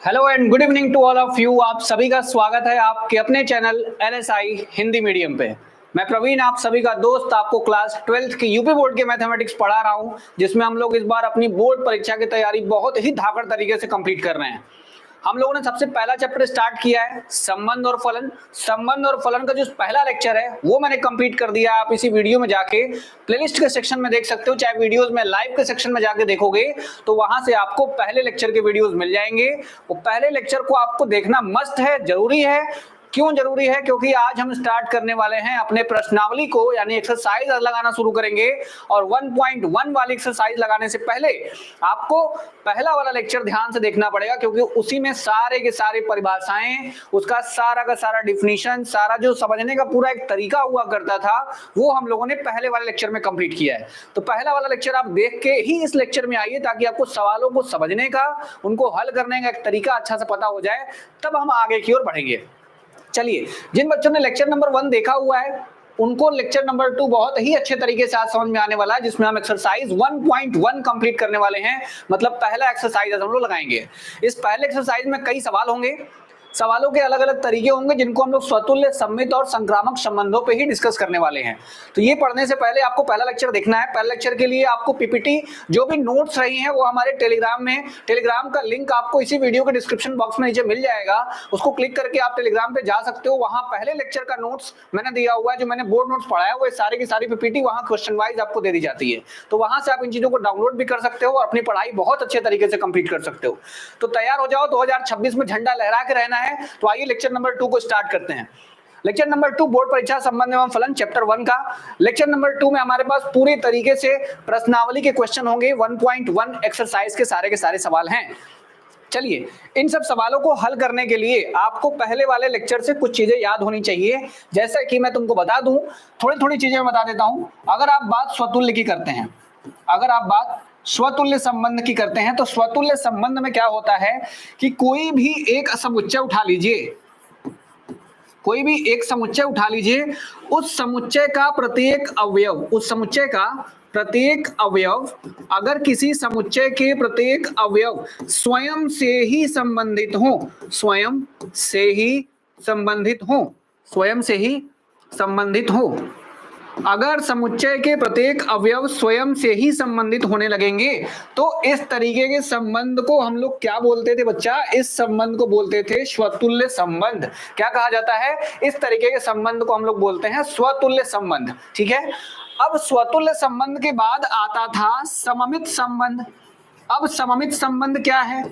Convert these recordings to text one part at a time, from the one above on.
Hello and good evening to all of you. आप सभी का स्वागत है आपके अपने चैनल एलएसआई हिंदी मीडियम पे। मैं प्रवीण, आप सभी का दोस्त, आपको क्लास 12th की यूपी बोर्ड के मैथमेटिक्स पढ़ा रहा हूं, जिसमें हम लोग इस बार अपनी बोर्ड परीक्षा की तैयारी बहुत ही धाकड़ तरीके से कंप्लीट कर रहे हैं। हम लोगों ने सबसे पहला चैप्टर स्टार्ट किया है संबंध और फलन। संबंध और फलन का जो पहला लेक्चर है वो मैंने कंप्लीट कर दिया। आप इसी वीडियो में जाके प्लेलिस्ट के सेक्शन में देख सकते हो, चाहे वीडियोस में लाइव के सेक्शन में जाके देखोगे तो वहां से आपको पहले लेक्चर के वीडियोस मिल जाएंगे। वो पहले लेक्चर को आपको देखना मस्ट है, जरूरी है। क्यों जरूरी है? क्योंकि आज हम स्टार्ट करने वाले हैं अपने प्रश्नावली को, यानी एक्सरसाइज लगाना शुरू करेंगे। और 1.1 वाली एक्सरसाइज लगाने से पहले आपको पहला वाला लेक्चर ध्यान से देखना पड़ेगा, क्योंकि उसी में सारे के सारे परिभाषाएं, उसका सारा का सारा डिफिनीशन, सारा जो समझने का पूरा एक तरीका हुआ करता था वो हम लोगों ने पहले वाले लेक्चर में कंप्लीट किया है। तो पहला वाला लेक्चर आप देख के ही इस लेक्चर में आइए, ताकि आपको सवालों को समझने का, उनको हल करने का एक तरीका अच्छा से पता हो जाए, तब हम आगे की ओर बढ़ेंगे। चलिए, जिन बच्चों ने लेक्चर नंबर 1 देखा हुआ है उनको लेक्चर नंबर 2 बहुत ही अच्छे तरीके से आज समझ में आने वाला है, जिसमें हम एक्सरसाइज 1.1 कंप्लीट करने वाले हैं। मतलब पहला एक्सरसाइज हम लोग लगाएंगे। इस पहले एक्सरसाइज में कई सवाल होंगे, सवालों के अलग अलग तरीके होंगे, जिनको हम लोग स्वतुल्य, सममित और संक्रामक संबंधों पे ही डिस्कस करने वाले हैं। तो ये पढ़ने से पहले आपको पहला लेक्चर देखना है। पहले लेक्चर के लिए आपको पीपीटी जो भी नोट्स रही हैं वो हमारे टेलीग्राम का लिंक आपको इसी वीडियो के डिस्क्रिप्शन बॉक्स में नीचे मिल जाएगा। उसको क्लिक करके आप टेलीग्राम पे जा सकते हो। वहां पहले लेक्चर का नोट्स मैंने दिया हुआ है, जो मैंने बोर्ड नोट्स पढ़ाया है वो सारी की सारी पीपीटी वहां क्वेश्चन वाइज आपको दे दी जाती है। तो वहां से आप इन चीजों को डाउनलोड भी कर सकते हो और अपनी पढ़ाई बहुत अच्छे तरीके से कंप्लीट कर सकते हो। तो तैयार हो जाओ, 2026 में झंडा लहरा के रहना है। तो आइए लेक्चर नंबर 2 को स्टार्ट करते हैं। लेक्चर नंबर 2 बोर्ड परीक्षा संबंध एवं फलन चैप्टर 1 का। लेक्चर नंबर 2 में हमारे पास पूरी तरीके से प्रश्नावली के क्वेश्चन होंगे। 1.1 एक्सरसाइज के सारे सवाल हैं। चलिए, इन सब सवालों को हल करने के लिए आपको पहले वाले लेक्चर से कुछ चीजें याद होनी चाहिए। जैसा कि मैं तुमको बता दूं, थोड़ी चीजें मैं बता देता हूं। अगर आप बात स्वतुल्य की करते हैं, अगर आप बात स्वतुल्य संबंध की करते हैं, तो स्वतुल्य संबंध में क्या होता है कि कोई भी एक समुच्चय उठा लीजिए, कोई भी एक समुच्चय उठा लीजिए, उस समुच्चय का प्रत्येक अवयव, उस समुच्चय का प्रत्येक अवयव, अगर किसी समुच्चय के प्रत्येक अवयव स्वयं से ही संबंधित हो, स्वयं से ही संबंधित हो, स्वयं से ही संबंधित हो, अगर समुच्चय के प्रत्येक अवयव स्वयं से ही संबंधित होने लगेंगे, तो इस तरीके के संबंध को हम लोग क्या बोलते थे बच्चा? इस संबंध को बोलते थे स्वतुल्य संबंध। क्या कहा जाता है? इस तरीके के संबंध को हम लोग बोलते हैं स्वतुल्य संबंध। ठीक है। अब स्वतुल्य संबंध के बाद आता था सममित संबंध। अब सममित संबंध क्या है?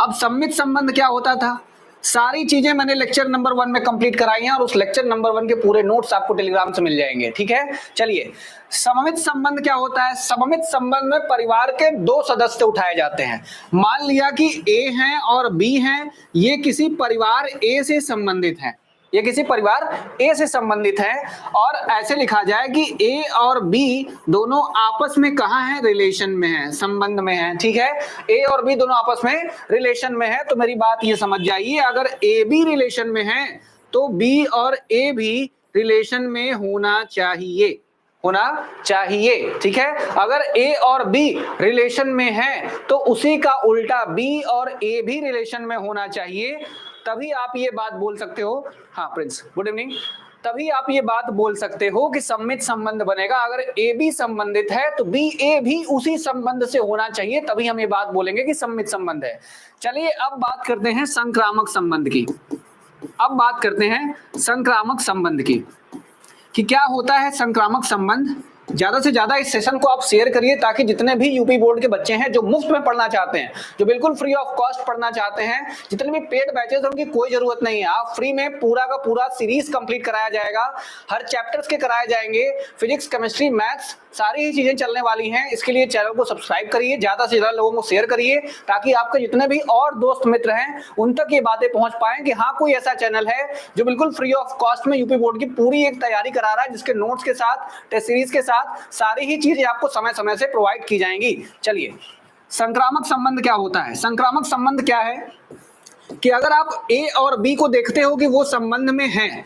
अब सममित संबंध क्या होता था? सारी चीजें मैंने लेक्चर नंबर 1 में कंप्लीट कराई हैं और उस लेक्चर नंबर 1 के पूरे नोट्स आपको टेलीग्राम से मिल जाएंगे। ठीक है। चलिए, सममित संबंध क्या होता है? सममित संबंध में परिवार के 2 सदस्य उठाए जाते हैं। मान लिया कि ए हैं और बी हैं, ये किसी परिवार ए से संबंधित हैं, ये किसी परिवार ए से संबंधित है, और ऐसे लिखा जाए कि ए और बी दोनों आपस में कहाँ हैं? रिलेशन में हैं, संबंध में हैं। ठीक है। ए और बी दोनों आपस में रिलेशन में है। तो मेरी बात ये समझ जाइए, अगर ए बी रिलेशन में है तो बी और ए भी रिलेशन में होना चाहिए, होना चाहिए। ठीक है। अगर ए और बी रिलेशन में है तो उसी का उल्टा बी और ए भी रिलेशन में होना चाहिए। तभी आप ये बात बोल सकते हो, हाँ प्रिंस, गुड इवनिंग, तभी आप ये बात बोल सकते हो कि सममित संबंध बनेगा। अगर ए बी संबंधित है तो बी ए भी उसी संबंध से होना चाहिए, तभी हम ये बात बोलेंगे कि सममित संबंध है। चलिए, अब बात करते हैं संक्रामक संबंध की। अब बात करते हैं संक्रामक संबंध की कि क्या होता है संक्रामक संबंध। ज्यादा से ज्यादा इस सेशन को आप शेयर करिए, ताकि जितने भी यूपी बोर्ड के बच्चे हैं जो मुफ्त में पढ़ना चाहते हैं, जो बिल्कुल फ्री ऑफ कॉस्ट पढ़ना चाहते हैं, जितने भी पेड बैचेस हैं उनकी कोई जरूरत नहीं है। आप फ्री में पूरा का पूरा सीरीज कंप्लीट कराया जाएगा, हर चैप्टर्स के कराए जाएंगे, फिजिक्स, केमिस्ट्री, मैथ्स, सारी ही चीजें चलने वाली हैं। इसके लिए चैनल को सब्सक्राइब करिए, ज्यादा से ज्यादा लोगों को शेयर करिए, ताकि आपके जितने भी और दोस्त मित्र हैं उन तक ये बातें पहुंच पाए कि हाँ, कोई ऐसा चैनल है जो बिल्कुल फ्री ऑफ कॉस्ट में यूपी बोर्ड की पूरी एक तैयारी करा रहा है, जिसके नोट्स के साथ, टेस्ट सीरीज के साथ सारी ही चीजें आपको समय समय से प्रोवाइड की जाएंगी। चलिए, संक्रामक संबंध क्या होता है? संक्रामक संबंध क्या है कि अगर आप ए और बी को देखते हो कि वो संबंध में हैं,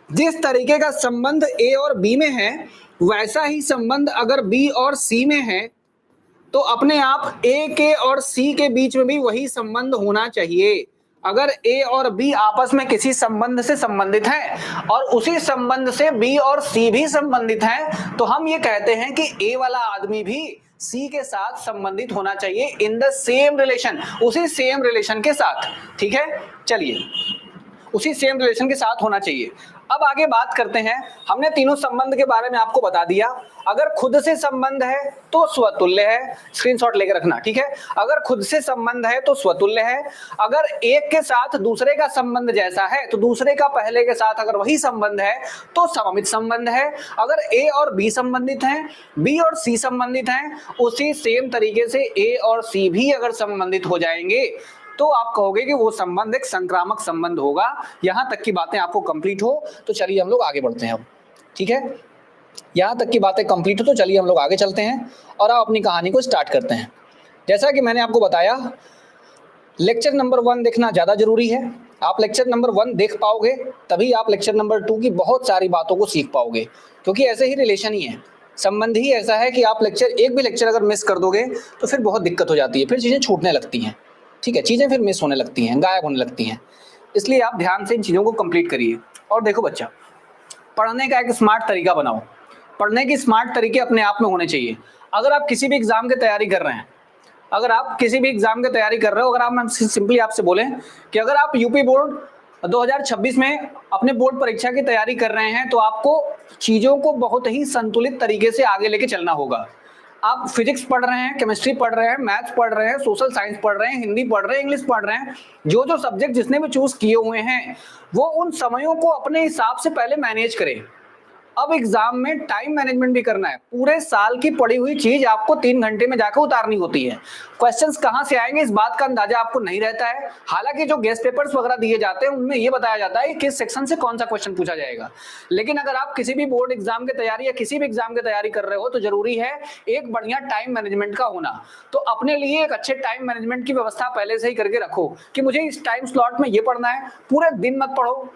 जिस तरीके का संबंध ए और बी में है, वैसा ही संबंध अगर बी और सी में है, तो अपने आप ए के और सी के बीच में भी वही संबंध होना चाहिए। अगर ए और बी आपस में किसी संबंध से संबंधित हैं और उसी संबंध से बी और सी भी संबंधित हैं, तो हम ये कहते हैं कि ए वाला आदमी भी सी के साथ संबंधित होना चाहिए इन द सेम रिलेशन, उसी सेम रिलेशन के साथ। ठीक है, चलिए, उसी सेम रिलेशन के साथ होना चाहिए। अब आगे बात करते हैं। हमने तीनों संबंध के बारे में आपको बता दिया। अगर खुद से संबंध है तो स्वतुल्य है, स्क्रीनशॉट लेकर रखना, ठीक है। अगर खुद से संबंध है तो स्वतुल्य है। अगर एक के साथ दूसरे का संबंध जैसा है तो दूसरे का पहले के साथ अगर वही संबंध है तो सममित संबंध है। अगर ए और बी संबंधित हैं, बी और सी संबंधित हैं, उसी सेम तरीके से ए और सी भी अगर संबंधित हो जाएंगे तो आप कहोगे कि वो संबंध एक संक्रामक संबंध होगा। यहां तक की बातें आपको कंप्लीट हो तो चलिए हम लोग आगे बढ़ते हैं अब। ठीक है, यहां तक की बातें कंप्लीट हो तो चलिए हम लोग आगे चलते हैं और आप अपनी कहानी को स्टार्ट करते हैं। जैसा कि मैंने आपको बताया, लेक्चर नंबर 1 देखना ज़्यादा जरूरी है। आप लेक्चर नंबर 1 देख पाओगे तभी आप लेक्चर नंबर 2 की बहुत सारी बातों को सीख पाओगे, क्योंकि ऐसे ही रिलेशन ही है, संबंध ही ऐसा है कि आप एक भी लेक्चर अगर मिस कर दोगे तो फिर बहुत दिक्कत हो जाती है, फिर चीज़ें छूटने लगती हैं। ठीक है, चीज़ें फिर मिस होने लगती हैं, गायब होने लगती हैं। इसलिए आप ध्यान से इन चीज़ों को कंप्लीट करिए। और देखो बच्चा, पढ़ने का एक स्मार्ट तरीका बनाओ। पढ़ने की स्मार्ट तरीके अपने आप में होने चाहिए। अगर आप किसी भी एग्जाम की तैयारी कर रहे हैं, अगर आप किसी भी एग्जाम की तैयारी कर रहे हो, अगर आप, हम सिंपली आपसे बोलें कि अगर आप यूपी बोर्ड 2026 में अपने बोर्ड परीक्षा की तैयारी कर रहे हैं तो आपको चीज़ों को बहुत ही संतुलित तरीके से आगे लेके चलना होगा। आप फिजिक्स पढ़ रहे हैं, केमिस्ट्री पढ़ रहे हैं, मैथ्स पढ़ रहे हैं, सोशल साइंस पढ़ रहे हैं, हिंदी पढ़ रहे हैं, इंग्लिश पढ़ रहे हैं, जो जो सब्जेक्ट जिसने भी चूज किए हुए हैं वो उन समयों को अपने हिसाब से पहले मैनेज करें। अब एग्जाम में टाइम मैनेजमेंट भी करना है। पूरे साल की पढ़ी हुई चीज आपको 3 घंटे में जाकर उतारनी होती है। क्वेश्चंस कहां से आएंगे इस बात का अंदाजा आपको नहीं रहता है। हालांकि जो गेस्ट पेपर्स वगैरह दिए जाते हैं उनमें यह बताया जाता है कि किस सेक्शन से कौन सा क्वेश्चन पूछा जाएगा। लेकिन अगर आप किसी भी बोर्ड एग्जाम की तैयारी या किसी भी एग्जाम की तैयारी कर रहे हो तो जरूरी है एक बढ़िया टाइम मैनेजमेंट का होना। तो अपने लिए एक अच्छे टाइम मैनेजमेंट की व्यवस्था पहले से ही करके रखो कि मुझे इस टाइम स्लॉट में ये पढ़ना है। पूरे दिन मत पढ़ो,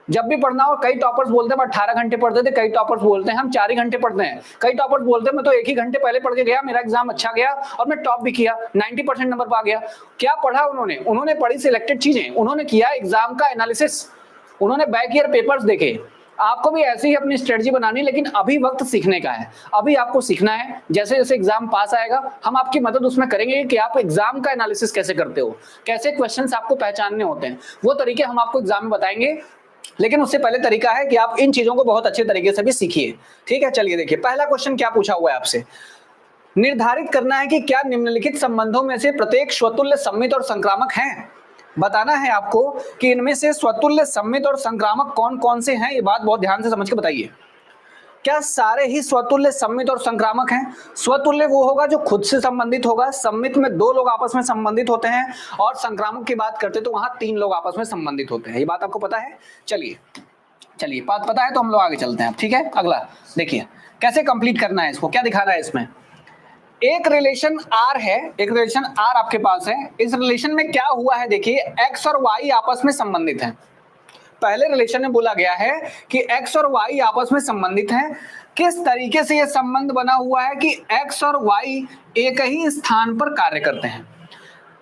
जब भी पढ़ना हो। कई टॉपर्स बोलते हैं 18 घंटे पढ़ते थे, कई टॉपर्स बोलते हैं हम 4 ही घंटे पढ़ते हैं, कई टॉपर्स बोलते हैं मैं तो 1 ही घंटे पहले पढ़ के गया, मेरा एग्जाम अच्छा गया और मैं टॉप भी किया, 90% नंबर पा गया। क्या पढ़ा उन्होंने पढ़ी सिलेक्टेड चीजें, उन्होंने किया एग्जाम का एनालिसिस, उन्होंने बैक ईयर पेपर्स देखे। आपको भी ऐसे ही अपनी स्ट्रेटजी बनानी, लेकिन अभी वक्त सीखने का है। अभी आपको सीखना है। जैसे जैसे एग्जाम पास आएगा हम आपकी मदद उसमें करेंगे कि आप एग्जाम का एनालिसिस कैसे करते हो, कैसे क्वेश्चंस आपको पहचानने होते हैं, वो तरीके हम आपको एग्जाम में बताएंगे। लेकिन उससे पहले तरीका है कि आप इन चीजों को बहुत अच्छे तरीके से भी सीखिए। ठीक है, चलिए देखिए, पहला क्वेश्चन क्या पूछा हुआ है आपसे। निर्धारित करना है कि क्या निम्नलिखित संबंधों में से प्रत्येक स्वतुल्य, सम्मित और संक्रामक हैं। बताना है आपको कि इनमें से स्वतुल्य, सम्मित और संक्रामक कौन कौन से हैं। ये बात बहुत ध्यान से समझ के बताइए। क्या सारे ही स्वतुल्य, सम्मित और संक्रामक हैं। स्वतुल्य वो होगा जो खुद से संबंधित होगा, सम्मित में 2 लोग आपस में संबंधित होते हैं, और संक्रामक की बात करते तो वहां 3 लोग आपस में संबंधित होते हैं। ये बात आपको पता है। चलिए बात पता है तो हम लोग आगे चलते हैं। ठीक है, अगला देखिए कैसे कंप्लीट करना है इसको, क्या दिखाना है इसमें। एक रिलेशन आर है, एक रिलेशन आर आपके पास है। इस रिलेशन में क्या हुआ है, देखिए एक्स और वाई आपस में संबंधित हैं। पहले रिलेशन में बोला गया है कि x और y आपस में संबंधित हैं। किस तरीके से यह संबंध बना हुआ है कि x और y एक ही स्थान पर कार्य करते हैं।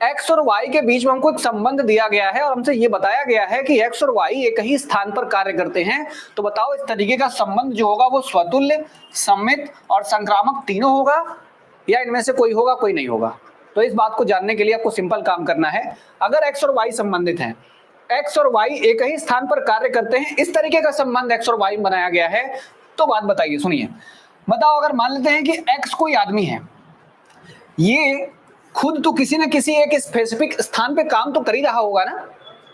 x और y के बीच में हमको एक संबंध दिया गया है और हमसे यह बताया गया है कि x और y एक ही स्थान पर कार्य करते हैं। तो बताओ इस तरीके का संबंध जो होगा वो स्वतुल्य, सम्मित और संक्रामक तीनों होगा या इनमें से कोई होगा, कोई नहीं होगा। तो इस बात को जानने के लिए आपको सिंपल काम करना है। अगर x और y संबंधित हैं, x और y एक ही स्थान पर कार्य करते हैं, इस तरीके का संबंध x और y में बनाया गया है, तो बात बताइए, सुनिए। बताओ अगर मान लेते हैं कि x कोई आदमी है, ये खुद तो किसी न किसी एक स्पेसिफिक स्थान पे काम तो कर ही रहा होगा ना,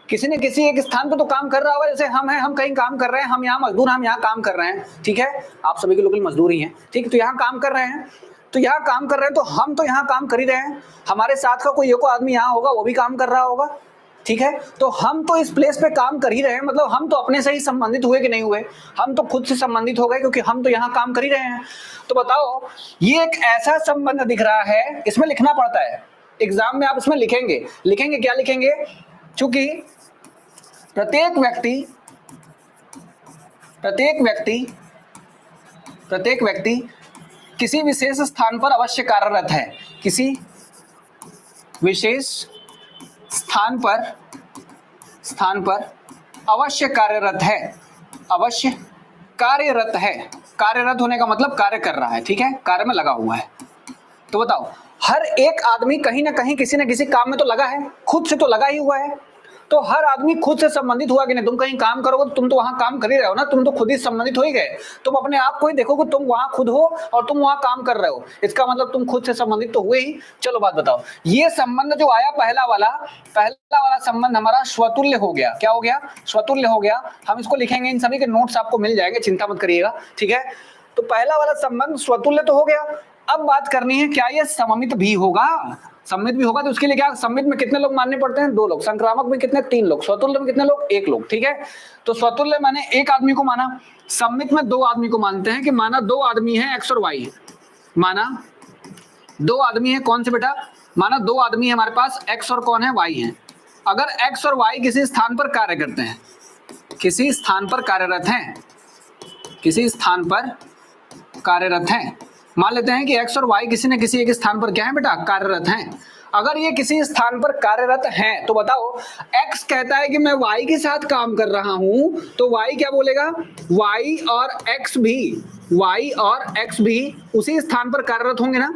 किसी न किसी एक स्थान पे तो काम कर रहा होगा। जैसे हम हैं, हम कहीं काम कर रहे हैं, हम यहाँ मजदूर, हम यहाँ काम कर रहे हैं। ठीक है, आप सभी के लोग मजदूर ही हैं। ठीक है, तो यहाँ काम कर रहे हैं, तो यहाँ काम कर रहे हैं, तो हम तो यहाँ काम कर ही रहे हैं। हमारे साथ का कोई एक आदमी यहाँ होगा, वो भी काम कर रहा होगा। ठीक है, तो हम तो इस प्लेस पे काम कर ही रहे हैं, मतलब हम तो अपने से ही संबंधित हुए कि नहीं हुए, हम तो खुद से संबंधित हो गए क्योंकि हम तो यहाँ काम कर ही रहे हैं। तो बताओ ये एक ऐसा संबंध दिख रहा है, इसमें लिखना पड़ता है एग्जाम में, आप इसमें लिखेंगे क्या लिखेंगे, चूंकि प्रत्येक व्यक्ति किसी विशेष स्थान पर अवश्य कार्यरत है, किसी विशेष स्थान पर अवश्य कार्यरत है, अवश्य कार्यरत है। कार्यरत होने का मतलब कार्य कर रहा है, ठीक है, कार्य में लगा हुआ है। तो बताओ, हर एक आदमी कहीं ना कहीं किसी न किसी काम में तो लगा है, खुद से तो लगा ही हुआ है। तो हर आदमी खुद से संबंधित हुआ कि नहीं? तुम कहीं काम करोगे तो तुम तो वहां काम कर ही रहे हो ना, तुम तो खुद ही संबंधित हो ही गए। तुम अपने आप को ही देखो कि तुम वहां खुद हो और तुम वहां काम कर रहे हो, इसका मतलब तुम खुद से संबंधित तो हुए ही। चलो बात बताओ, ये संबंध जो आया पहला वाला संबंध हमारा स्वतुल्य हो गया। क्या हो गया? स्वतुल्य हो गया। हम इसको लिखेंगे, इन सभी के नोट्स आपको मिल जाएंगे, चिंता मत करिएगा, ठीक है। तो पहला वाला संबंध स्वतुल्य तो हो गया। अब बात करनी है क्या ये सममित भी होगा? सममित भी होगा तो उसके लिए क्या, सममित में कितने लोग मानने पड़ते हैं? 2 लोग। संक्रामक में कितने? 3 लोग। स्वतुल्य में कितने लोग? 1 लोग, ठीक है। तो स्वतुल्य माने 1 आदमी को माना, सममित में 2 आदमी को मानते हैं कि माना 2 आदमी हैं एक्स और वाई, माना 2 आदमी है। कौन से बेटा? माना 2 आदमी है हमारे पास, एक्स और कौन है? वाई है। अगर एक्स और वाई किसी स्थान पर कार्य करते हैं, किसी स्थान पर कार्यरत हैं, किसी स्थान पर कार्यरत हैं, मान लेते हैं कि एक्स और वाई किसी न किसी एक स्थान पर क्या है बेटा? कार्यरत हैं। अगर ये किसी स्थान पर कार्यरत हैं तो बताओ, एक्स कहता है कि मैं वाई के साथ काम कर रहा हूं, तो वाई क्या बोलेगा? वाई और एक्स भी उसी स्थान पर कार्यरत होंगे ना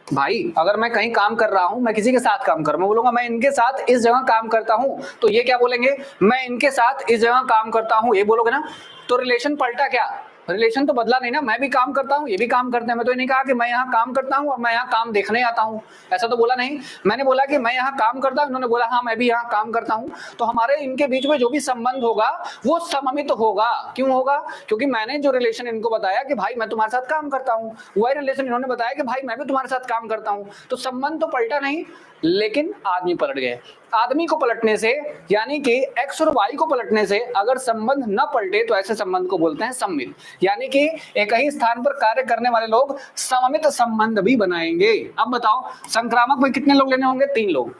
भाई। अगर मैं कहीं काम कर रहा हूं, मैं किसी के साथ काम कर रहा हूं, मैं बोलूंगा मैं इनके साथ इस जगह काम करता हूं, तो ये क्या बोलेंगे? मैं इनके साथ इस जगह काम करता हूं, ये बोलोगे ना। तो रिलेशन पलटा क्या? रिलेशन तो बदला नहीं ना। मैं भी काम करता हूँ, ये भी काम करते हैं। मैं तो ये नहीं कहा कि मैं यहाँ काम करता हूँ और मैं यहाँ काम देखने आता हूँ, ऐसा तो बोला नहीं। मैंने बोला कि मैं यहाँ काम करता हूँ, इन्होंने बोला हाँ मैं भी यहाँ काम करता हूँ। तो हमारे इनके बीच में जो भी संबंध होगा वो सममित होगा। क्यों होगा? क्योंकि मैंने जो रिलेशन इनको बताया कि भाई मैं तुम्हारे साथ काम करता हूँ, वही रिलेशन इन्होंने बताया कि भाई मैं भी तुम्हारे साथ काम करता हूँ। तो संबंध तो पलटा नहीं, लेकिन आदमी पलट गए। आदमी को पलटने से, यानी कि एक्स और वाई को पलटने से अगर संबंध न पलटे तो ऐसे संबंध को बोलते हैं सममित। यानी कि एक ही स्थान पर कार्य करने वाले लोग सममित संबंध भी बनाएंगे। अब बताओ, संक्रामक में कितने लोग लेने होंगे? 3 लोग।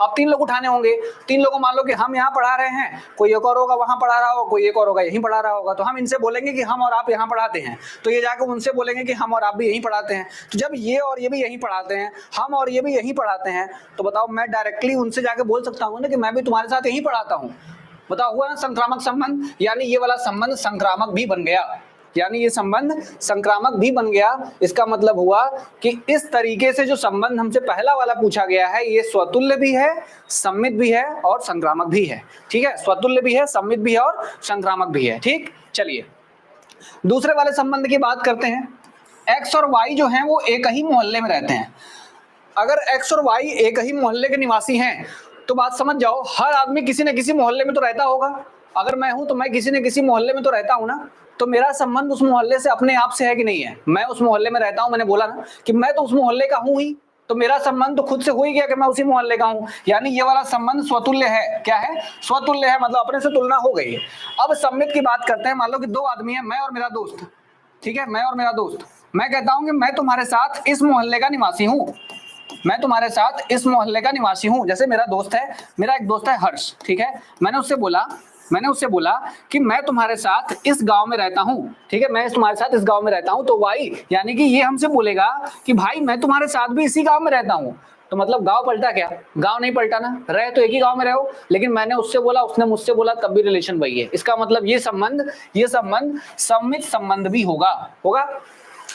अब 3 लोग उठाने होंगे। 3 लोगों, मान लो कि हम यहाँ पढ़ा रहे हैं, कोई एक और होगा वहां पढ़ा रहा होगा, कोई एक और होगा यहीं पढ़ा रहा होगा। तो हम इनसे बोलेंगे कि हम और आप यहाँ पढ़ाते हैं, तो ये जाकर उनसे बोलेंगे कि हम और आप भी यहीं पढ़ाते हैं। तो जब ये और ये भी यहीं पढ़ाते हैं, हम और ये भी यहीं पढ़ाते हैं, तो बताओ मैं डायरेक्टली उनसे जाके बोल सकता हूँ ना कि मैं भी तुम्हारे साथ यहीं पढ़ाता हूँ। बताओ, हुआ ना संक्रामक संबंध। यानी ये वाला संबंध संक्रामक भी बन गया, यानी ये संबंध संक्रामक भी बन गया। इसका मतलब हुआ कि इस तरीके से जो संबंध हमसे पहला वाला पूछा गया है, ये स्वतुल्य भी है, सममित भी है और संक्रामक भी है, ठीक है। स्वतुल्य भी है, सममित भी है और संक्रामक भी है, ठीक। चलिए दूसरे वाले संबंध की बात करते हैं। एक्स और वाई जो हैं वो एक ही मोहल्ले में रहते हैं। अगर एक्स और वाई एक ही मोहल्ले के निवासी हैं तो बात समझ जाओ, हर आदमी किसी न किसी मोहल्ले में तो रहता होगा। अगर मैं हूं तो मैं किसी न किसी मोहल्ले में तो रहता हूं ना। तो मेरा संबंध उस मोहल्ले से अपने आप से है कि नहीं है? मैं उस मोहल्ले में रहता हूं, मैंने बोला ना कि मैं तो उस मोहल्ले का हूं ही, तो मेरा संबंध तो खुद से हो ही गया कि मैं उसी मोहल्ले का हूं। यानी ये वाला संबंध स्वतुल्य है। क्या है? स्वतुल्य है, मतलब अपने से तुलना हो गई। अब सममित की बात करते हैं। मान लो कि 2 आदमी है, मैं और मेरा दोस्त, ठीक है, मैं और मेरा दोस्त। मैं कहता हूं कि मैं तुम्हारे साथ इस मोहल्ले का निवासी हूं, मैं तुम्हारे साथ इस मोहल्ले का निवासी हूं। जैसे मेरा दोस्त है, मेरा एक दोस्त है हर्ष, ठीक है। मैंने उससे बोला कि मैं तुम्हारे साथ इस गांव में रहता हूं, ठीक है, मैं तुम्हारे साथ इस गांव में रहता हूं। तो वाई यानी कि ये हमसे बोलेगा कि भाई मैं तुम्हारे साथ भी इसी गांव में रहता हूं। तो मतलब गांव पलटा क्या? गांव नहीं पलटा ना, रहे तो एक ही गांव में रहो, लेकिन मैंने उससे बोला, उसने मुझसे बोला, तब भी रिलेशन वही है। इसका मतलब ये संबंध सममित संबंध भी होगा।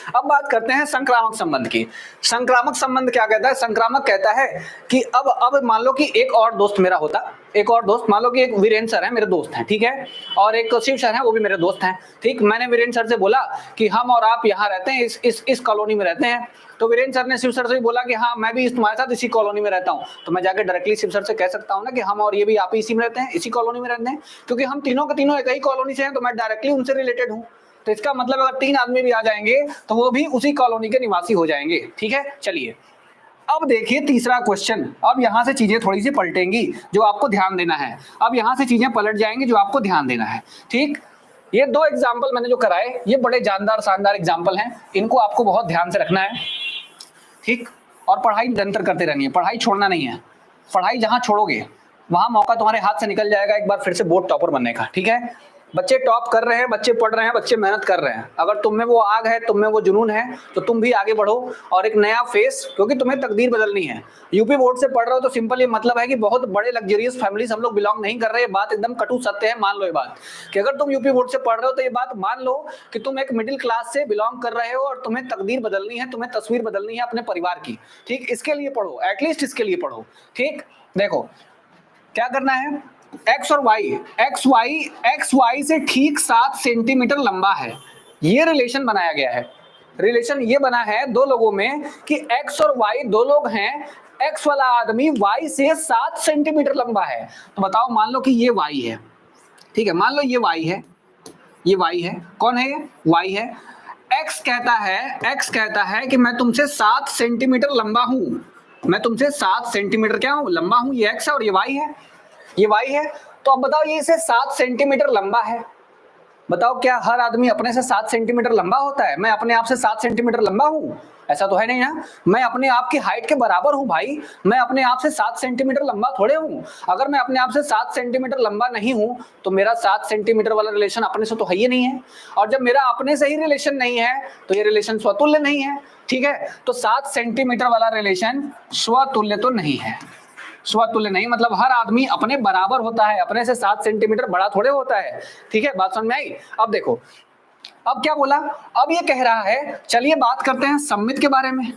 अब बात करते हैं संक्रामक संबंध की। संक्रामक संबंध क्या कहता है? संक्रामक कहता है कि अब मान लो कि एक और दोस्त मेरा होता, एक और दोस्त, मान लो कि एक वीरेंद्र सर है मेरे दोस्त हैं, ठीक है, और एक शिव सर है वो भी मेरे दोस्त हैं, ठीक। मैंने वीरेंद्र सर से बोला कि हम और आप यहाँ रहते हैं, इस कॉलोनी में रहते हैं। तो वीरेंद्र सर ने शिव सर से भी बोला कि हाँ मैं भी तुम्हारे साथ इसी कॉलोनी में रहता हूँ। तो मैं जाकर डायरेक्टली शिव सर से कह सकता हूँ ना कि हम और ये भी आप ही इसी में रहते हैं, इसी कॉलोनी में रहते हैं, क्योंकि हम तीनों के तीनों एक ही कॉलोनी से हैं, तो मैं डायरेक्टली उनसे रिलेटेड हूँ। तो इसका मतलब अगर 3 आदमी भी आ जाएंगे तो वो भी उसी कॉलोनी के निवासी हो जाएंगे, ठीक है। चलिए अब देखिए तीसरा क्वेश्चन। अब यहां से चीजें थोड़ी सी पलटेंगी जो आपको ध्यान देना है। अब यहां से चीजें पलट जाएंगी जो आपको ध्यान देना है, ठीक। ये 2 एग्जाम्पल मैंने जो कराए ये बड़े जानदार शानदार एग्जाम्पल हैं, इनको आपको बहुत ध्यान से रखना है, ठीक। और पढ़ाई निरंतर करते रहनी है, पढ़ाई छोड़ना नहीं है। पढ़ाई जहां छोड़ोगे वहां मौका तुम्हारे हाथ से निकल जाएगा एक बार फिर से बोर्ड टॉपर बनने का, ठीक है। बच्चे टॉप कर रहे हैं, बच्चे पढ़ रहे हैं, बच्चे मेहनत कर रहे हैं। अगर तुम में वो आग है, तुम में वो जुनून है, तो तुम भी आगे बढ़ो और एक नया फेस, क्योंकि तुम्हें तकदीर बदलनी है। यूपी बोर्ड से पढ़ रहे हो तो सिंपल ये मतलब है कि बहुत बड़े लग्जरियस फैमिली हम लोग बिलोंग नहीं कर रहे। ये बात एकदम कटु सत्य है, मान लो ये बात कि अगर तुम यूपी बोर्ड से पढ़ रहे हो तो ये बात मान लो कि तुम एक मिडिल क्लास से बिलोंग कर रहे हो और तुम्हें तकदीर बदलनी है, तुम्हें तस्वीर बदलनी है अपने परिवार की। ठीक, इसके लिए पढ़ो, एटलीस्ट इसके लिए पढ़ो। ठीक, देखो क्या करना है, एक्स और वाई, एक्स वाई से ठीक 7 सेंटीमीटर लंबा है, ये रिलेशन बनाया गया है। रिलेशन ये बना है दो लोगों में कि एक्स और वाई दो लोग हैं, एक्स वाला आदमी वाई से 7 सेंटीमीटर लंबा है। तो बताओ, मान लो कि ये वाई है, ठीक है, मान लो ये वाई है, ये वाई है, कौन है ये, वाई है। एक्स कहता है कि मैं तुमसे 7 सेंटीमीटर लंबा हूं, मैं तुमसे 7 सेंटीमीटर क्या हूं, लंबा हूं। ये एक्स है और ये वाई है, ये वाई है। तो अब बताओ, ये इसे 7 सेंटीमीटर लंबा है, बताओ क्या हर आदमी अपने से 7 सेंटीमीटर लंबा होता है? मैं अपने आप से 7 सेंटीमीटर लंबा हूं? ऐसा तो है नहीं ना। मैं अपने आप की हाइट के बराबर हूं भाई, मैं अपने आप से 7 सेंटीमीटर लंबा थोड़े हूं। अगर मैं अपने आप से 7 सेंटीमीटर लंबा नहीं हूं तो मेरा 7 सेंटीमीटर वाला रिलेशन अपने से तो है ही नहीं है, और जब मेरा अपने से ही रिलेशन नहीं है तो ये रिलेशन स्वतुल्य नहीं है। ठीक है, तो 7 सेंटीमीटर वाला रिलेशन स्वतुल्य तो नहीं है। स्वतुल्य नहीं मतलब हर आदमी अपने बराबर होता है, अपने से 7 सेंटीमीटर बड़ा थोड़े होता है। ठीक है, बात समझ में आई? अब देखो, अब क्या बोला, अब ये कह रहा है, चलिए बात करते हैं सममित के बारे में,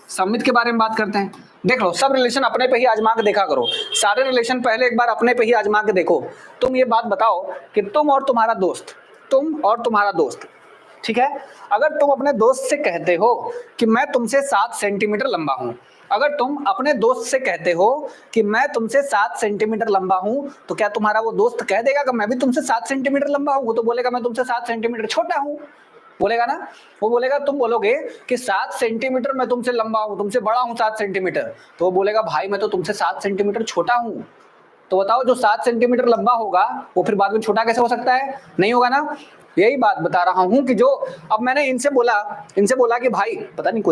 सममित के बारे में बात करते हैं। देख लो, सब रिलेशन अपने पे ही आजमा के देखा करो, सारे रिलेशन पहले एक बार अपने पे ही आजमा के देखो। तुम ये बात बताओ कि तुम और तुम्हारा दोस्त, ठीक है, अगर तुम अपने दोस्त से कहते हो कि मैं तुमसे 7 सेंटीमीटर लंबा हूं, अगर तुम अपने दोस्त से कहते हो कि मैं तुमसे 7 सेंटीमीटर लंबा हूं, तो क्या तुम्हारा वो दोस्त कह देगा कि मैं भी तुमसे 7 सेंटीमीटर लंबा हूं? वो तो बोलेगा मैं तुमसे 7 सेंटीमीटर छोटा हूं, बोलेगा ना। वो बोलेगा, तुम बोलोगे कि 7 सेंटीमीटर मैं तुमसे लंबा हूं, तुमसे बड़ा हूं 7 सेंटीमीटर, तो वो बोलेगा भाई मैं तो तुमसे 7 सेंटीमीटर छोटा हूं। तो बताओ, जो 7 सेंटीमीटर लंबा होगा वो फिर बाद में छोटा कैसे हो सकता है? नहीं होगा ना। यही बात बता रहा हूं कि जो अब मैंने इनसे बोला कि भाई पता नहीं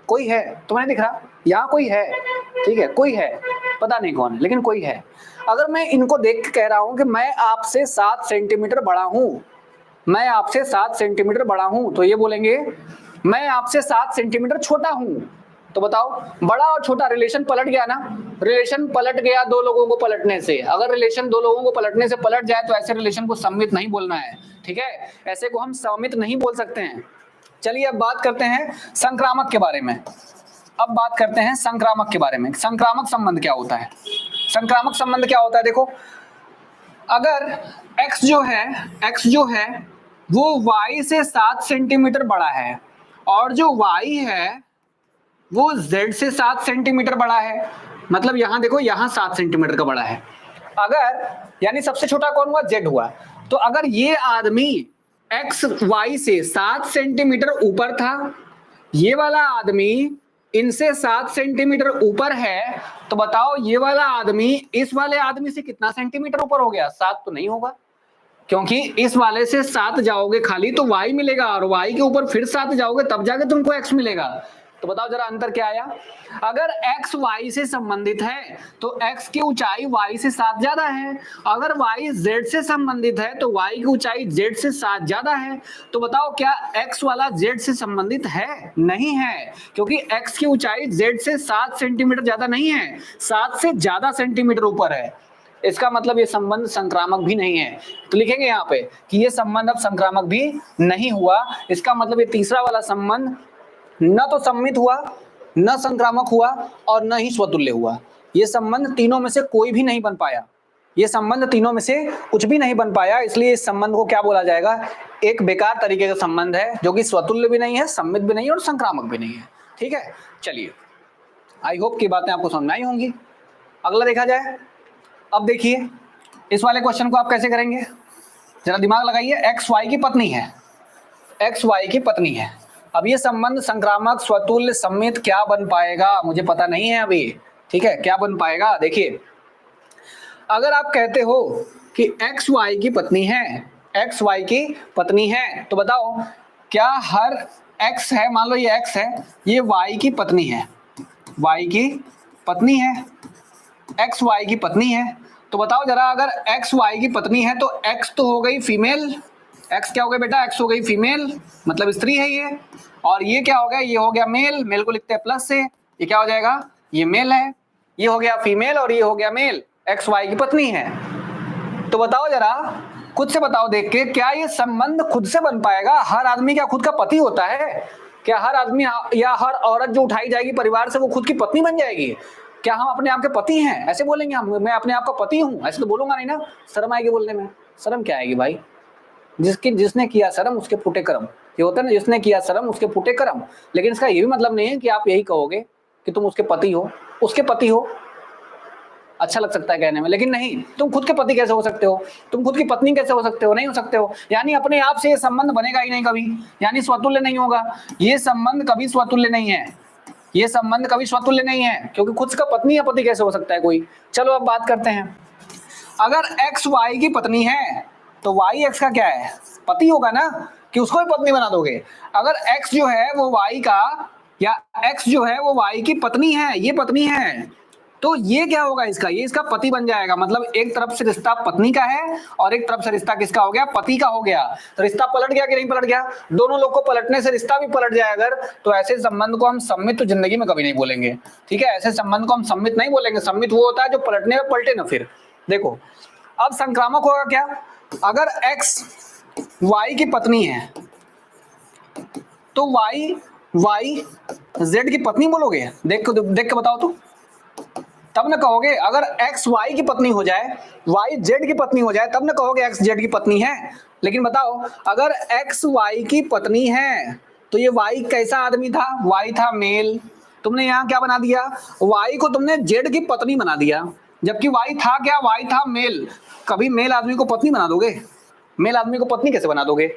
कोई है, तुम्हें दिख रहा, यहाँ कोई है, ठीक है, कोई है, पता नहीं कौन है लेकिन कोई है। अगर मैं इनको देख के कह रहा हूं कि मैं आपसे 7 सेंटीमीटर बड़ा हूं, मैं आपसे 7 सेंटीमीटर बड़ा हूं, तो ये बोलेंगे मैं आपसे 7 सेंटीमीटर छोटा हूं। तो बताओ, बड़ा और छोटा रिलेशन पलट गया ना, रिलेशन पलट गया दो लोगों को पलटने से। अगर रिलेशन दो लोगों को पलटने से पलट जाए तो ऐसे रिलेशन को सममित नहीं बोलना है। ठीक है, ऐसे को हम सममित नहीं बोल सकते हैं। चलिए अब बात करते हैं संक्रामक के बारे में। अब बात करते हैं संक्रामक के बारे में। संक्रामक संबंध क्या होता है? संक्रामक संबंध क्या होता है? देखो, अगर x जो है वो y से 7 सेंटीमीटर बड़ा है और जो y है वो z से 7 सेंटीमीटर बड़ा है, मतलब यहां देखो, यहां 7 सेंटीमीटर का बड़ा है। अगर यानी सबसे छोटा कौन हुआ? z हुआ। तो अगर ये आदमी एक्स वाई से 7 सेंटीमीटर ऊपर था, ये वाला आदमी इनसे 7 सेंटीमीटर ऊपर है, तो बताओ ये वाला आदमी इस वाले आदमी से कितना सेंटीमीटर ऊपर हो गया? 7 तो नहीं होगा, क्योंकि इस वाले से 7 जाओगे खाली तो y मिलेगा, और y के ऊपर फिर 7 जाओगे तब जाके तुमको x मिलेगा। तो बताओ जरा अंतर क्या आया? अगर x y से संबंधित है तो x की ऊंचाई y से 7 ज्यादा है, अगर y z से संबंधित है तो y की ऊंचाई z से 7 ज्यादा है। तो बताओ क्या x वाला z से संबंधित है? नहीं है, क्योंकि x की ऊंचाई z से 7 सेंटीमीटर ज्यादा नहीं है, 7 से ज्यादा सेंटीमीटर ऊपर है। इसका मतलब ये संबंध संक्रामक भी नहीं है। तो लिखेंगे यहाँ पे कि ये संबंध अब संक्रामक भी नहीं हुआ। इसका मतलब ये तीसरा वाला संबंध न तो सम्मित हुआ, न संक्रामक हुआ और न ही स्वतुल्य हुआ। ये संबंध तीनों में से कोई भी नहीं बन पाया, ये संबंध तीनों में से कुछ भी नहीं बन पाया। इसलिए इस संबंध को क्या बोला जाएगा? एक बेकार तरीके का संबंध है, जो कि स्वतुल्य भी नहीं है, सम्मित भी नहीं है और संक्रामक भी नहीं है। ठीक है, चलिए, आई होप की बातें आपको समझ में आई होंगी। अगला देखा जाए। अब देखिए इस वाले क्वेश्चन को आप कैसे करेंगे, जरा दिमाग लगाइए। एक्स वाई की पत्नी है, एक्स वाई की पत्नी है। अब ये संबंध संक्रामक, स्वतुल्य, सम्मित क्या बन पाएगा मुझे पता नहीं है अभी। ठीक है, क्या बन पाएगा? देखिए, अगर आप कहते हो कि एक्स वाई की पत्नी है, एक्स वाई की पत्नी है, तो बताओ क्या हर एक्स है, मान लो ये एक्स है, ये वाई की पत्नी है, वाई की पत्नी है, एक्स वाई की पत्नी है, तो बताओ जरा, अगर x y की पत्नी है तो x तो हो गई फीमेल, x क्या हो गया बेटा, x हो गई फीमेल, मतलब स्त्री है ये, और ये क्या हो गया, ये हो गया मेल, मेल को लिखते हैं प्लस से, ये क्या हो जाएगा, ये मेल है, ये हो गया फीमेल और ये हो गया मेल, x y की पत्नी है। तो बताओ जरा, खुद से बताओ देख के, क्या ये संबंध खुद से बन पाएगा? हर आदमी क्या खुद का पति होता है? क्या हर आदमी या हर औरत जो उठाई जाएगी परिवार से वो खुद की पत्नी बन जाएगी? क्या हम अपने आप के पति हैं? ऐसे बोलेंगे हम, मैं अपने आप का पति हूं, ऐसे तो बोलूंगा नहीं ना, शर्म आएगी बोलने में। शर्म क्या आएगी भाई? जिसने किया शर्म उसके फूटे कर्म, ये होता है ना, जिसने किया शर्म उसके फूटे कर्म। लेकिन इसका ये भी मतलब नहीं है कि आप यही कहोगे कि तुम उसके पति हो, उसके पति हो। अच्छा लग सकता है कहने में, लेकिन नहीं, तुम खुद के पति कैसे हो सकते हो? तुम खुद की पत्नी कैसे हो सकते हो? नहीं हो सकते हो। यानी अपने आप से ये संबंध बनेगा ही नहीं कभी, यानी स्वतुल्य नहीं होगा। ये संबंध कभी स्वतुल्य नहीं है, ये संबंध कभी स्वतुल्य नहीं है, क्योंकि खुद का पत्नी या पति कैसे हो सकता है कोई? चलो अब बात करते हैं, अगर एक्स वाई की पत्नी है तो वाई एक्स का क्या है, पति होगा ना, कि उसको भी पत्नी बना दोगे? अगर एक्स जो है वो वाई का, या एक्स जो है वो वाई की पत्नी है, ये पत्नी है, तो ये क्या होगा इसका, ये इसका पति बन जाएगा। मतलब एक तरफ से रिश्ता पत्नी का है और एक तरफ से रिश्ता किसका हो गया, पति का हो गया। तो रिश्ता पलट गया कि नहीं पलट गया? दोनों लोग को पलटने से रिश्ता भी पलट जाए अगर, तो ऐसे संबंध को हम सम्मित तो जिंदगी में कभी नहीं बोलेंगे, ठीक है? ऐसे संबंध को हम सम्मित नहीं बोलेंगे। सम्मित वो होता है जो पलटने में पलटे ना। फिर देखो, अब संक्रामक होगा क्या? अगर एक्स वाई की पत्नी है तो वाई वाई जेड की पत्नी बोलोगे? देख के बताओ तो, तब ना कहोगे। अगर एक्स वाई की पत्नी हो जाए, वाई जेड की पत्नी हो जाए, तब ना कहोगे एक्स जेड की पत्नी है। लेकिन बताओ, अगर एक्स वाई की पत्नी है तो ये वाई कैसा आदमी था? वाई था मेल, तुमने यहाँ क्या बना दिया, वाई को तुमने जेड की पत्नी बना दिया, जबकि वाई था क्या, वाई था मेल। कभी मेल आदमी को पत्नी बना दोगे? मेल आदमी को पत्नी कैसे बना दोगे?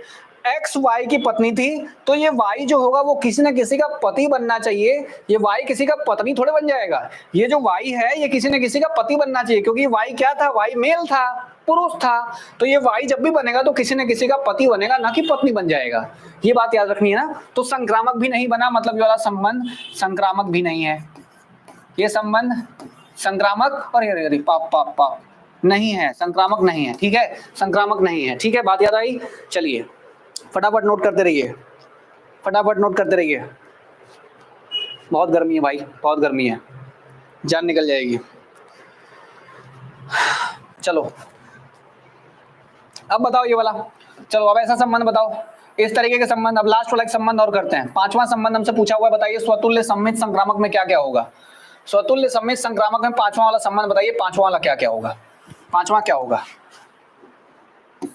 एक्स वाई की पत्नी थी तो ये वाई जो होगा वो किसी ना किसी का पति बनना चाहिए, ये वाई किसी का पत्नी थोड़े बन जाएगा। ये जो वाई है ये किसी ना किसी का पति बनना चाहिए, क्योंकि वाई क्या था, वाई मेल था, पुरुष था। तो ये वाई जब भी बनेगा तो किसी न किसी का पति बनेगा, ना कि पत्नी बन जाएगा। ये बात याद रखनी है ना। तो संक्रामक भी नहीं बना, मतलब ये वाला संबंध संक्रामक भी नहीं है, ये संबंध संक्रामक और अरे पाप पाप पाप नहीं है, संक्रामक नहीं है, ठीक है, संक्रामक नहीं है, ठीक है, बात याद आई। चलिए फटाफट नोट करते रहिए, फटाफट नोट करते रहिए। बहुत गर्मी है भाई, बहुत गर्मी है, जान निकल जाएगी। चलो अब बताओ ये वाला, चलो अब ऐसा संबंध बताओ, इस तरीके के संबंध। अब लास्ट वाला एक संबंध और करते हैं, पांचवा संबंध हमसे पूछा हुआ है, बताइए स्वतुल्य सम्मित संक्रामक में क्या क्या होगा। स्वतुल्य सम्मित संक्रामक में पांचवा वाला संबंध बताइए, पांचवा वाला क्या क्या होगा, पांचवा क्या होगा?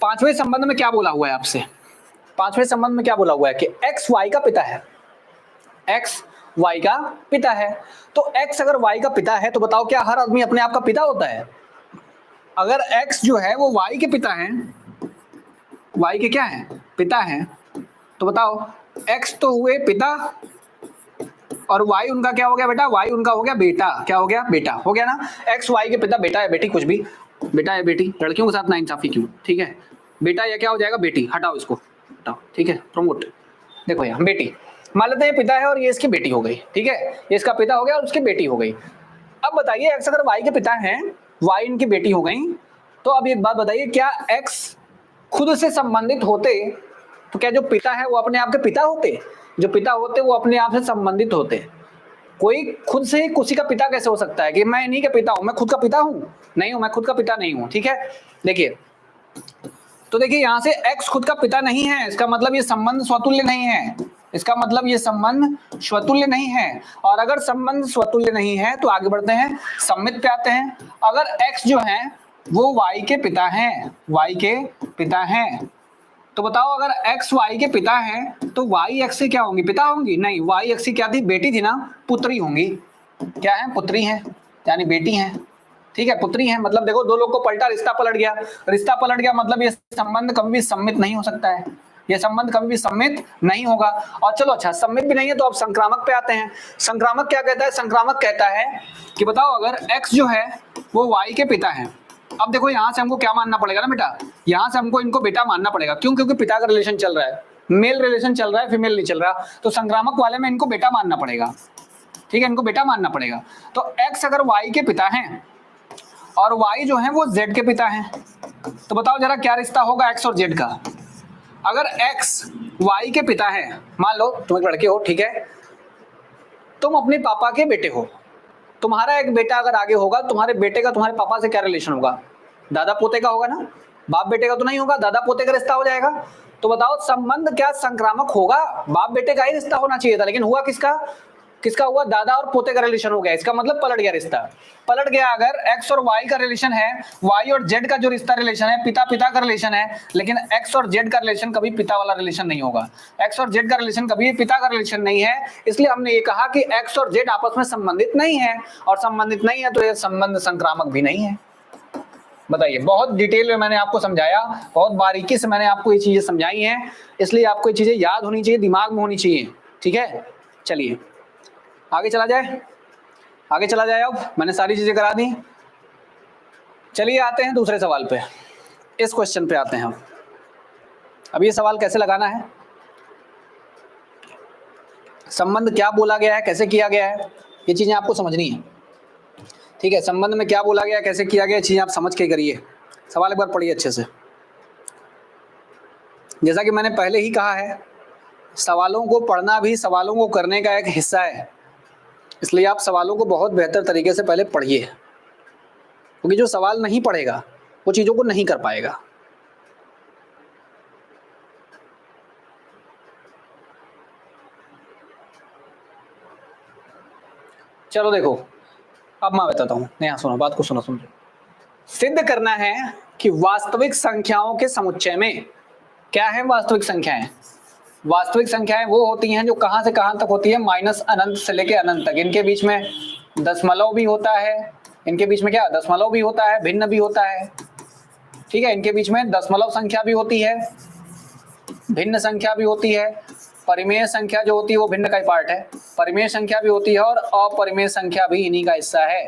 पांचवें संबंध में क्या बोला हुआ है आपसे? पांचवें संबंध में क्या बोला हुआ है कि एक्स वाई का पिता है, एक्स वाई का पिता है। तो एक्स अगर वाई का पिता है तो बताओ, क्या हर आदमी अपने आप का पिता होता है? अगर एक्स जो है वो वाई के पिता है, वाई के क्या है, पिता है, तो बताओ एक्स तो हुए पिता और वाई उनका क्या हो गया बेटा, वाई उनका हो गया बेटा। क्या हो गया, बेटा हो गया ना। एक्स वाई के पिता, बेटा है बेटी, कुछ भी, बेटा है बेटी, लड़कियों के साथ नाइंसाफी क्यों, ठीक है। बेटा या क्या हो जाएगा, बेटी, हटाओ इसको, हटाओ, ठीक है, प्रमोट। देखो यहाँ बेटी, मान लेते हैं पिता है और ये इसकी बेटी हो गई, ठीक है, ये इसका पिता हो गया और उसकी बेटी हो गई। अब बताइए एक्स अगर वाई के पिता हैं, वाई इनकी बेटी हो गई, तो अब एक बात बताइए, क्या एक्स खुद से संबंधित होते? तो क्या जो पिता है वो अपने आप के पिता होते? जो पिता होते वो अपने आप से संबंधित होते। कोई खुद से ही किसी का पिता कैसे हो सकता है कि मैं इन्हीं का पिता हूं, मैं खुद का पिता हूं? नहीं हूं, मैं खुद का पिता नहीं हूं, ठीक है। देखिए, तो देखिए यहां से एक्स खुद का पिता नहीं है, इसका मतलब ये संबंध स्वतुल्य नहीं है, इसका मतलब ये संबंध स्वतुल्य नहीं है। और अगर संबंध स्वतुल्य नहीं है तो आगे बढ़ते हैं, सम्मित पे आते हैं। अगर एक्स जो है वो वाई के पिता हैं, वाई के पिता हैं, तो बताओ अगर एक्स वाई के पिता हैं तो वाई एक्स से क्या होंगी, पिता होंगी? नहीं, वाई एक्स की क्या थी, बेटी थी ना, पुत्री होंगी। क्या है, पुत्री है, यानी बेटी है, ठीक है, पुत्री है। मतलब देखो दो लोग को पलटा, रिश्ता पलट गया, रिश्ता पलट गया, मतलब ये संबंध कभी भी सम्मित नहीं हो सकता है, ये संबंध कभी भी सम्मित नहीं होगा। और चलो अच्छा, सम्मित भी नहीं है तो अब संक्रामक पे आते हैं। संक्रामक क्या कहता है? संक्रामक कहता है कि बताओ अगर एक्स जो है वो वाई के पिता है। अब देखो यहां से हमको क्या मानना पड़ेगा ना बेटा, यहां से हमको इनको बेटा मानना पड़ेगा। क्यों? क्योंकि पिता का रिलेशन चल रहा है, मेल रिलेशन चल रहा है, फीमेल नहीं चल रहा। तो संक्रामक वाले में इनको बेटा मानना पड़ेगा, ठीक है, इनको बेटा मानना पड़ेगा। तो एक्स अगर वाई के पिता हैं और y जो है वो z के पिता हैं। तो बताओ जरा क्या रिश्ता होगा x और z का। अगर x y के पिता है, मान लो तुम एक लड़के हो, ठीक है, तुम अपने पापा के बेटे हो, तुम्हारा एक बेटा अगर आगे होगा, तुम्हारे बेटे का तुम्हारे पापा से क्या रिलेशन होगा? दादा पोते का होगा ना, बाप बेटे का तो नहीं होगा, दादा पोते का रिश्ता हो जाएगा। तो बताओ संबंध क्या संक्रामक होगा? बाप बेटे का ही रिश्ता होना चाहिए था, लेकिन हुआ किसका? किसका हुआ? दादा और पोते का रिलेशन हो गया। इसका मतलब पलट गया रिश्ता, पलट गया। अगर x और y का रिलेशन है, y और z का जो रिश्ता रिलेशन है, पिता पिता का रिलेशन है, लेकिन x और z का रिलेशन कभी पिता वाला रिलेशन नहीं होगा। x और z का रिलेशन कभी पिता का रिलेशन नहीं है, इसलिए हमने ये कहा कि x और z आपस में संबंधित नहीं है, और संबंधित नहीं है तो ये संबंध संक्रामक भी नहीं है। बताइए, बहुत डिटेल में मैंने आपको समझाया, बहुत बारीकी से मैंने आपको ये चीजें समझाई हैं, इसलिए आपको ये चीजें याद होनी चाहिए, दिमाग में होनी चाहिए, ठीक है। चलिए आगे चला जाए, आगे चला जाए। अब मैंने सारी चीजें करा दी। चलिए आते हैं दूसरे सवाल पे, इस क्वेश्चन पे आते हैं हम। अब ये सवाल कैसे लगाना है, संबंध क्या बोला गया है, कैसे किया गया है, ये चीजें आपको समझनी है, ठीक है। संबंध में क्या बोला गया, कैसे किया गया, चीजें आप समझ के करिए। सवाल एक बार पढ़िए अच्छे से। जैसा कि मैंने पहले ही कहा है, सवालों को पढ़ना भी सवालों को करने का एक हिस्सा है, इसलिए आप सवालों को बहुत बेहतर तरीके से पहले पढ़िए, क्योंकि जो सवाल नहीं पढ़ेगा वो चीज़ों को नहीं कर पाएगा। चलो देखो, अब मैं बताता हूँ, नहीं सुनो, बात को सुनो। सिद्ध करना है कि वास्तविक संख्याओं के समुच्चय में, क्या है वास्तविक संख्याएं? वास्तविक संख्याएं वो होती हैं जो कहां से कहां तक होती है, माइनस अनंत से लेके अनंत तक। इनके बीच में दशमलव भी होता है, इनके बीच में क्या दशमलव भी होता है, भिन्न भी होता है, ठीक है। इनके बीच में दशमलव संख्या भी होती है, भिन्न संख्या भी होती है, परिमेय संख्या जो होती है वो भिन्न का ही पार्ट है, परिमेय संख्या भी होती है, और अपरिमेय संख्या भी इन्हीं का हिस्सा है,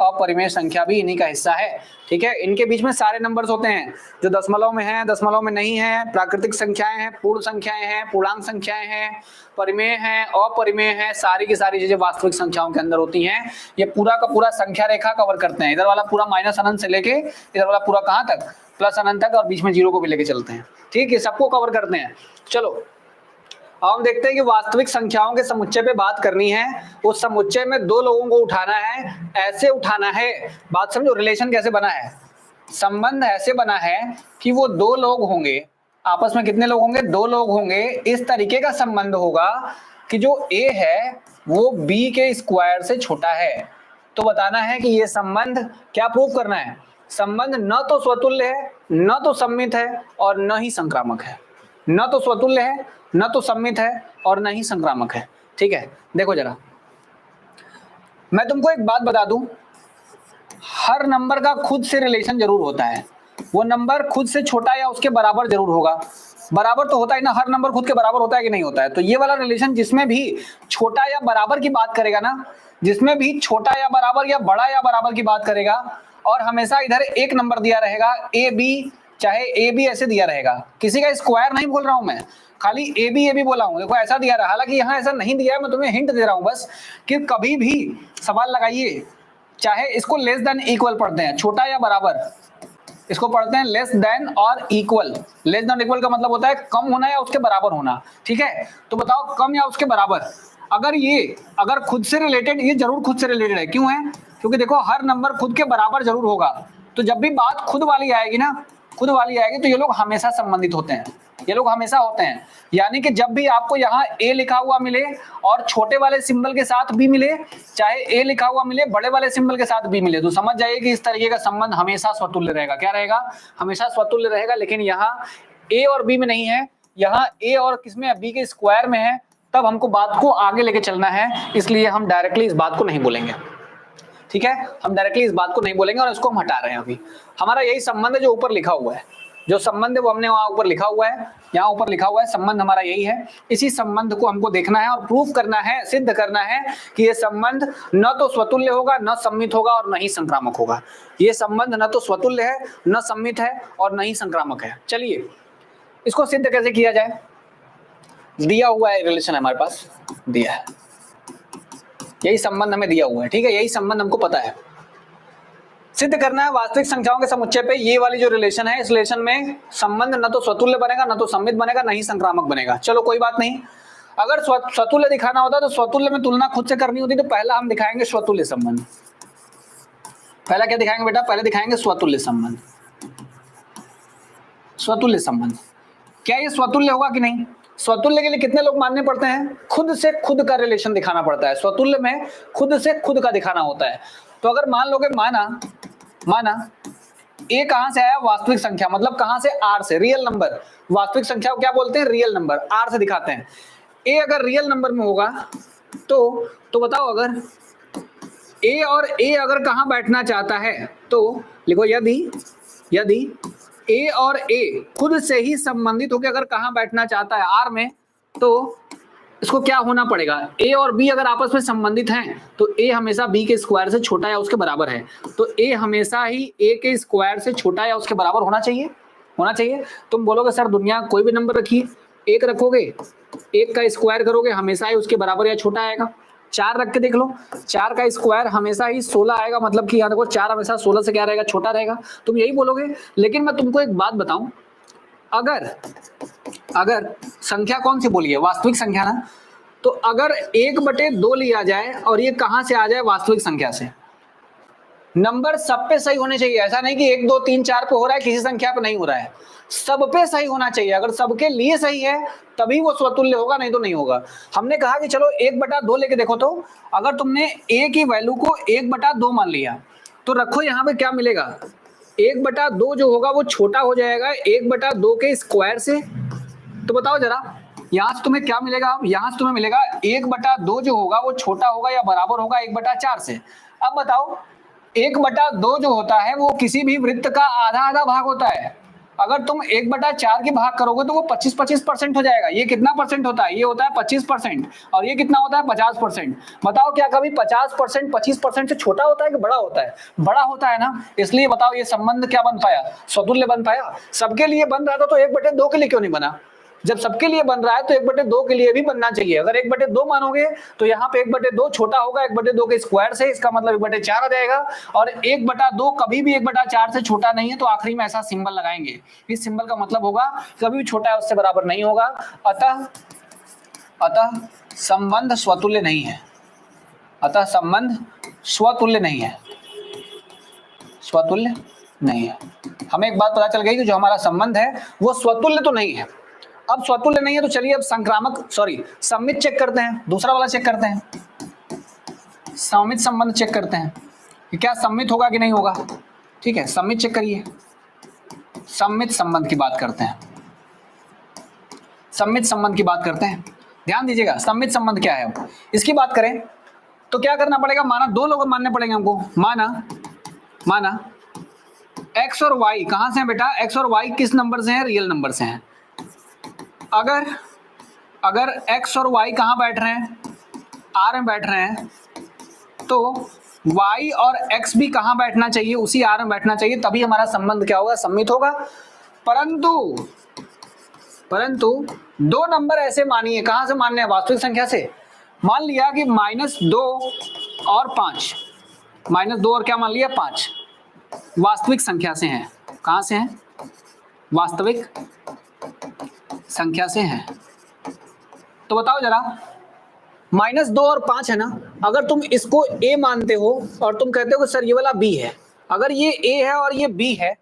अपरिमेय संख्या भी इन्हीं का हिस्सा है, ठीक है। इनके बीच में सारे नंबर्स होते हैं जो दशमलव में हैं, दशमलव में नहीं है, प्राकृतिक संख्याएं हैं, पूर्ण संख्याएं हैं, पूर्णांक संख्याएं हैं, परिमेय हैं, अपरिमेय हैं, सारी की सारी चीजें वास्तविक संख्याओं के अंदर होती हैं। ये पूरा का पूरा संख्या रेखा कवर करते हैं, इधर वाला पूरा माइनस अनंत से लेके इधर वाला पूरा कहां तक, प्लस अनंत तक, और बीच में जीरो को भी लेके चलते हैं, ठीक है, सबको कवर करते हैं। चलो अब हम देखते हैं कि वास्तविक संख्याओं के समुच्चय पे बात करनी है, उस समुच्चय में दो लोगों को उठाना है, ऐसे उठाना है, बात समझो, रिलेशन कैसे बना है, संबंध ऐसे बना है कि वो दो लोग होंगे, आपस में कितने लोग होंगे, दो लोग होंगे, इस तरीके का संबंध होगा कि जो a है वो b के स्क्वायर से छोटा है। तो बताना है कि ये संबंध, क्या प्रूव करना है, संबंध न तो स्वतुल्य है, न तो सम्मित है, और न ही संक्रामक है, न तो स्वतुल्य है, न तो सम्मित है, और न ही संक्रामक है, ठीक है। देखो जरा, मैं तुमको एक बात बता दूं, हर नंबर का खुद से रिलेशन जरूर होता है, वो नंबर खुद से छोटा या उसके बराबर जरूर होगा, बराबर तो होता है ना, हर नंबर खुद के बराबर होता है कि नहीं होता है। तो ये वाला रिलेशन जिसमें भी छोटा या बराबर की बात करेगा ना, जिसमें भी छोटा या बराबर या बड़ा या बराबर की बात करेगा, और हमेशा इधर एक नंबर दिया रहेगा ए बी, चाहे ए बी ऐसे दिया रहेगा, किसी का स्क्वायर नहीं बोल रहा हूं मैं, खाली ए बी बोला हूं, देखो ऐसा दिया रहा, हालांकि यहाँ ऐसा नहीं दिया है, मैं तुम्हें हिंट दे रहा हूं बस, कि कभी भी सवाल लगाइए, चाहे इसको लेस देन इक्वल पढ़ते हैं, छोटा या बराबर, इसको पढ़ते हैं लेस देन और इक्वल। लेस देन इक्वल का मतलब होता है कम होना या उसके बराबर होना, ठीक है। तो बताओ कम या उसके बराबर, अगर खुद से रिलेटेड, ये जरूर खुद से रिलेटेड है, क्यों है, क्योंकि देखो हर नंबर खुद के बराबर जरूर होगा, तो जब भी बात खुद वाली आएगी ना, खुद वाली आएगी, तो ये लोग हमेशा संबंधित होते हैं, ये लोग हमेशा होते हैं। यानी कि जब भी आपको यहाँ ए लिखा हुआ मिले और छोटे वाले सिंबल के साथ भी मिले, चाहे ए लिखा हुआ मिले बड़े वाले सिंबल के साथ भी मिले, तो समझ जाइए कि इस तरीके का संबंध हमेशा स्वतुल्य रहेगा। क्या रहेगा, हमेशा स्वतुल्य रहेगा। लेकिन यहाँ ए और बी में नहीं है, यहाँ ए और किसमें, बी के स्क्वायर में है, तब हमको बात को आगे लेके चलना है, इसलिए हम डायरेक्टली इस बात को नहीं बोलेंगे, ठीक है, हम डायरेक्टली इस बात को नहीं बोलेंगे, और इसको हम हटा रहे हैं। अभी हमारा यही संबंध है जो ऊपर लिखा हुआ है, जो संबंध है वो हमने वहां ऊपर लिखा हुआ है, यहाँ ऊपर लिखा हुआ है, संबंध हमारा यही है। इसी संबंध को हमको देखना है और प्रूफ करना है, सिद्ध करना है कि ये संबंध न तो स्वतुल्य होगा, न सम्मित होगा, और न ही संक्रामक होगा। ये संबंध न तो स्वतुल्य है, न सम्मित है, और न ही संक्रामक है। चलिए इसको सिद्ध कैसे किया जाए, दिया हुआ है रिलेशन हमारे पास, दिया है, यही संबंध हमें दिया हुआ है, ठीक है, यही संबंध हमको पता है। सिद्ध करना है वास्तविक संख्याओं के समुच्चय पे ये वाली जो रिलेशन है, इस रिलेशन में संबंध न तो स्वतुल्य बनेगा, न तो सममित बनेगा, न ही संक्रामक बनेगा। चलो कोई बात नहीं, अगर स्वतुल्य दिखाना होता तो स्वतुल्य में तुलना खुद से करनी होती, तो पहला हम दिखाएंगे स्वतुल्य संबंध। पहला क्या दिखाएंगे बेटा? पहले दिखाएंगे स्वतुल्य संबंध। स्वतुल्य संबंध क्या ये स्वतुल्य होगा कि नहीं? स्वतुल्य के लिए कितने लोग मानने पड़ते हैं? खुद से खुद का रिलेशन दिखाना पड़ता है। स्वतुल्य में खुद से खुद का दिखाना होता है। तो अगर मान लोगे, माना ए कहां से आया? वास्तविक संख्या, मतलब कहां से? आर से, रियल नंबर। वास्तविक संख्या को क्या बोलते हैं? रियल नंबर, आर से दिखाते हैं। ए अगर रियल नंबर में होगा तो बताओ, अगर ए और ए अगर कहां बैठना चाहता है तो लिखो, यदि ए और ए खुद से ही संबंधित होकर अगर कहां बैठना चाहता है? आर में, तो इसको क्या होना पड़ेगा? ए और बी अगर आपस में संबंधित हैं तो ए हमेशा बी के स्क्वायर से छोटा या उसके बराबर है, तो ए हमेशा ही ए के स्क्वायर से छोटा या उसके बराबर होना चाहिए। तुम बोलोगे सर दुनिया कोई भी नंबर रखिए, एक रखोगे, एक का स्क्वायर करोगे, हमेशा ही उसके बराबर या छोटा आएगा। 4 रख के देख लो, 4 का स्क्वायर हमेशा ही 16 आएगा, मतलब कि यहाँ देखो 4 हमेशा 16 से क्या रहेगा? छोटा रहेगा। तुम यही बोलोगे। लेकिन मैं तुमको एक बात बताऊं, अगर संख्या कौन सी बोली है? वास्तविक संख्या ना। तो अगर 1/2 लिया जाए और ये कहां से आ जाए? वास्तविक संख्या से। नंबर सब पे सही होने चाहिए, ऐसा नहीं कि 1 2 3 4 पे हो रहा है, किसी संख्या पे नहीं हो रहा है, सब पे सही होना चाहिए। अगर सबके लिए सही है तभी वो स्वतुल्य होगा, नहीं तो नहीं होगा। हमने कहा कि चलो 1/2 लेके देखो, तो अगर तुमने a की वैल्यू को 1/2 मान लिया तो रखो यहाँ पे क्या मिलेगा? 1/2 जो होगा वो छोटा हो जाएगा 1/2 के स्क्वायर से। तो बताओ जरा, यहाँ से तुम्हें क्या मिलेगा? यहाँ से तुम्हें मिलेगा 1/2 जो होगा वो छोटा होगा या बराबर होगा 1/4 से। अब बताओ, 1/2 जो होता है वो किसी भी वृत्त का आधा भाग होता है। अगर तुम 1/4 की भाग करोगे तो वो 25% हो जाएगा। ये कितना परसेंट होता है? ये होता है 25%। और ये कितना होता है? 50%। बताओ क्या कभी 50% 25% से छोटा होता है कि बड़ा होता है? बड़ा होता है ना। इसलिए बताओ ये संबंध क्या बन पाया? स्वतुल्य बन पाया। सबके लिए बन रहा था तो 1/2 के लिए क्यों नहीं बना? जब सबके लिए बन रहा है तो 1/2 के लिए भी बनना चाहिए। अगर 1/2 मानोगे तो यहाँ पे 1/2 छोटा होगा 1/2 के स्क्वायर से, इसका मतलब 1/4 आ जाएगा। और 1/2 कभी भी 1/4 से छोटा नहीं है, तो आखिरी में ऐसा सिंबल लगाएंगे। इस सिंबल का मतलब होगा कभी भी छोटा है उससे बराबर नहीं होगा। अतः संबंध स्वतुल्य नहीं है। अतः संबंध स्वतुल्य नहीं है, स्वतुल्य नहीं है। हमें एक बात पता चल गई कि जो हमारा संबंध है वो स्वतुल्य तो नहीं है। अब स्वतुल्य नहीं है तो चलिए अब सममित चेक करते हैं। दूसरा वाला चेक करते हैं, सममित संबंध चेक करते हैं कि क्या सममित होगा कि नहीं होगा। ठीक है, सममित चेक करिए। सममित संबंध की बात करते हैं, सममित संबंध की बात करते हैं। ध्यान दीजिएगा, सममित संबंध क्या है। अब इसकी बात करें तो क्या करना पड़ेगा? माना 2 लोग मानने पड़ेंगे हमको। माना x और y कहां से हैं बेटा? x और y किस नंबर से हैं? रियल नंबर से हैं। अगर x और y कहां बैठ रहे हैं? r में बैठ रहे हैं, तो y और x भी कहां बैठना चाहिए? उसी r में बैठना चाहिए, तभी हमारा संबंध क्या होगा? सम्मित होगा। परंतु 2 नंबर ऐसे मानिए, कहां से मानने हैं? वास्तविक संख्या से। मान लिया कि -2 और 5, -2 और क्या मान लिया? 5 वास्तविक संख्या से हैं। कहां से हैं? वास्तविक संख्या से हैं। तो बताओ जरा, -2 और 5 है ना। अगर तुम इसको a मानते हो और तुम कहते हो कि सर ये वाला b है, अगर ये a है और ये b है,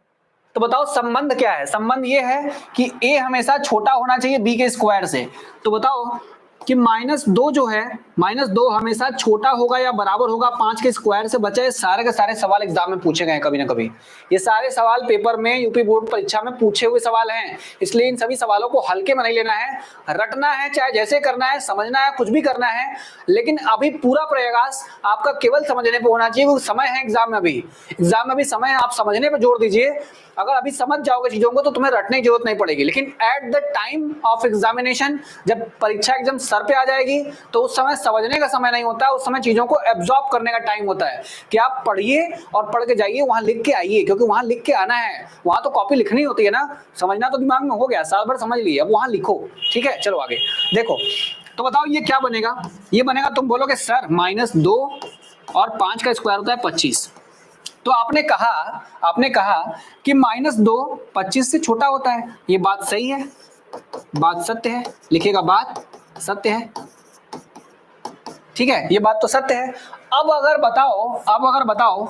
तो बताओ संबंध क्या है? संबंध ये है कि a हमेशा छोटा होना चाहिए b के स्क्वायर से। तो बताओ कि -2 जो है, -2 हमेशा छोटा होगा या बराबर होगा 5 के स्क्वायर से। बच्चे ये सारे के सारे सवाल एग्जाम में पूछे गए कभी ना कभी। ये सारे सवाल पेपर में, यूपी बोर्ड परीक्षा में पूछे हुए सवाल हैं, इसलिए इन सभी सवालों को हल्के में नहीं लेना है, रटना है, चाहे जैसे करना है, समझना है, कुछ भी करना है। लेकिन अभी पूरा प्रयास आपका केवल समझने पर होना चाहिए, क्योंकि समय है एग्जाम में। अभी समय है, आप समझने पर जोर दीजिए। अगर अभी समझ जाओगे चीजों को तो तुम्हें रटने की जरूरत नहीं पड़ेगी। लेकिन at the time of examination, जब परीक्षा एकदम सर पे आ जाएगी, तो उस समय समझने का समय नहीं होता है, उस समय चीजों को एब्जॉर्ब करने का टाइम होता है कि आप पढ़िए और पढ़ के जाइए, वहां लिख के आइए, क्योंकि वहां लिख के आना है। वहां तो कॉपी लिखनी होती है ना, समझना तो दिमाग में हो गया, साल भर समझ लिए, अब वहां लिखो। ठीक है, चलो आगे देखो। तो बताओ ये क्या बनेगा? ये बनेगा, तुम बोलोगे सर -2 और 5 का स्क्वायर होता है 25। तो आपने कहा कि -2 25 से छोटा होता है। ये बात सही है, बात सत्य है, लिखिएगा बात सत्य है, ठीक है, ये बात तो सत्य है। अब अगर बताओ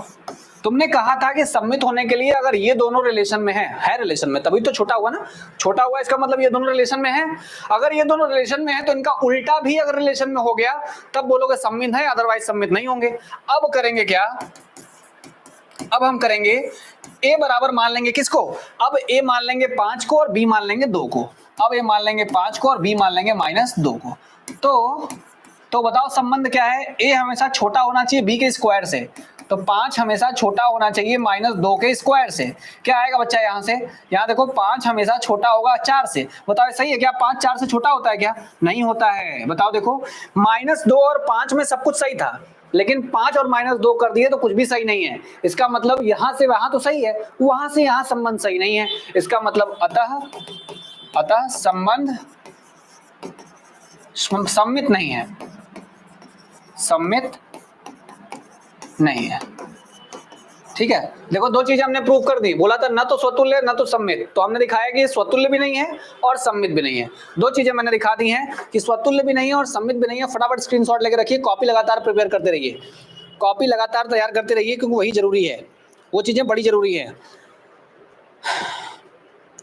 तुमने कहा था कि सम्मित होने के लिए अगर ये दोनों रिलेशन में है रिलेशन में, तभी तो छोटा हुआ ना, छोटा हुआ इसका मतलब ये दोनों रिलेशन में है। अगर ये दोनों रिलेशन में है तो इनका उल्टा भी अगर रिलेशन में हो गया तब बोलोगे सम्मित है, अदरवाइज सम्मित नहीं होंगे। अब करेंगे क्या, अब हम करेंगे a बराबर मान लेंगे किसको, अब a मान लेंगे 5 को और b मान लेंगे 2 को। अब a मान लेंगे 5 को और b मान लेंगे -2 को। तो बताओ संबंध क्या है, a हमेशा छोटा होना चाहिए b के स्क्वायर से, तो 5 हमेशा छोटा होना चाहिए -2 के स्क्वायर से। क्या आएगा बच्चा यहाँ से, यहाँ देखो 5 हमेशा छोटा होगा 4 से। बताओ सही है क्या, 5 4 से छोटा होता है क्या, नहीं होता है। बताओ देखो -2 और 5 में सब कुछ सही था, लेकिन 5 और -2 कर दिए तो कुछ भी सही नहीं है। इसका मतलब यहां से वहां तो सही है, वहां से यहां संबंध सही नहीं है। इसका मतलब अतः संबंध सम्मित नहीं है, सम्मित नहीं है, ठीक है। देखो दो चीजें हमने प्रूव कर दी, बोला था ना तो स्वतुल्य ना तो सम्मित, तो हमने दिखाया कि स्वतुल्य भी नहीं है और सम्मित भी नहीं है। दो चीजें मैंने दिखा दी हैं कि स्वतुल्य भी नहीं है और सम्मित भी नहीं है। फटाफट स्क्रीनशॉट लेके रखिए, कॉपी लगातार प्रिपेयर करते रहिए, कॉपी लगातार तैयार करते रहिए, क्योंकि वही जरूरी है, वो चीजें बड़ी जरूरी है।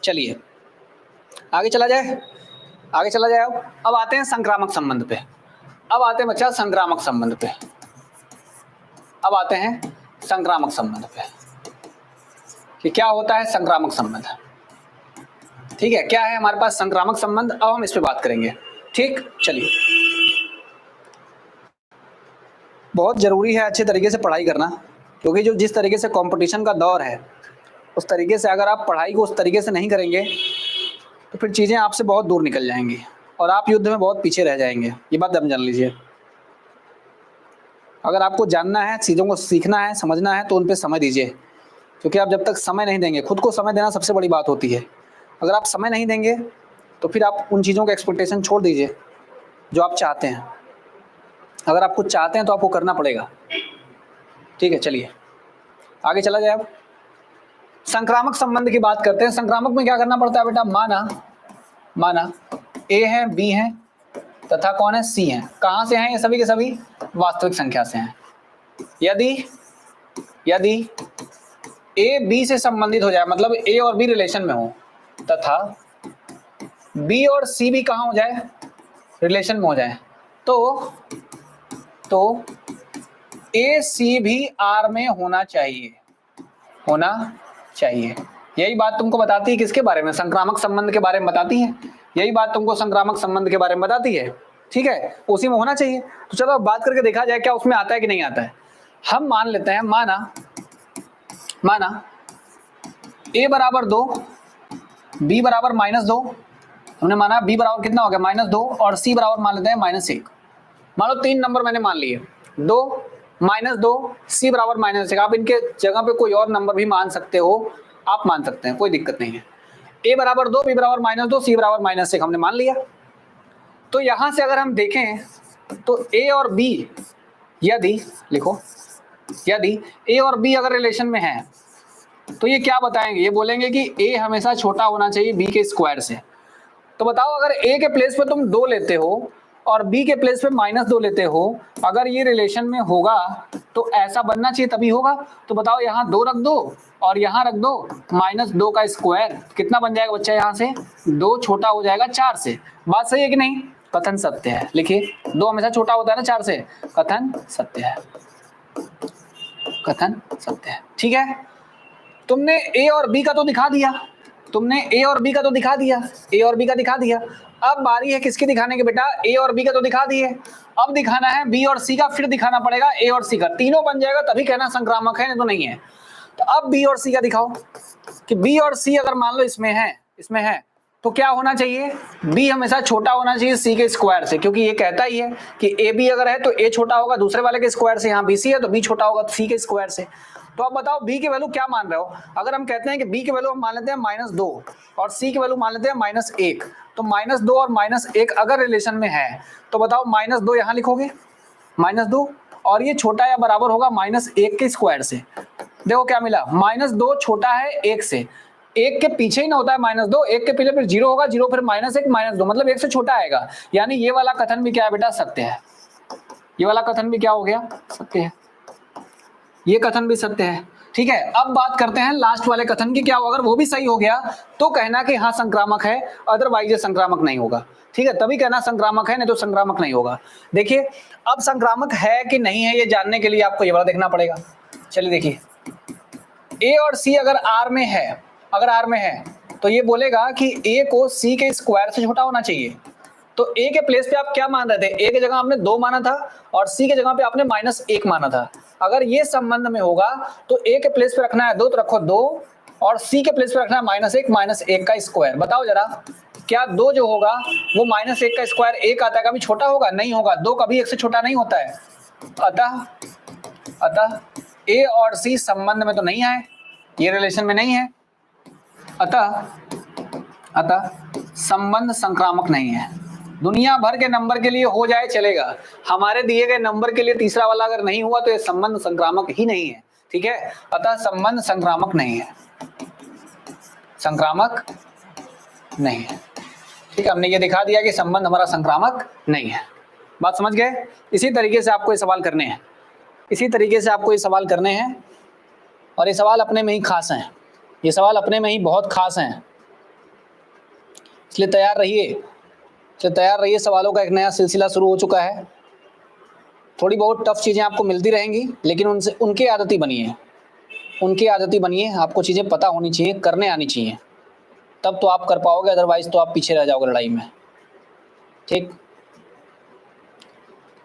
चलिए आगे चला जाए, आगे चला जाए। अब आते हैं संक्रामक संबंध पे, अब आते हैं बच्चा संक्रामक संबंध पे, अब आते हैं संक्रामक संबंध पे कि क्या होता है संक्रामक संबंध। ठीक है, क्या है हमारे पास संक्रामक संबंध, अब हम इस पे बात करेंगे। ठीक, चलिए बहुत जरूरी है अच्छे तरीके से पढ़ाई करना, क्योंकि जो जिस तरीके से कंपटीशन का दौर है उस तरीके से अगर आप पढ़ाई को उस तरीके से नहीं करेंगे तो फिर चीज़ें आपसे बहुत दूर निकल जाएंगी और आप युद्ध में बहुत पीछे रह जाएंगे। ये बात आप जान लीजिए। अगर आपको जानना है, चीज़ों को सीखना है, समझना है, तो उन पर समय दीजिए, क्योंकि आप जब तक समय नहीं देंगे, खुद को समय देना सबसे बड़ी बात होती है। अगर आप समय नहीं देंगे तो फिर आप उन चीज़ों का एक्सपेक्टेशन छोड़ दीजिए जो आप चाहते हैं। अगर आप कुछ चाहते हैं तो आपको करना पड़ेगा। ठीक है, चलिए आगे चला जाए। अब संक्रामक संबंध की बात करते हैं। संक्रामक में क्या करना पड़ता है बेटा, माना ए है, बी है तथा कौन है, सी है। कहाँ से हैं ये सभी के सभी, वास्तविक संख्या से हैं। यदि ए बी से संबंधित हो जाए, मतलब ए और बी रिलेशन में हो, तथा बी और सी भी कहाँ हो जाए, रिलेशन में हो जाए, तो ए सी भी आर में होना चाहिए। यही बात तुमको बताती है किसके बारे में, संक्रामक संबंध के बारे में बताती है। यही बात तुमको संक्रामक संबंध के बारे में बताती है। ठीक है, उसी में होना चाहिए। तो चलो अब बात करके देखा जाए क्या उसमें आता है कि नहीं आता है। हम मान लेते हैं, माना a बराबर 2, b बराबर -2। हमने माना b बराबर कितना हो गया, -2, और c बराबर मान लेते हैं -1। मान लो 3 नंबर मैंने मान लिए, 2 -2 c बराबर -1। आप इनके जगह पे कोई और नंबर भी मान सकते हो, आप मान सकते हैं, कोई दिक्कत नहीं है। a बराबर 2, b बराबर -2, c बराबर -1 हमने मान लिया। तो यहां से अगर हम देखें तो a और b, यदि a और b अगर रिलेशन में है तो ये क्या बताएंगे, ये बोलेंगे कि a हमेशा छोटा होना चाहिए b के स्क्वायर से। तो बताओ अगर a के प्लेस पे तुम 2 लेते हो और b के प्लेस पे -2 लेते हो, अगर ये रिलेशन में होगा तो ऐसा बनना चाहिए तभी होगा। तो बताओ यहाँ 2 रख दो और यहाँ रख दो -2 का स्क्वायर, कितना बन जाएगा बच्चा, यहाँ से 2 छोटा हो जाएगा 4 से। बात सही है कि नहीं, कथन सत्य है। लिखिए 2 हमेशा छोटा होता है ना 4 से, कथन सत्य है, कथन सत्य है। ठीक है, तुमने a और b का तो दिखा दिया, a और b का दिखा दिया। अब बारी है किसकी दिखाने की बेटा, a और b का तो दिखा दिए, अब दिखाना है b और c का, फिर दिखाना पड़ेगा a और c का। तीनों बन जाएगा तभी कहना संक्रामक है, नहीं तो नहीं है। तो अब b और c का दिखाओ कि b और c अगर मान लो इसमें है तो क्या होना चाहिए, b हमेशा छोटा होना चाहिए c के स्क्वायर से, क्योंकि ये कहता ही है कि a b अगर है तो a छोटा होगा दूसरे वाले के स्क्वायर से। यहाँ bc है तो b छोटा होगा c के स्क्वायर से। तो अब बताओ b की वैल्यू क्या मान रहे हो। अगर हम कहते हैं कि b की वैल्यू हम मान लेते हैं -2 और c की वैल्यू मान लेते हैं -1, तो -2 और -1 अगर रिलेशन में है तो बताओ -2 यहाँ लिखोगे, -2, और ये छोटा या बराबर होगा -1 के स्क्वायर से। देखो क्या मिला, -2 छोटा है 1 से, 1 के पीछे ही ना होता है -2, 1 के पीछे फिर 0 होगा, 0 फिर -1 -2, मतलब 1 से छोटा आएगा। यानी ये वाला कथन भी क्या है बेटा, सत्य है। ये वाला कथन भी क्या हो गया, सत्य है। ये कथन भी सत्य है। ठीक है, अब बात करते हैं लास्ट वाले कथन की, क्या हो, अगर वो भी सही हो गया तो कहना कि हाँ संक्रामक है, अदरवाइज ये संक्रामक नहीं होगा। ठीक है, तभी कहना संक्रामक है, नहीं तो संक्रामक नहीं होगा। देखिए, अब संक्रामक है कि नहीं है ये जानने के लिए आपको ये वाला देखना पड़ेगा। चलिए देखिए, ए और सी अगर आर में है, अगर आर में है तो ये बोलेगा कि ए को सी के स्क्वायर से छोटा होना चाहिए। तो ए के प्लेस पे आप क्या मान रहे थे, ए की जगह आपने 2 माना था और सी की जगह पे आपने -1 माना था। अगर ये संबंध में होगा तो ए के प्लेस पे रखना है 2 तो रखो 2, और सी के प्लेस पे रखना है -1 का स्क्वायर। बताओ जरा, क्या 2 जो होगा वो -1 का स्क्वायर 1 आता है, कभी छोटा होगा? नहीं होगा, 2 कभी 1 से छोटा नहीं होता है। अतः ए और सी संबंध में तो नहीं है, ये रिलेशन में नहीं है, अतः संबंध संक्रामक नहीं है। दुनिया भर के नंबर के लिए हो जाए चलेगा, हमारे दिए गए नंबर के लिए तीसरा वाला अगर नहीं हुआ तो ये संबंध संक्रामक ही नहीं है। ठीक है, अतः संबंध संक्रामक नहीं है, संक्रामक नहीं है। ठीक है, हमने ये दिखा दिया कि संबंध हमारा संक्रामक नहीं है। बात समझ गए? इसी तरीके से आपको ये सवाल करने हैं, इसी तरीके से आपको ये सवाल करने हैं, और ये सवाल अपने में ही खास हैं, ये सवाल अपने में ही बहुत खास हैं, इसलिए तैयार रहिए, सवालों का एक नया सिलसिला शुरू हो चुका है। थोड़ी बहुत टफ चीज़ें आपको मिलती रहेंगी, लेकिन उनके आदती बनिए, आपको चीज़ें पता होनी चाहिए, करने आनी चाहिए, तब तो आप कर पाओगे, अदरवाइज तो आप पीछे रह जाओगे लड़ाई में। ठीक,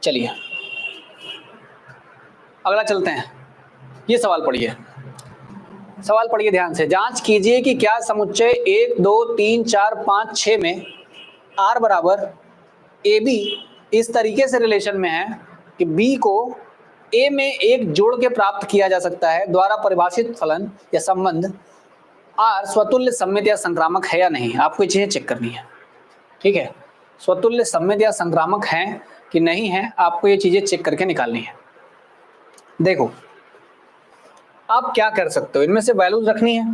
चलिए अगला चलते हैं। ये सवाल पढ़िए ध्यान से। जांच कीजिए कि क्या समुच्चय 1 2 3 4 5 6 में R बराबर AB इस तरीके से रिलेशन में है कि B को A में एक जोड़ के प्राप्त किया जा सकता है द्वारा परिभाषित फलन या संबंध R स्वतुल्य सममित या संक्रामक है या नहीं। आपको ये चीजें चेक करनी है। ठीक है, स्वतुल्य सममित या संक्रामक है कि नहीं है, आपको ये चीजें चेक करके निकालनी है। देखो, आप क्या कर सकते हो, इनमें से वैल्यूज रखनी है,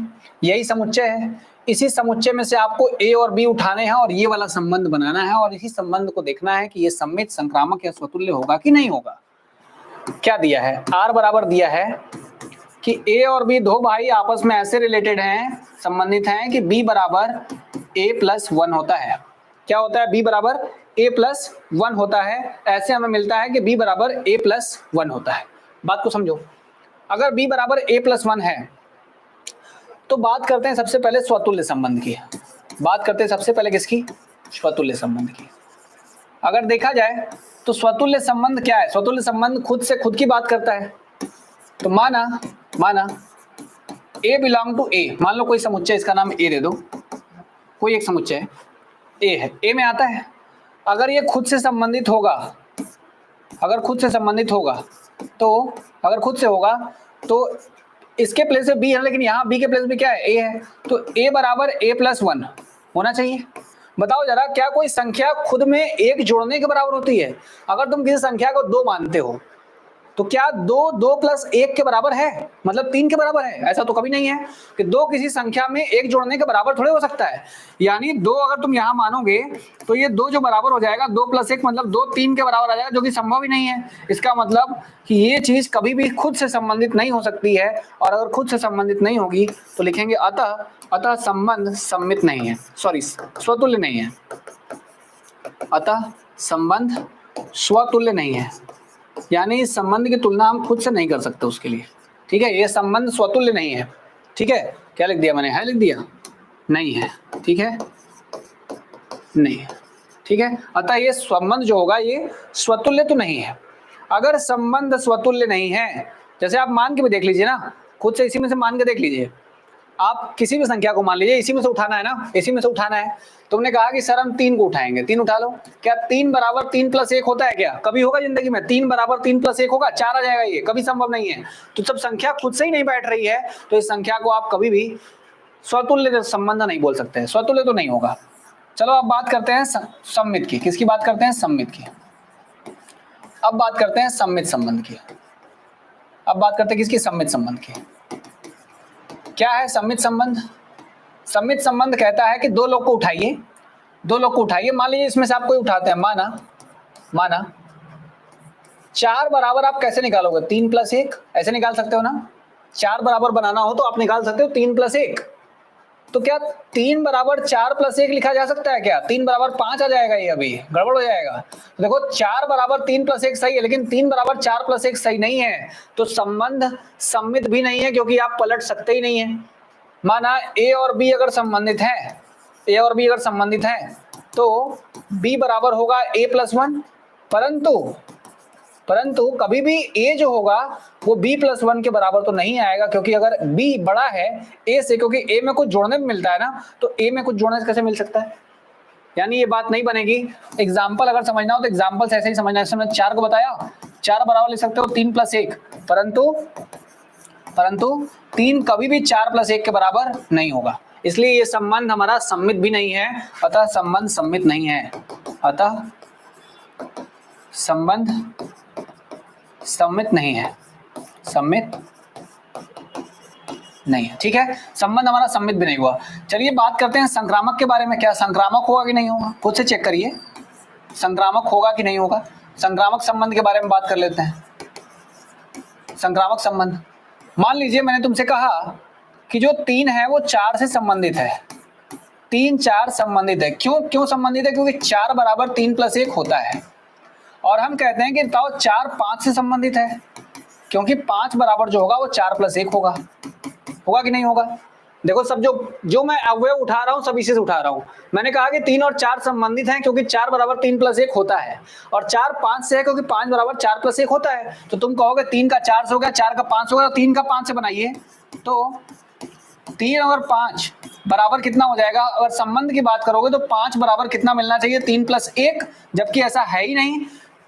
यही समुच्चय है, इसी समुच्चय में से आपको ए और बी उठाने हैं और ये वाला संबंध बनाना है, और इसी संबंध को देखना है कि ये सममित, संक्रामक या स्वतुल्य होगा कि नहीं होगा। क्या दिया है, आर बराबर दिया है कि ए और बी दो भाई आपस में ऐसे रिलेटेड हैं, संबंधित हैं कि बी बराबर a+1 होता है। क्या होता है, बी बराबर a+1 होता है। ऐसे हमें मिलता है कि बी बराबर a+1 होता है। बात को समझो, अगर b बराबर a+1 है तो बात करते हैं सबसे पहले स्वतुल्य संबंध की। बात करते हैं सबसे पहले किसकी, स्वतुल्य संबंध की। अगर देखा जाए तो स्वतुल्य संबंध क्या है, स्वतुल्य संबंध खुद से खुद की बात करता है। तो माना a बिलोंग टू a, मान लो कोई समुच्चय, इसका नाम a दे दो, कोई एक समुच्चय a है, a में आता है। अगर ये खुद से संबंधित होगा, अगर खुद से होगा तो इसके प्लेस पे b है, लेकिन यहाँ b के प्लेस पे क्या है, a है, तो a बराबर a+1 होना चाहिए। बताओ जरा, क्या कोई संख्या खुद में एक जोड़ने के बराबर होती है? अगर तुम किसी संख्या को 2 मानते हो तो क्या 2 + 1 के बराबर है, मतलब 3 के बराबर है? ऐसा तो कभी नहीं है कि 2 किसी संख्या में एक जोड़ने के बराबर थोड़े हो सकता है। यानी 2 अगर तुम यहाँ मानोगे तो ये 2 जो बराबर हो जाएगा, 2 + 1 मतलब 2 3 के बराबर आ जाएगा, जो कि संभव ही नहीं है। इसका मतलब कि ये चीज कभी भी खुद से संबंधित नहीं हो सकती है, और अगर खुद से संबंधित नहीं होगी तो लिखेंगे अतः संबंध सममित नहीं है, सॉरी स्वतुल्य नहीं है। अतः संबंध स्वतुल्य नहीं है, यानी इस संबंध की तुलना हम खुद से नहीं कर सकते उसके लिए। ठीक है, ये संबंध स्वतुल्य नहीं है। ठीक है, क्या लिख दिया मैंने, है लिख दिया, नहीं है। ठीक है, नहीं है। ठीक है, अतः ये संबंध जो होगा ये स्वतुल्य तो नहीं है। अगर संबंध स्वतुल्य नहीं है, जैसे आप मान के भी देख लीजिए ना, खुद से इसी में से मान के देख लीजिए, आप किसी भी संख्या को मान लीजिए, इसी में से उठाना है ना, इसी में से उठाना है। तुमने कहा कि सर हम 3 को उठाएंगे, 3 उठा लो। क्या 3 बराबर 3 + 1 होता है? क्या कभी होगा जिंदगी में 3 बराबर 3 + 1 होगा? 4 आ जाएगा, ये कभी संभव नहीं है। तो जब संख्या खुद से ही नहीं बैठ रही है तो इस संख्या को आप कभी भी स्वतुल्य संबंध नहीं बोल सकते हैं, स्वतुल्य तो नहीं होगा। चलो अब बात करते हैं सममित की। किसकी बात करते हैं, सममित की। अब बात करते हैं सममित संबंध की। अब बात करते हैं किसकी, सममित संबंध की। क्या है सम्मित संबंध? सम्मित संबंध कहता है कि दो लोग को उठाइए, दो लोग को उठाइए, मान लीजिए इसमें से आप कोई उठाते हैं, माना 4 बराबर आप कैसे निकालोगे? 3 + 1 ऐसे निकाल सकते हो ना। 4 बराबर बनाना हो तो आप निकाल सकते हो 3 + 1। तो क्या 3 बराबर 4 + 1 लिखा जा सकता है क्या? 3 बराबर 5 आ जाएगा, ये अभी गड़बड़ हो जाएगा। तो देखो 4 बराबर 3 + 1 सही है, लेकिन 3 बराबर 4 + 1 सही नहीं है, तो संबंध सम्मित भी नहीं है, क्योंकि आप पलट सकते ही नहीं है। माना ए और बी अगर संबंधित है, ए और बी अगर संबंधित है तो बी बराबर होगा a + 1, परंतु कभी भी a जो होगा वो b + 1 के बराबर तो नहीं आएगा, क्योंकि अगर b बड़ा है a से, क्योंकि a में कुछ जोड़ने में मिलता है ना, तो a में कुछ जोड़ने से कैसे मिल सकता है? यानी ये बात नहीं बनेगी। एग्जाम्पल अगर समझना हो तो एग्जाम्पल से ऐसे ही समझना है। जैसे मैंने 4 को बताया, 4 बराबर लिख सकते हो 3 + 1, परंतु 3 कभी भी 4 + 1 के बराबर नहीं होगा, इसलिए ये संबंध हमारा सम्मित भी नहीं है, अतः संबंध सम्मित नहीं है, अतः संबंध सम्मित नहीं है, सम्मित नहीं है। ठीक है, संबंध हमारा सम्मित भी नहीं हुआ। चलिए बात करते हैं संक्रामक के बारे में। क्या संक्रामक होगा कि नहीं होगा? खुद से चेक करिए, संक्रामक होगा कि नहीं होगा। संक्रामक संबंध के बारे में बात कर लेते हैं। संक्रामक संबंध, मान लीजिए मैंने तुमसे कहा कि जो 3 है वो 4 से संबंधित है, 3 4 संबंधित है। क्यों संबंधित है? क्योंकि 4 बराबर 3 + 1 होता है, और हम कहते हैं कि बताओ 4 5 से संबंधित है, क्योंकि 5 बराबर जो होगा वो 4 + 1 होगा कि नहीं होगा? देखो सब जो मैं अवयव उठा रहा हूं सब इसी से उठा रहा हूं। मैंने कहा कि 3 और 4 संबंधित हैं, क्योंकि 4 बराबर 3 + 1 होता है, और 4 5 से है, क्योंकि 5 बराबर 4 + 1 होता है। तो तुम कहोगे 3 का 4 से हो गया, 4 का 5 हो गया, 3 का 5 से बनाइए, तो 3 और 5 बराबर कितना हो जाएगा? अगर संबंध की बात करोगे तो 5 बराबर कितना मिलना चाहिए? 3 + 1, जबकि ऐसा है ही नहीं।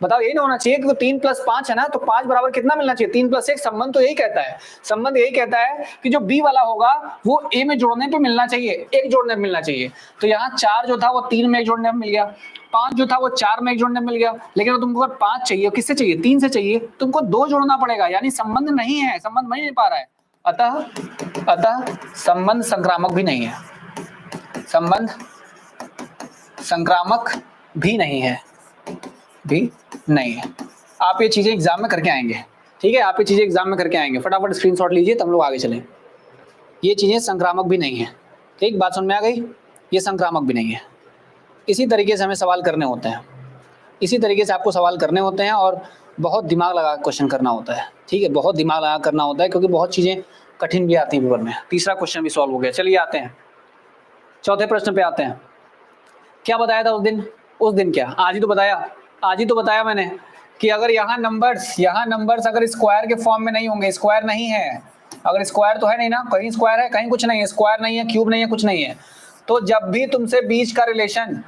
बताओ, यही नहीं होना चाहिए, क्योंकि 3 + 5 है ना, तो 5 बराबर कितना मिलना चाहिए? 3 + 1। संबंध तो यही कहता है, संबंध यही कहता है कि जो बी वाला होगा वो ए में जोड़ने पे मिलना चाहिए, एक जोड़ने में मिलना चाहिए। तो यहाँ 4 जो था वो 3 में एक जोड़ने में मिल गया, 5 जो था वो 4 में एक जोड़ने में मिल गया, लेकिन तुमको अगर 5 चाहिए, किससे चाहिए? 3 से चाहिए, तुमको 2 जोड़ना पड़ेगा, यानी संबंध नहीं है, संबंध बन नहीं पा रहा है। अतः संबंध संक्रामक भी नहीं है, संबंध संक्रामक भी नहीं है, आप ये चीजें एग्जाम में करके आएंगे। ठीक है, आप ये चीजें एग्जाम में करके आएंगे, फटाफट स्क्रीनशॉट लीजिए, तब लोग आगे चलें। ये चीजें संक्रामक भी नहीं है। ठीक, बात समझ में आ गई? ये संक्रामक भी नहीं है। इसी तरीके से हमें सवाल करने होते हैं, इसी तरीके से आपको सवाल करने होते हैं, और बहुत दिमाग लगा क्वेश्चन करना होता है। ठीक है, बहुत दिमाग लगा करना होता है, क्योंकि बहुत चीजें कठिन भी आती हैं पेपर में। तीसरा क्वेश्चन भी सॉल्व हो गया। चलिए आते हैं चौथे प्रश्न पे आते हैं। क्या बताया था उस दिन क्या? आज ही तो बताया मैंने कि अगर यहाँ नंबर्स अगर स्क्वायर के फॉर्म में नहीं होंगे, स्क्वायर नहीं है, अगर स्क्वायर तो है नहीं ना, कहीं स्क्वायर है कहीं कुछ नहीं है, स्क्वायर नहीं है, क्यूब नहीं है, कुछ नहीं है, तो जब भी तुमसे बीच का रिलेशन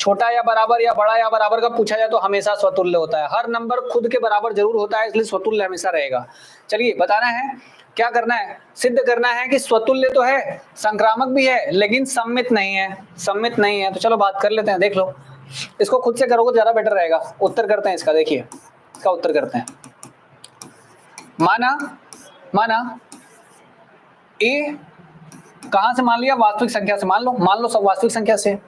छोटा या बराबर या बड़ा या बराबर का पूछा जाए तो हमेशा स्वतुल्य होता है। हर नंबर खुद के बराबर जरूर होता है, इसलिए स्वतुल्य हमेशा रहेगा। चलिए बताना है, क्या करना है? सिद्ध करना है कि स्वतुल्य तो है, संक्रामक भी है, लेकिन सम्मित नहीं है। तो चलो बात कर लेते हैं, देख लो। इसको खुद से करोगे तो ज्यादा बेटर रहेगा। उत्तर करते हैं इसका, देखिए इसका उत्तर करते हैं। माना ए कहां से मान लिया? वास्तविक संख्या से मान लो सब वास्तविक संख्या से।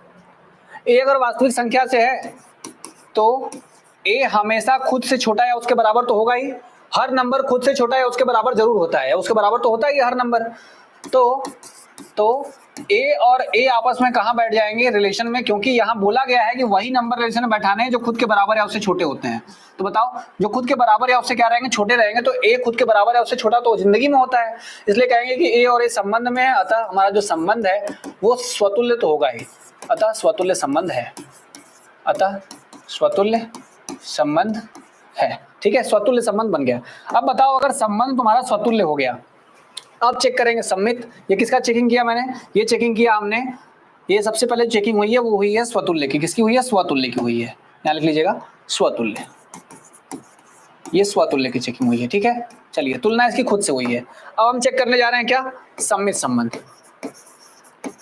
ए अगर वास्तविक संख्या से है तो ए हमेशा खुद से छोटा या उसके बराबर तो होगा ही। हर नंबर खुद से छोटा या उसके बराबर जरूर होता है, उसके बराबर तो होता ही हर नंबर। तो ए और ए आपस में कहां बैठ जाएंगे? रिलेशन में, क्योंकि यहां बोला गया है कि वही नंबर रिलेशन में बैठाने हैं जो खुद के बराबर या उससे छोटे होते हैं। तो बताओ, जो खुद के बराबर या उससे क्या रहेंगे? छोटे रहेंगे। तो ए खुद के बराबर या उससे छोटा तो जिंदगी में होता है, इसलिए कहेंगे कि ए और ए संबंध में है, अतः हमारा जो संबंध है वो स्वतुल्य तो होगा ही, अतः स्वतुल्य संबंध है, अतः स्वतुल्य संबंध है। ठीक है, स्वतुल्य संबंध बन गया। अब बताओ, अगर संबंध तुम्हारा स्वतुल्य हो गया, अब चेक करेंगे सम्मित। ये किसका चेकिंग किया मैंने? ये चेकिंग किया हमने, ये सबसे पहले चेकिंग हुई है वो हुई है स्वतुल्य की। किसकी हुई है? स्वतुल्य की हुई है। यहाँ लिख लीजिएगा स्वतुल्य, ये स्वतुल्य की चेकिंग हुई है। ठीक है, चलिए तुलना इसकी खुद से हुई है। अब हम चेक करने जा रहे हैं क्या? सम्मित संबंध।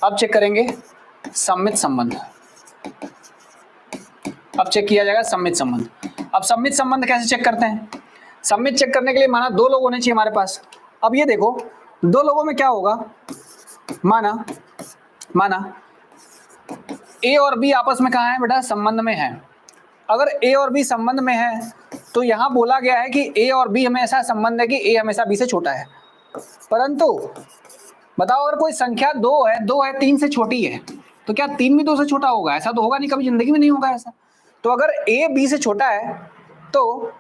अब चेक करेंगे सम्मित संबंध, अब चेक किया जाएगा सम्मित संबंध। अब सम्मित संबंध कैसे चेक करते हैं? सम्मित चेक करने के लिए माना 2 लोग होने चाहिए हमारे पास। अब ये देखो, दो लोगों में क्या होगा, माना ए और बी आपस में कहाँ है बेटा, संबंध में है। अगर ए और बी संबंध में है तो यहां बोला गया है कि ए और बी हमें ऐसा संबंध है कि ए हमेशा बी से छोटा है। परंतु बताओ अगर कोई संख्या 2 है 3 से छोटी है तो क्या 3 भी 2 से छोटा होगा? ऐसा तो होगा नहीं, कभी जिंदगी में नहीं होगा ऐसा। तो अगर ए बी से छोटा है तो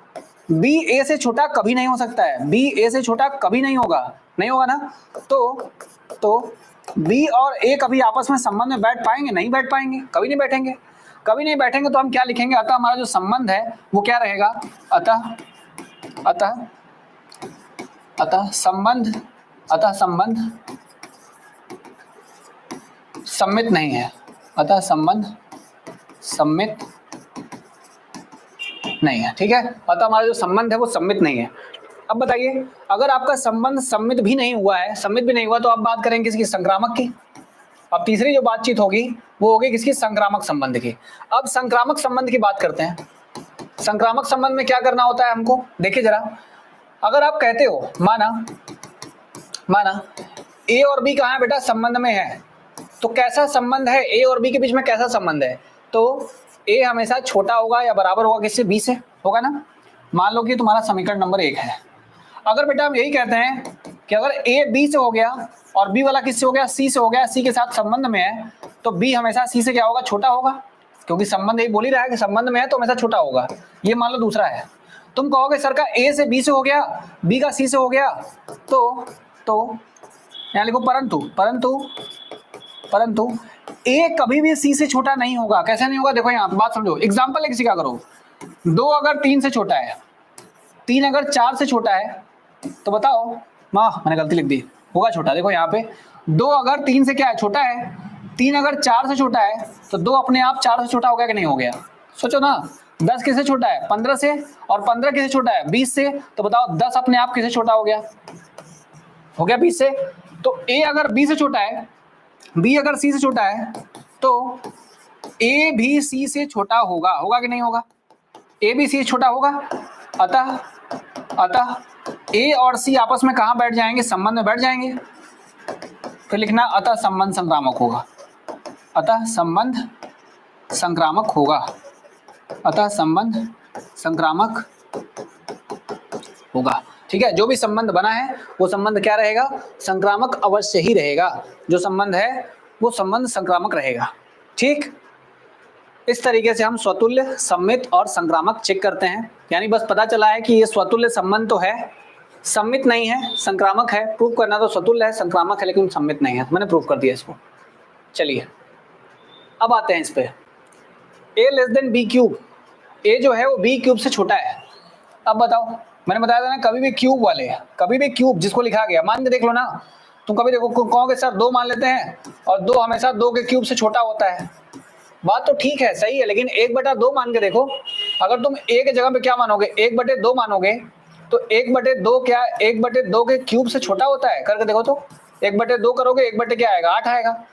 बी ए से छोटा कभी नहीं हो सकता है, बी ए से छोटा कभी नहीं होगा ना। तो बी और ए कभी आपस में संबंध में बैठ पाएंगे? नहीं बैठ पाएंगे, कभी नहीं बैठेंगे। तो हम क्या लिखेंगे, अतः हमारा जो संबंध है वो क्या रहेगा, अतः संबंध सम्मित नहीं है, अतः संबंध सम्मित नहीं है। ठीक है, अतः हमारा जो संबंध है वो सम्मित नहीं है। अब बताइए, अगर आपका संबंध सम्मित भी नहीं हुआ तो आप बात करेंगे किसकी, संक्रामक की। अब तीसरी जो बातचीत होगी वो होगी किसकी, संक्रामक संबंध की। अब संक्रामक संबंध की बात करते हैं। संक्रामक संबंध में क्या करना होता है हमको, देखिए जरा। अगर आप कहते हो माना ए और बी कहाँ है बेटा, संबंध में है, तो कैसा संबंध है ए और बी के बीच में, कैसा संबंध है? तो ए हमेशा छोटा होगा या बराबर होगा किससे, बी से, होगा ना। मान लो कि तुम्हारा समीकरण नंबर 1 है। अगर बेटा हम यही कहते हैं कि अगर ए बी से हो गया और बी वाला किससे हो गया, सी से हो गया, सी के साथ संबंध में है, तो बी हमेशा सी से क्या होगा, छोटा होगा, क्योंकि संबंध यही बोल ही रहा है कि संबंध में है तो हमेशा छोटा होगा। ये मान लो दूसरा है। तुम कहोगे सर का ए से बी से हो गया, बी का सी से हो गया, तो यहाँ लिखो परंतु ए कभी भी सी से छोटा नहीं होगा। कैसे नहीं होगा, देखो यहाँ पे बात समझो। एग्जाम्पल एक क्या करो, 2 अगर 3 से छोटा है, 3 अगर 4 से छोटा है, तो बताओ, मैंने गलती लिख दी, होगा छोटा। देखो यहाँ पे 2 अगर 3 से क्या है, छोटा है। 3 अगर 4 से छोटा है तो 2 अपने आप 4 से छोटा हो गया कि नहीं हो गया? सोचो ना, 10 किससे छोटा है, 15 से, और 15 किससे छोटा है, 20 से। तो बताओ 10 अपने आप किससे छोटा हो गया 20 से। तो ए अगर बी से छोटा है, बी अगर सी से छोटा है, तो ए भी सी से छोटा होगा कि नहीं होगा? ए भी सी से छोटा होगा। अतः ए और सी आपस में कहाँ बैठ जाएंगे, संबंध में बैठ जाएंगे। फिर लिखना अतः संबंध संक्रामक होगा, अतः संबंध संक्रामक होगा। ठीक है, जो भी संबंध बना है वो संबंध क्या रहेगा, संक्रामक अवश्य ही रहेगा। जो संबंध है वो संबंध संक्रामक रहेगा। ठीक, इस तरीके से हम स्वतुल्य, सम्मित और संक्रामक चेक करते हैं। यानी बस पता चला है कि ये स्वतुल्य संबंध तो है, सम्मित नहीं है, संक्रामक है। प्रूव करना तो स्वतुल्य है, संक्रामक है, लेकिन सम्मित नहीं है। मैंने प्रूव कर दिया इसको। चलिए अब आते हैं इस पे, a less than B cube. A जो है वो बी क्यूब से छोटा है। अब बताओ, मैंने बताया था ना, कभी भी क्यूब जिसको लिखा गया, मान के देख लो ना। तुम कभी देखो कहोगे सर 2 मान लेते हैं, और 2 हमेशा 2 के क्यूब से छोटा होता है। बात तो ठीक है, सही है, लेकिन 1/2 मान के देखो। अगर तुम a के जगह पे क्या मानोगे, 1/2 मानोगे, तो 1/2 क्या, 1/2 के क्यूब से छोटा होता है? करके देखो तो, 1/2 करोगे, 1 क्या आएगा, 8 आएगा।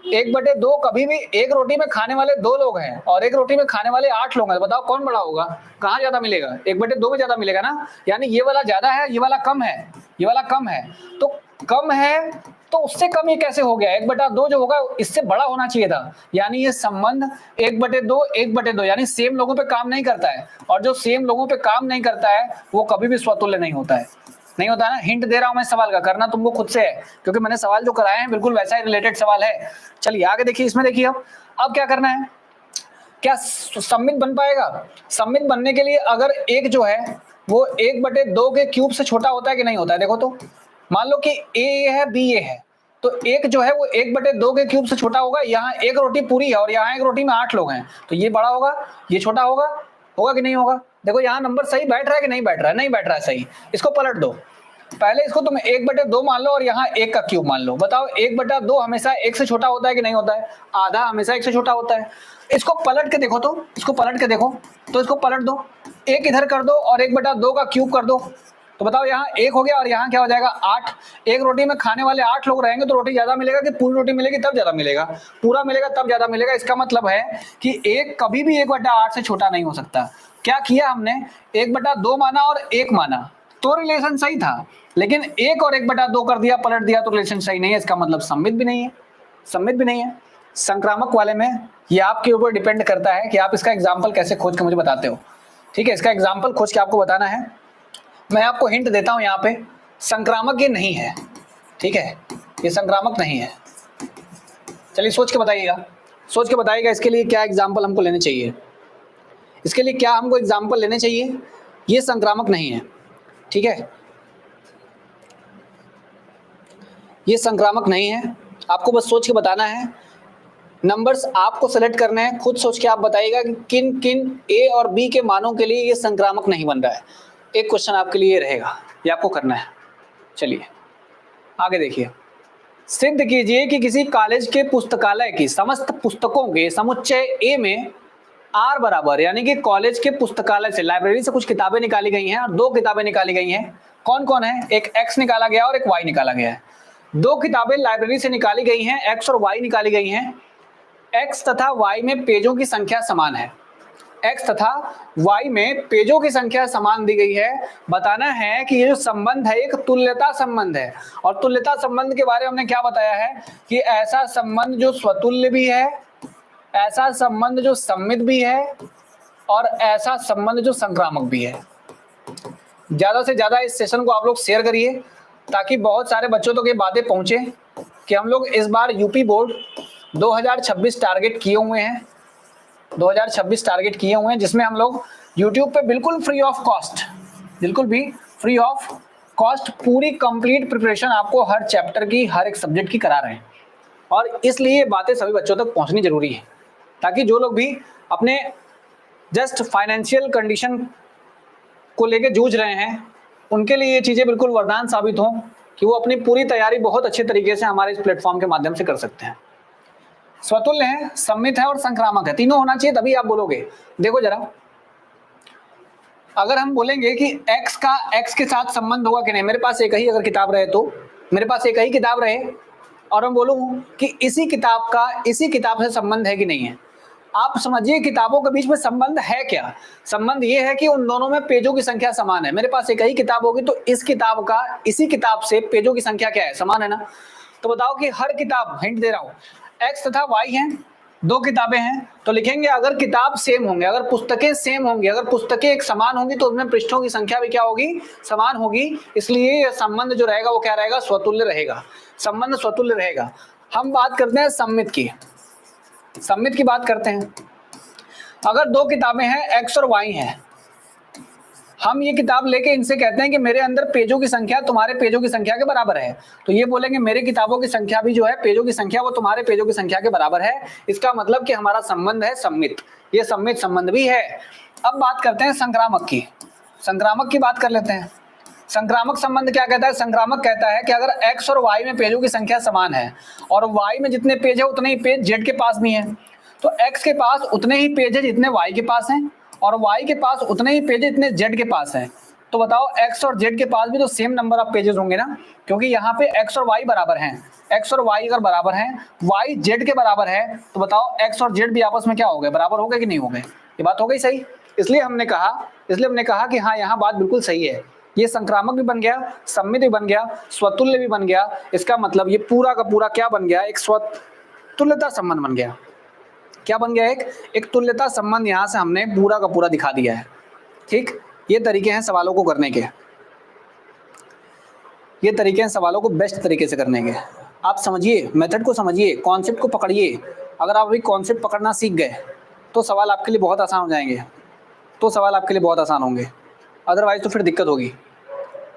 1/2 कभी भी, एक रोटी में खाने वाले 2 लोग हैं और एक रोटी में खाने वाले 8 लोग हैं, तो बताओ कौन बड़ा होगा, कहाँ ज्यादा मिलेगा? 1/2 में ज्यादा मिलेगा ना। यानी ये वाला ज्यादा है, ये वाला कम है, तो कम है, तो उससे कम ये कैसे हो गया? 1/2 जो होगा इससे बड़ा होना चाहिए था। यानी ये संबंध 1/2 यानी सेम लोगों पे काम नहीं करता है, और जो सेम लोगों पे काम नहीं करता है वो कभी भी स्वतुल्य नहीं होता है ना। हिंट दे रहा हूं मैं सवाल का, करना तुमको खुद से है, क्योंकि मैंने सवाल जो कराए हैं बिल्कुल वैसा ही रिलेटेड सवाल है। चलिए आगे देखिए, इसमें देखिए अब क्या करना है, क्या सम्मित बन पाएगा? सम्मित बनने के लिए अगर एक जो है वो 1/2 के क्यूब से छोटा होता है कि नहीं होता है? देखो तो, मान लो कि ए है, बी ए है, तो एक जो है वो 1/2 के क्यूब से छोटा होगा। यहाँ एक रोटी पूरी है और यहाँ एक रोटी में 8 लोग हैं, तो ये बड़ा होगा, ये छोटा होगा कि नहीं होगा? देखो यहाँ नंबर सही बैठ रहा है कि नहीं बैठ रहा है? नहीं बैठ रहा है सही। इसको पलट दो, पहले इसको तुम 1/2 मान लो और यहाँ 1 का क्यूब मान लो। बताओ 1/2 हमेशा 1 से छोटा होता है कि नहीं होता है? आधा हमेशा 1 से छोटा होता है। इसको पलट के देखो तो, इसको पलट दो, 1 इधर कर दो और 1/2 का क्यूब कर दो, तो बताओ यहाँ 1 हो गया और यहाँ क्या हो जाएगा, 8। एक रोटी में खाने वाले 8 लोग रहेंगे तो रोटी ज्यादा मिलेगा कि पूरी रोटी मिलेगी तब ज्यादा मिलेगा? पूरा मिलेगा तब ज्यादा मिलेगा। इसका मतलब है कि 1 कभी भी 1/8 से छोटा नहीं हो सकता। क्या किया हमने, 1/2 माना और 1 माना, तो रिलेशन सही था। लेकिन 1 और 1/2 कर दिया, पलट दिया तो रिलेशन सही नहीं है, इसका मतलब सममित भी नहीं है, सममित भी नहीं है। संक्रामक वाले में ये आपके ऊपर डिपेंड करता है कि आप इसका एग्जाम्पल कैसे खोज के मुझे बताते हो। ठीक है, इसका एग्जाम्पल खोज के आपको बताना है। मैं आपको हिंट देता हूं यहाँ पे, संक्रामक ये नहीं है। ठीक है, ये संक्रामक नहीं है। चलिए सोच के बताइएगा, सोच के बताइएगा इसके लिए क्या एग्जाम्पल हमको लेने चाहिए, इसके लिए क्या हमको एग्जाम्पल लेने चाहिए। ये संक्रामक नहीं है। ठीक है, ये संक्रामक नहीं है। आपको बस सोच के बताना है, नंबर्स आपको सेलेक्ट करने हैं, खुद सोच के आप बताइएगा कि किन किन ए और बी के मानों के लिए ये संक्रामक नहीं बन रहा है। एक क्वेश्चन आपके लिए रहेगा, ये आपको करना है। चलिए आगे देखिए, सिद्ध कीजिए कि किसी कॉलेज के पुस्तकालय की समस्त पुस्तकों के समुच्चय ए में आर बराबर, यानी कि कॉलेज के पुस्तकालय से, लाइब्रेरी से कुछ किताबें निकाली गई हैं और 2 किताबें निकाली गई हैं। कौन कौन है? एक एक्स निकाला गया और एक वाई निकाला गया है। 2 किताबें लाइब्रेरी से निकाली गई हैं, एक्स और वाई निकाली गई हैं। एक्स तथा वाई में पेजों की संख्या समान है, एक्स तथा वाई में पेजों की संख्या समान दी गई है। बताना है कि ये जो संबंध है एक तुल्यता संबंध है, और तुल्यता संबंध के बारे में हमने क्या बताया है कि ऐसा संबंध जो स्वतुल्य भी है, ऐसा संबंध जो सममित भी है, और ऐसा संबंध जो संक्रामक भी है। ज्यादा से ज्यादा इस सेशन को आप लोग शेयर करिए ताकि बहुत सारे बच्चों तक ये बातें पहुंचे कि हम लोग इस बार यूपी बोर्ड 2026 टारगेट किए हुए हैं, 2026 टारगेट किए हुए हैं, जिसमें हम लोग यूट्यूब पे बिल्कुल फ्री ऑफ कॉस्ट, बिल्कुल भी फ्री ऑफ कॉस्ट पूरी कंप्लीट प्रिपरेशन आपको हर चैप्टर की, हर एक सब्जेक्ट की करा रहे हैं। और इसलिए ये बातें सभी बच्चों तक पहुंचनी जरूरी है, ताकि जो लोग भी अपने जस्ट फाइनेंशियल कंडीशन को लेके जूझ रहे हैं उनके लिए ये चीज़ें बिल्कुल वरदान साबित हों कि वो अपनी पूरी तैयारी बहुत अच्छे तरीके से हमारे इस प्लेटफॉर्म के माध्यम से कर सकते हैं। स्वतुल्य है, सममित है और संक्रामक है, तीनों होना चाहिए, तभी आप बोलोगे। देखो जरा, अगर हम बोलेंगे कि x का x के साथ संबंध होगा कि नहीं, मेरे पास एक ही अगर किताब रहे, तो मेरे पास एक ही किताब रहे और मैं बोलूँ कि इसी किताब का इसी किताब से संबंध है कि नहीं है, आप समझिए किताबों के बीच में संबंध है क्या। संबंध ये है कि उन दोनों में पेजों की संख्या समान है। मेरे पास एक ही किताब होगी तो इस किताब का इसी किताब से पेजों की संख्या क्या है, समान है ना। तो बताओ कि हर किताब, हिंट दे रहा हूँ, एक्स तथा वाई हैं, 2 किताबें हैं, तो लिखेंगे अगर किताब सेम होंगे, अगर पुस्तकें सेम होंगी, अगर पुस्तकें एक समान होंगी तो उसमें पृष्ठों की संख्या भी क्या होगी, समान होगी। इसलिए यह संबंध जो रहेगा वो क्या रहेगा, स्वतुल्य रहेगा, संबंध स्वतुल्य रहेगा। हम बात करते हैं सममित की, सममित की बात करते हैं। अगर 2 किताबें हैं, एक्स और वाई हैं, हम ये किताब लेके इनसे कहते हैं कि मेरे अंदर पेजों की संख्या तुम्हारे पेजों की संख्या के बराबर है, तो ये बोलेंगे मेरे किताबों की संख्या भी जो है, पेजों की संख्या वो तुम्हारे पेजों की संख्या के बराबर है। इसका मतलब कि हमारा संबंध है सममित, ये सममित संबंध भी है। अब बात करते हैं संक्रामक की, संक्रामक की बात कर लेते हैं। संक्रामक संबंध क्या कहता है, संक्रामक कहता है कि अगर एक्स और वाई में पेजों की संख्या समान है और वाई में जितने पेज है उतने ही पेज जेड के पास भी हैं, तो एक्स के पास उतने ही पेज है जितने वाई के पास हैं और वाई के पास उतने ही पेज जितने जेड के पास हैं। तो बताओ एक्स और जेड के पास भी तो सेम नंबर ऑफ पेजेस होंगे ना, क्योंकि यहाँ पे एक्स और वाई बराबर हैं। एक्स और वाई अगर बराबर हैं, वाई जेड के बराबर है, तो बताओ एक्स और जेड भी आपस में क्या हो गए, बराबर हो गए कि नहीं हो गए। ये बात हो गई सही। इसलिए हमने कहा कि हाँ यहाँ बात बिल्कुल सही है, ये संक्रामक भी बन गया, सममित भी बन गया, स्वतुल्य भी बन गया। इसका मतलब ये पूरा का पूरा क्या बन गया, एक स्वतुल्यता संबंध बन गया। क्या बन गया, एक तुल्यता संबंध यहाँ से हमने पूरा का पूरा दिखा दिया है। ठीक, ये तरीके हैं सवालों को करने के, ये तरीके हैं सवालों को बेस्ट तरीके से करने के। आप समझिए, मेथड को समझिए, कॉन्सेप्ट को पकड़िए। अगर आप अभी कॉन्सेप्ट पकड़ना सीख गए तो सवाल आपके लिए बहुत आसान हो जाएंगे, तो सवाल आपके लिए बहुत आसान होंगे, अदरवाइज तो फिर दिक्कत होगी।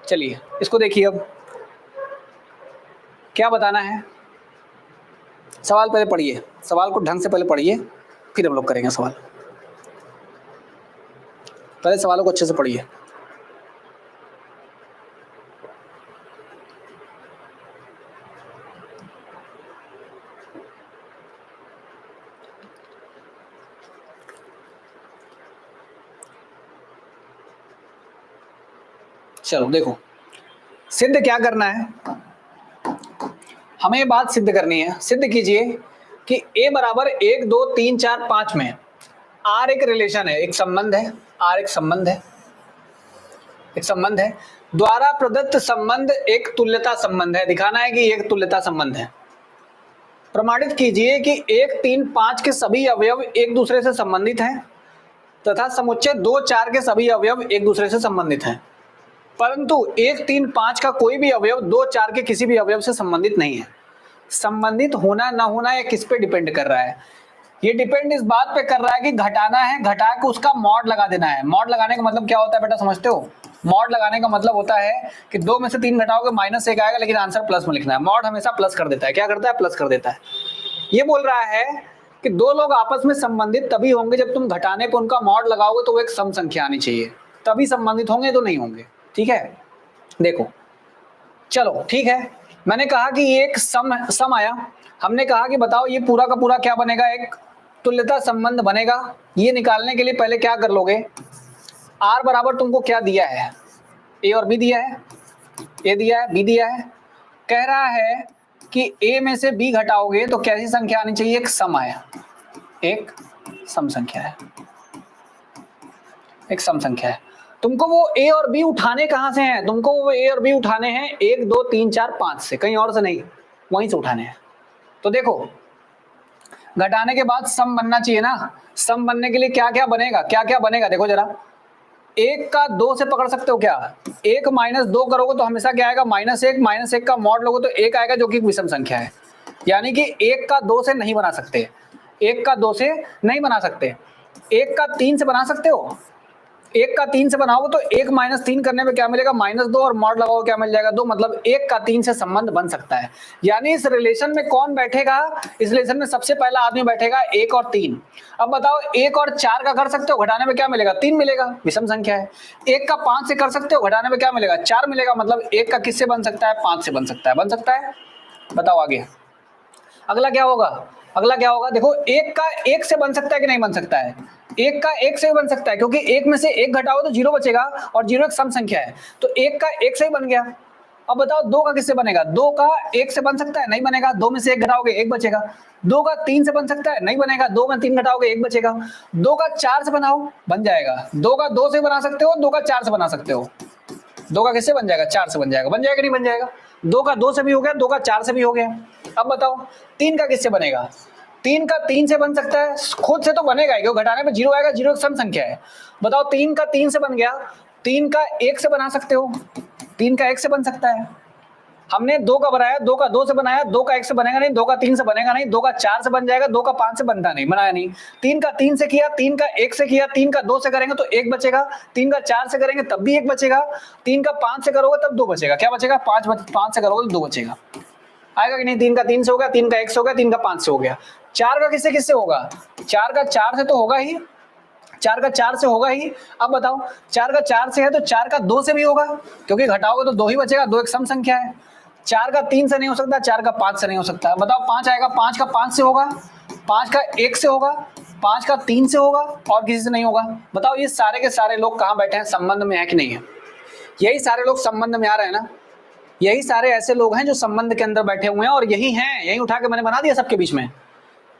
चलिए इसको देखिए, अब क्या बताना है। सवाल पहले पढ़िए, सवाल को ढंग से पहले पढ़िए, फिर हम लोग करेंगे सवाल। पहले सवालों को अच्छे से पढ़िए। चलो देखो, सिद्ध क्या करना है, हमें ये बात सिद्ध करनी है। सिद्ध कीजिए कि a बराबर 1 2 3 4 5 में r एक रिलेशन है, एक संबंध है, r एक संबंध है, एक संबंध है। द्वारा प्रदत्त संबंध एक तुल्यता संबंध है। दिखाना है कि ये एक तुल्यता संबंध है। प्रमाणित कीजिए कि 1, 3, 5 के सभी अवयव एक दूसरे से संबंधित हैं तथा समुच्चय 2, 4 के सभी अवयव एक दूसरे से संबंधित हैं, परंतु 1, 3, 5 का कोई भी अवयव 2, 4 के किसी भी अवयव से संबंधित नहीं है। संबंधित होना ना होना ये किस पे डिपेंड कर रहा है? ये डिपेंड इस बात पे कर रहा है कि घटाना है, घटा के उसका मॉड लगा देना है। मॉड लगाने का मतलब क्या होता है बेटा, समझते हो? मॉड लगाने का मतलब होता है कि 2 में से 3 घटाओगे -1 आएगा, लेकिन आंसर प्लस में लिखना है। मॉड हमेशा प्लस कर देता है। क्या करता है? प्लस कर देता है। ये बोल रहा है कि दो लोग आपस में संबंधित तभी होंगे जब तुम घटाने पे उनका मॉड लगाओगे तो वो एक सम संख्या आनी चाहिए, तभी संबंधित होंगे, तो नहीं होंगे। ठीक है, देखो चलो ठीक है, मैंने कहा कि ये एक सम आया। हमने कहा कि बताओ ये पूरा का पूरा क्या बनेगा, एक तुल्यता संबंध बनेगा। ये निकालने के लिए पहले क्या कर लोगे, आर बराबर तुमको क्या दिया है, ए और बी दिया है, ए दिया है, बी दिया है। कह रहा है कि ए में से बी घटाओगे तो कैसी संख्या आनी चाहिए, एक सम आया, एक सम संख्या है, एक सम संख्या है। तुमको वो ए और बी उठाने कहां से हैं? तुमको वो ए और बी उठाने हैं 1, 2, 3, 4, 5 से, कहीं और से नहीं, वहीं से उठाने हैं। तो देखो घटाने के बाद सम बनना चाहिए ना। सम बनने के लिए क्या क्या बनेगा, क्या क्या बनेगा, देखो जरा। 1 का 2 से पकड़ सकते हो क्या? 1 - 2 करोगे तो हमेशा क्या आएगा, -1, -1 का मॉड लोगे तो 1 आएगा, जो कि विषम संख्या है। यानी कि 1 का 2 से नहीं बना सकते, 1 का 2 से नहीं बना सकते। 1 का 3 से बना सकते हो? 1 का 3 से बनाओगे तो 1 - 3 करने में क्या मिलेगा, -2, और मॉड लगाओ क्या मिल जाएगा, 2। मतलब 1 का 3 से संबंध बन सकता है। यानी इस रिलेशन में कौन बैठेगा, इस रिलेशन में सबसे पहला आदमी बैठेगा 1 और 3। अब बताओ 1 और 4 का कर सकते हो, घटाने में क्या मिलेगा, 3 मिलेगा, विषम संख्या है। 1 का 5 से कर सकते हो, घटाने में क्या मिलेगा, 4 मिलेगा। मतलब 1 का किससे बन सकता है, 5 से बन सकता है, बन सकता है। बताओ आगे अगला क्या होगा, अगला क्या होगा, देखो 1 का 1 से बन सकता है कि नहीं बन सकता है, 1 का 1 से भी बन सकता है, क्योंकि 1 में से 1 घटाओ तो 0 बचेगा, और 0 एक सम संख्या है, तो 1 का 1 से ही बन गया। अब बताओ 2 का किससे बनेगा, 2 का 1 से बन सकता है, नहीं बनेगा, 2 में से 1 घटाओगे 1 बचेगा। 2 का 3 से बन सकता है, नहीं बनेगा, 2 में 3 घटाओगे 1 बचेगा। 2 का 4 से बनाओ, बन जाएगा। 2 का 2 से बना सकते हो, 2 का 4 से बना सकते हो। 2 का किससे बन जाएगा, 4 से बन जाएगा, बन जाएगा नहीं बन जाएगा। 2 का 2 से भी हो गया, 2 का 4 से भी हो गया। अब बताओ 3 का किससे बनेगा, 3 का 3 से बन सकता है, खुद से तो बनेगा, क्यों घटाने पे 0 आएगा, 0 एक सम संख्या है। बताओ 3 का 3 से बन गया, 3 का 1 से बना सकते हो, 3 का 1 से बन सकता है। हमने 2 का बनाया, 2 का 2 से बनाया, 2 का 1 से बनेगा नहीं, 2 का 3 से बनेगा नहीं, 2 का 4 से बन जाएगा, 2 का 5 से बनता नहीं, बनाया नहीं। 3 का 3 से किया, 3 का 1 से किया, 3 का 2 से करेंगे तो 1 बचेगा, 3 का 4 से करेंगे तब भी 1 बचेगा, 3 का 5 से करोगे तब 2 बचेगा। क्या बचेगा, 5 से करोगे तो 2 बचेगा। आएगा कि नहीं, 3 का 3 से हो गया, 3 का 1 से हो गया, 3 का 5 से हो गया। 4 का किससे किससे होगा, 4 का 4 से तो होगा ही, 4 का 4 से होगा ही। अब बताओ 4 का 4 से है तो 4 का 2 से भी होगा, क्योंकि घटाओगे तो 2 ही बचेगा, 2 एक सम संख्या है। 4 का 3 से नहीं हो सकता, 4 का 5 से नहीं हो सकता। बताओ 5 आएगा, 5 का 5 से होगा, 5 का 1 से होगा, 5 का 3 से होगा, और किसी से नहीं होगा। बताओ ये सारे के सारे लोग कहाँ बैठे हैं, संबंध में है कि नहीं है? यही सारे लोग संबंध में आ रहे हैं ना, यही सारे ऐसे लोग हैं जो संबंध के अंदर बैठे हुए हैं, और यही हैं, यही उठा के मैंने बना दिया सबके बीच में।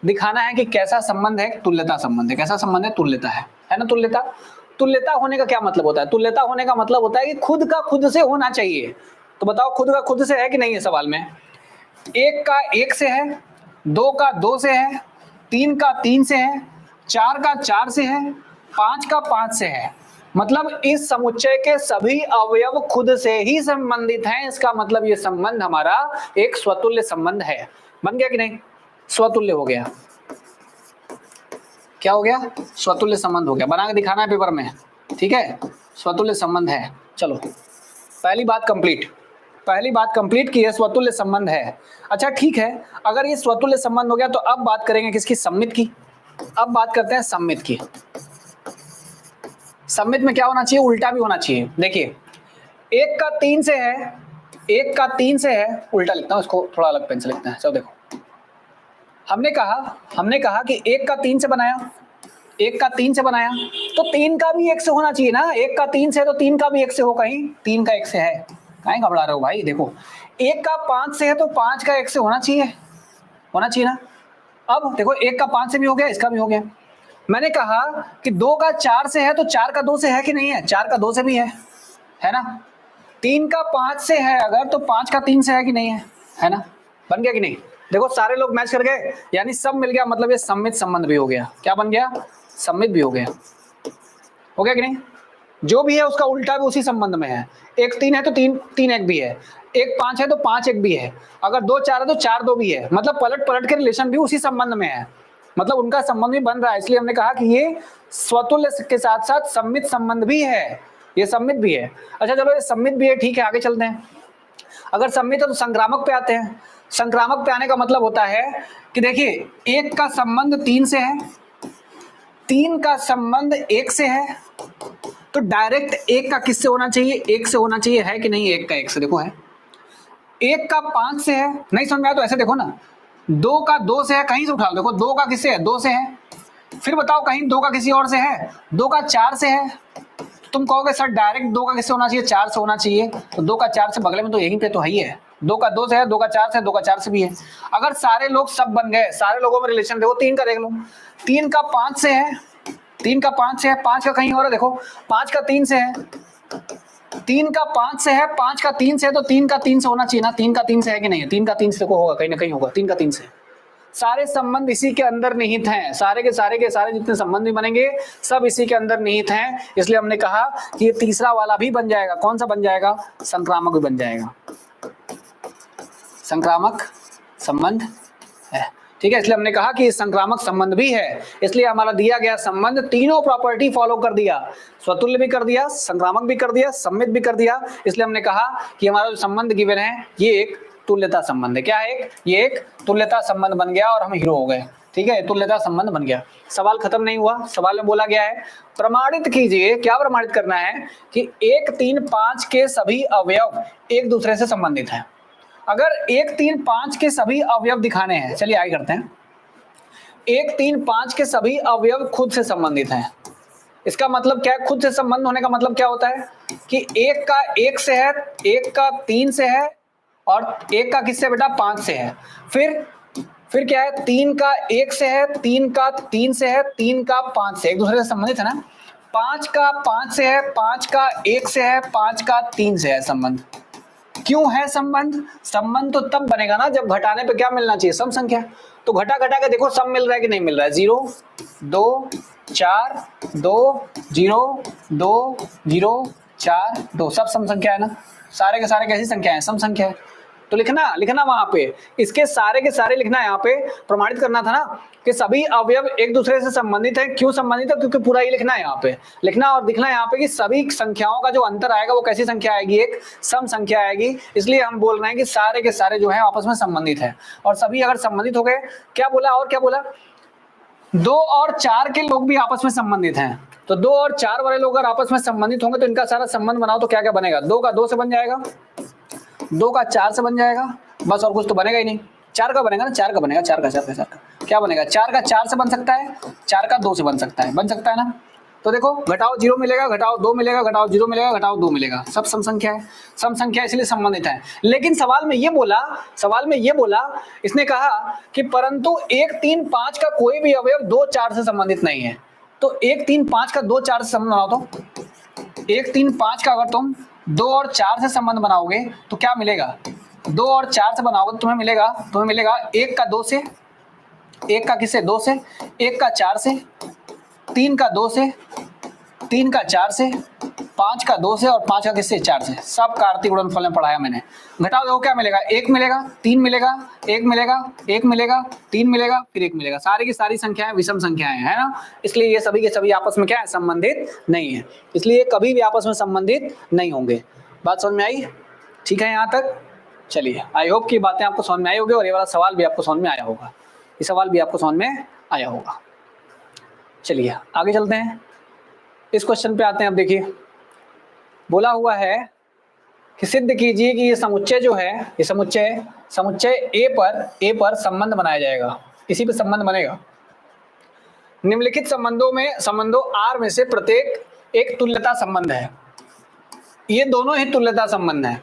दिखाना है कि कैसा संबंध है, तुल्यता संबंध है। कैसा संबंध है, तुल्यता है ना। तुल्यता, तुल्यता होने का क्या मतलब होता है, तुल्यता होने का मतलब होता है कि खुद का खुद से होना चाहिए। तो बताओ खुद का खुद से है कि नहीं है सवाल में। 1 का 1 से है, 2 का 2 से है, 3 का 3 से है, 4 का 4 से है, 5 का 5 से है। मतलब इस समुच्चय के सभी अवयव खुद से ही संबंधित हैं। इसका मतलब ये संबंध हमारा एक स्वतुल्य संबंध है। बन गया कि नहीं, स्वतुल्य हो गया। क्या हो गया, स्वतुल्य संबंध हो गया। बना के दिखाना है पेपर में, ठीक है, स्वतुल्य संबंध है। चलो पहली बात कंप्लीट, पहली बात कंप्लीट की है, स्वतुल्य संबंध है। अच्छा ठीक है, अगर ये स्वतुल्य संबंध हो गया तो अब बात करेंगे किसकी, सम्मित की। अब बात करते हैं सम्मित की। सम्मित में क्या होना चाहिए, उल्टा भी होना चाहिए। देखिए 1 का 3 से है, 1 का 3 से है, उल्टा लिखता हूं इसको, थोड़ा अलग पेन से लिखते हैं। चलो देखो हमने कहा कि 1 का 3 से बनाया, 1 का 3 से बनाया, तो 3 का भी 1 से होना चाहिए ना। 1 का 3 से है तो 3 का भी 1 से हो, कहीं 3 का 1 से है, कहीं घबरा रहे हो भाई। देखो 1 का 5 से है तो 5 का 1 से होना चाहिए, होना चाहिए ना। अब देखो 1 का 5 से भी हो गया, इसका भी हो गया। मैंने कहा कि 2 का 4 से है तो 4 का 2 से है कि नहीं है, 4 का 2 से भी है ना। 3 का 5 से है अगर, तो 5 का 3 से है कि नहीं है ना? बन गया कि नहीं? देखो सारे लोग मैच कर गए, यानी सब मिल गया, मतलब ये सममित संबंध भी हो गया। क्या बन गया? सममित भी हो गया कि नहीं? जो भी है उसका उल्टा भी उसी संबंध में है। 1 3 है तो 3 3 1 भी है, 1 5 है तो 5 1 भी है, अगर 2 4 है तो 4 2 भी है, मतलब पलट पलट के रिलेशन भी उसी संबंध में है, मतलब उनका संबंध भी बन रहा है। इसलिए हमने कहा कि ये स्वतुल्य के साथ साथ सम्मित संबंध भी है, ये सम्मित भी है। अच्छा चलो, ये सम्मित भी है, ठीक है, आगे चलते हैं। अगर सम्मित है तो संक्रामक पे आते हैं। संक्रामक पे आने का मतलब होता है कि देखिए, 1 का संबंध 3 से है, 3 का संबंध 1 से है, तो डायरेक्ट 1 का किससे होना चाहिए? 1 से होना चाहिए, है कि नहीं? 1 का 1 से, देखो है। 1 का 5 से है, नहीं समझ में आया तो ऐसे देखो ना, 2 का 2 से है, कहीं से उठा लो, देखो 2 का किससे है? 2 से है। फिर बताओ कहीं 2 का किसी और से है? 2 का 4 से है। तो तुम कहोगे सर डायरेक्ट 2 का किससे होना चाहिए? 4 से होना चाहिए, तो 2 का 4 से बगले में तो यहीं पे तो है ही है। 2 का 2 से है, 2 का 4 से, 2 का 4 से भी है। अगर सारे लोग सब बन गए, सारे लोगों में रिलेशन देखो, 3 का देख लो, 3 का 5 से है, 3 का 5 से है, 5 का कहीं और है, देखो 5 का 3 से है, 3 का 5 से है, 5 का 3 से है, तो 3 का 3 से होना चाहिए ना? 3 का 3 से है कि नहीं है? 3 का 3 से देखो होगा, कहीं ना कहीं होगा 3 का 3 से। सारे संबंध इसी के अंदर निहित हैं, सारे के सारे जितने संबंध भी बनेंगे सब इसी के अंदर निहित हैं। इसलिए हमने कहा कि ये तीसरा वाला भी बन जाएगा। कौन सा बन जाएगा? संक्रामक भी बन जाएगा, संक्रामक संबंध है, ठीक है। इसलिए हमने कहा कि संक्रामक संबंध भी है। इसलिए हमारा दिया गया संबंध तीनों प्रॉपर्टी फॉलो कर दिया, स्वतुल्य भी कर दिया, संक्रामक भी कर दिया, सम्मित भी कर दिया। इसलिए हमने कहा कि हमारा जो संबंध गिवन है ये एक तुल्यता संबंध है। क्या है? ये एक तुल्यता संबंध बन गया और हम हीरो हो गए, ठीक है, तुल्यता संबंध बन गया। सवाल खत्म नहीं हुआ, सवाल में बोला गया है प्रमाणित कीजिए। क्या प्रमाणित करना है? कि 1 3 5 के सभी अवयव एक दूसरे से संबंधित हैं। अगर 1 3 5 के सभी अवयव दिखाने हैं, चलिए आगे करते हैं। 1 3 5 के सभी अवयव खुद से संबंधित हैं। इसका मतलब क्या है? खुद से संबंध होने का मतलब क्या होता है? कि 1 का 1 से है, 1 का 3 से है, और 1 का किससे बेटा? 5 से है। फिर क्या है? 3 का 1 से है, 3 का 3 से है, 3 का 5 से, एक दूसरे से संबंधित है ना। 5 का 5 से है, 5 का 1 से है, 5 का 3 से है संबंध। क्यों है संबंध? संबंध तो तब बनेगा ना जब घटाने पे क्या मिलना चाहिए? सम संख्या। तो घटा घटा के देखो सम मिल रहा है कि नहीं मिल रहा है? 0 2 4 2 0 2 0 4 2, सब सम संख्या है ना। सारे के सारे कैसी संख्या है? सम संख्या है। तो लिखना वहां पे, इसके सारे के सारे लिखना है। यहाँ पे प्रमाणित करना था ना कि सभी अवयव एक दूसरे से संबंधित है। क्यों संबंधित है? क्योंकि पूरा ही लिखना है यहाँ पे, लिखना और दिखना यहाँ पे कि सभी संख्याओं का जो अंतर आएगा वो कैसी संख्या आएगी? एक सम संख्या आएगी। इसलिए हम बोल रहे हैं कि सारे के सारे जो है आपस में संबंधित है, और सभी अगर संबंधित हो गए, क्या बोला और क्या बोला? 2 और 4 के लोग भी आपस में संबंधित हैं। तो 2 और 4 वाले लोग अगर आपस में संबंधित होंगे तो इनका सारा संबंध बनाओ तो क्या क्या बनेगा? 2 का 2 से बन जाएगा, 2 का 4 से बन जाएगा, बस और कुछ तो बनेगा ही नहीं। 4 का बनेगा ना, 4 का बनेगा, 4 का क्या बनेगा? 4 का 4 से बन सकता है, 4 का 2 से बन सकता है ना। तो देखो घटाओ 0 मिलेगा, घटाओ 2 मिलेगा, घटाओ 0 मिलेगा, घटाओ 2 मिलेगा, सब सम संख्या है। सम संख्या इसलिए संबंधित है। लेकिन सवाल में ये बोला इसने कहा कि परंतु 1 3 5 का कोई भी अवयव 2 4 से संबंधित नहीं है। तो 1 3 5 का 2 4 से संबंध बनाओ, तो 1 3 5 का अगर तुम 2 और 4 से संबंध बनाओगे तो क्या मिलेगा? 2 और 4 से बनाओगे तो तुम्हें मिलेगा 1 का 2 से, 1 का किससे? 2 से, 1 का 4 से, 3 का 2 से, 3 का 4 से, 5 का 2 से, और 5 का किससे? 4 से। सब कार्तीय गुणनफल में पढ़ाया मैंने। घटाओ देखो क्या मिलेगा? 1 मिलेगा, 3 मिलेगा, 1 मिलेगा, 1 मिलेगा, 3 मिलेगा, फिर 1 मिलेगा। सारी की सारी संख्याएं विषम संख्याएं है ना। इसलिए ये सभी के सभी आपस में क्या है? संबंधित नहीं है। इसलिए कभी भी आपस में संबंधित नहीं होंगे। बात समझ में आई? ठीक है यहाँ तक? चलिए, आई होप की बातें आपको समझ में आई होगी और ये वाला सवाल भी आपको समझ में आया होगा। ये सवाल भी आपको समझ में आया होगा। चलिए आगे चलते हैं, इस क्वेश्चन पे आते हैं। अब देखिए, बोला हुआ है कि सिद्ध कीजिए कि ये समुच्चय जो है, ये समुच्चय ए पर संबंध बनाया जाएगा। इसी पे संबंध बनेगा। निम्नलिखित संबंधों आर में से प्रत्येक एक तुल्यता संबंध है। ये दोनों ही तुल्यता संबंध है,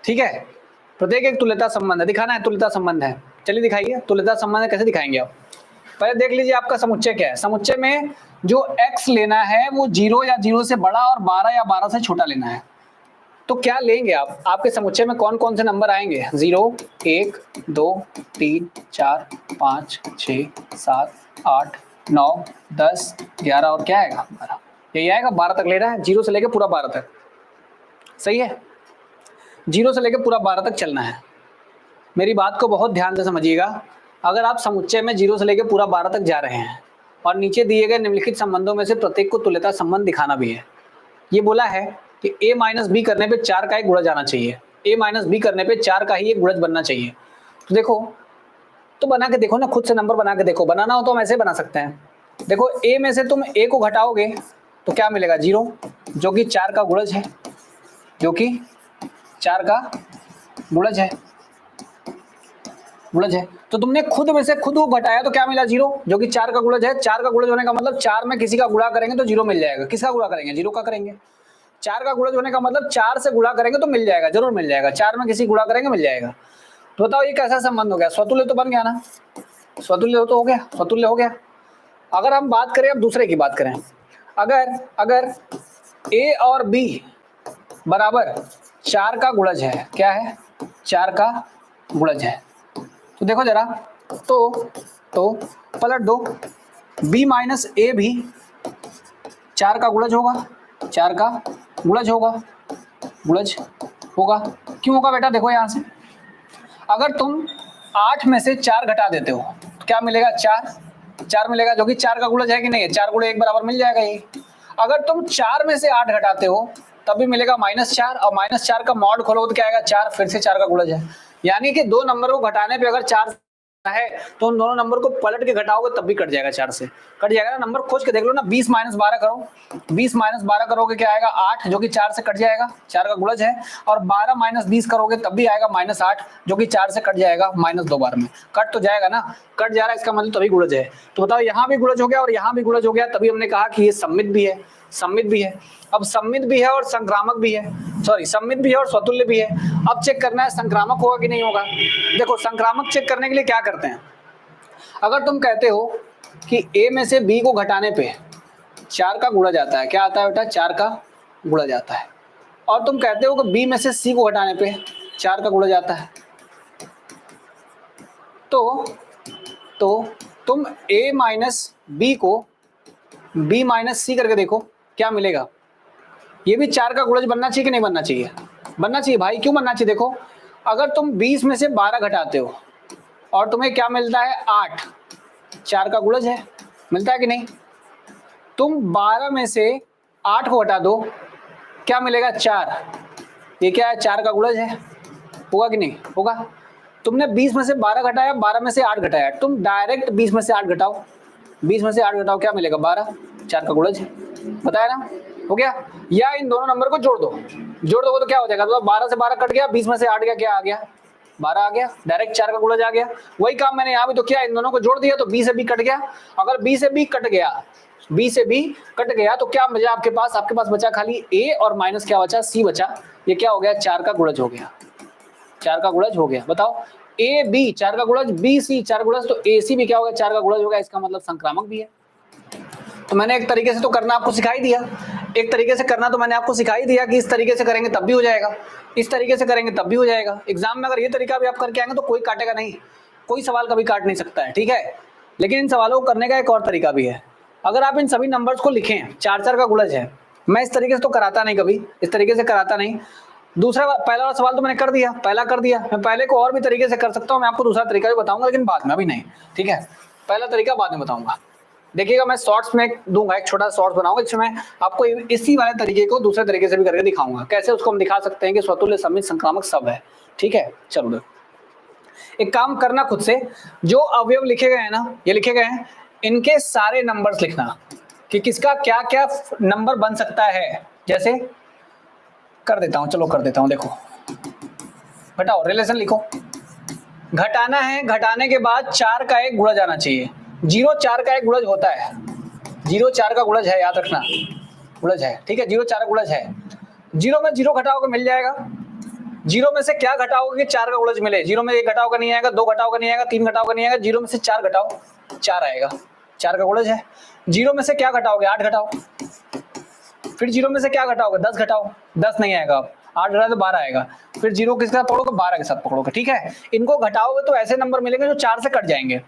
ठीक है। प्रत्येक एक तुल्यता संबंध है, दिखाना है तुल्यता संबंध है। चलिए दिखाइए तुल्यता संबंध कैसे दिखाएंगे आप। पहले देख लीजिए आपका समुच्चय क्या है। समुच्चय में जो x लेना है वो 0 या 0 से बड़ा और 12 या 12 से छोटा लेना है। तो क्या लेंगे आप, आपके समुच्चय में कौन कौन से नंबर आएंगे? 0, 1, 2, 3, 4, 5, 6, 7, 8, 9, 10, 11 और क्या आएगा? 12। यही आएगा, 12 तक ले रहा है, 0 से लेके पूरा 12 तक। सही है, 0 से लेके पूरा 12 तक चलना है। मेरी बात को बहुत ध्यान से समझिएगा। अगर आप समुच्चय में 0 से लेके पूरा 12 तक जा रहे हैं और नीचे दिए गए निम्नलिखित संबंधों में से प्रत्येक को तुल्यता संबंध दिखाना भी है। ये बोला है कि a माइनस बी करने पे 4 का एक गुणज आना चाहिए, a माइनस बी करने पे 4 का ही एक गुणज बनना चाहिए। तो देखो, तो बना के देखो ना, खुद से नंबर बना के देखो। बनाना हो तो हम ऐसे बना सकते हैं। देखो, a में से तुम a को घटाओगे तो क्या मिलेगा? 0, जो कि 4 का गुणज है, जो कि 4 का गुणज है, गुणज है। तो तुमने खुद में से खुद को घटाया तो क्या मिला? 0, जो कि 4 का गुणज है। 4 का गुणज होने का मतलब 4 में किसी का गुणा करेंगे तो 0 मिल जाएगा। किसका गुणा करेंगे? 0 का करेंगे। 4 का गुणज होने का मतलब 4 से गुणा करेंगे तो मिल जाएगा, जरूर मिल जाएगा। 4 में किसी गुणा करेंगे मिल जाएगा। तो बताओ ये कैसा संबंध हो गया? स्वतुल्य तो बन गया ना, स्वतुल्य तो हो गया, स्वतुल्य हो गया। अगर हम बात करें, अब दूसरे की बात करें, अगर a और b बराबर 4 का गुणज है, क्या है? 4 का गुणज है। तो देखो जरा, तो पलट दो, b माइनस ए भी 4 का गुणज होगा, 4 का गुणज होगा, गुणज होगा। क्यों होगा बेटा? देखो यहां से, अगर तुम 8 में से 4 घटा देते हो तो क्या मिलेगा? 4 मिलेगा, जो कि 4 का गुणज है कि नहीं है? 4 गुणे 1 बराबर मिल जाएगा ये। अगर तुम 4 में से 8 घटाते हो तब भी मिलेगा -4, और -4 का मॉड खोलो तो क्या आएगा? 4, फिर से 4 का गुणज है। यानी कि दो नंबर को घटाने पे अगर 4 है तो उन दोनों नंबर को पलट के घटाओगे तब भी कट जाएगा, 4 से कट जाएगा ना। नंबर खोज के देख लो ना, 20 माइनस 12 करो, 20 माइनस 12 करोगे क्या आएगा? 8, जो कि 4 से कट जाएगा, 4 का गुणज है। और 12 माइनस 20 करोगे तब भी आएगा -8, जो कि 4 से कट जाएगा, -2 बार में कट तो जाएगा ना, कट जा रहा है, इसका मतलब तभी गुणज है। तो बताओ, यहाँ भी गुणज हो गया और यहाँ भी गुणज हो गया, तभी हमने कहा कि ये सममित भी है, सममित भी है। अब सममित भी है और संक्रामक भी है, सॉरी, सममित भी है और स्वतुल्य भी है। अब चेक करना है संक्रामक होगा कि नहीं होगा। देखो, संक्रामक चेक करने के लिए क्या करते हैं, अगर तुम कहते हो कि a में से b को घटाने पे 4 का गुणा जाता है, क्या आता है बेटा? 4 का गुणा जाता है। और तुम कहते हो कि b में से c को घटाने पे 4 का गुणा जाता है, तो तुम a माइनस b को b माइनस c करके देखो क्या मिलेगा। ये भी 4 का गुणज बनना चाहिए कि नहीं बनना चाहिए? बनना चाहिए भाई। क्यों बनना चाहिए? देखो, अगर तुम 20 में से 12 घटाते हो और तुम्हें क्या मिलता है? 8, 4 का गुणज है, मिलता है कि नहीं? तुम 12 में से 8 को हटा दो, क्या मिलेगा? 4, ये क्या है? 4 का गुणज है, होगा कि नहीं? होगा। तुमने 20 में से 12 घटाया, 12 में से 8 घटाया, तुम डायरेक्ट 20 में से 8 घटाओ, 20 में से 8 घटाओ, क्या मिलेगा? 12, 4 का गुणज है, बताया ना? हो गया। या इन दोनों नंबर को जोड़ दो, जोड़ दोगे तो क्या हो जाएगा? तो 12 से 12 कट गया, 20 में से 8 गया, क्या आ गया? 12 आ गया, डायरेक्ट 4 का गुणज आ गया। वही काम मैंने यहाँ भी तो किया, इन दोनों को जोड़ दिया तो b से b कट गया। अगर b से b कट गया, b से b कट गया तो क्या बचा आपके पास? आपके पास बचा खाली a और माइनस क्या बचा? c बचा। ये क्या हो गया? 4 का गुणज हो गया, 4 का गुणज हो गया। बताओ, a b 4 का गुणज, b c 4 गुणज, तो a c भी क्या हो गया? 4 का गुणज हो गया। इसका मतलब संक्रामक भी है। तो मैंने एक तरीके से तो करना आपको सिखाई दिया, एक तरीके से करना तो मैंने आपको सिखाई दिया कि इस तरीके से करेंगे तब भी हो जाएगा, इस तरीके से करेंगे तब भी हो जाएगा। एग्जाम में अगर ये तरीका भी आप करके आएंगे तो कोई काटेगा नहीं, कोई सवाल कभी काट नहीं सकता है, ठीक है। लेकिन इन सवालों को करने का एक और तरीका भी है। अगर आप इन सभी नंबर्स को लिखें, 4 का गुणज है, मैं इस तरीके से तो कराता नहीं, कभी इस तरीके से कराता नहीं। दूसरा, पहला वाला सवाल तो मैंने कर दिया, पहला कर दिया, मैं पहले को और भी तरीके से कर सकता हूँ, मैं आपको दूसरा तरीका भी बताऊंगा, लेकिन बाद में, अभी नहीं, ठीक है। पहला तरीका बाद में बताऊंगा। देखिएगा, मैं शॉर्ट्स में दूंगा, एक छोटा शॉर्ट्स बनाऊंगा जिसमें आपको इसी वाले तरीके को दूसरे तरीके से भी करके दिखाऊंगा, कैसे उसको हम दिखा सकते हैं कि स्वतुल्य, सममित, संक्रामक सब है, ठीक है। चलो, एक काम करना, खुद से जो अवयव लिखे गए हैं ना, ये लिखे गए हैं, इनके सारे नंबर्स लिखना कि किसका क्या क्या नंबर बन सकता है। जैसे कर देता हूं, चलो कर देता हूं, देखो घटाओ, रिलेशन लिखो। घटाना है, घटाने के बाद 4 का एक गुणज आना चाहिए। 0 4 का एक गुणज होता है, 0 4 का गुणज है, याद रखना, गुणज है, ठीक है। 0 4 गुणज है। 0 में 0 घटाओगे मिल जाएगा। 0 में से क्या घटाओगे कि 4 का गुणज मिले? 0 में 1 घटाओगे नहीं आएगा, 2 घटाओगे नहीं आएगा, 3 घटाओगे नहीं आएगा, 0 में से 4 घटाओ, 4 आएगा, 4 का गुणज है। 0 में से क्या घटाओगे? 8 घटाओ। फिर 0 में से क्या घटाओगे? 10 घटाओ, 10 नहीं आएगा। 8 घटा तो 12 आएगा। फिर 0 किसके साथ पकड़ोगे, 12 के साथ पकड़ोगे। ठीक है, इनको घटाओगे तो ऐसे नंबर मिलेंगे जो 4 से कट जाएंगे।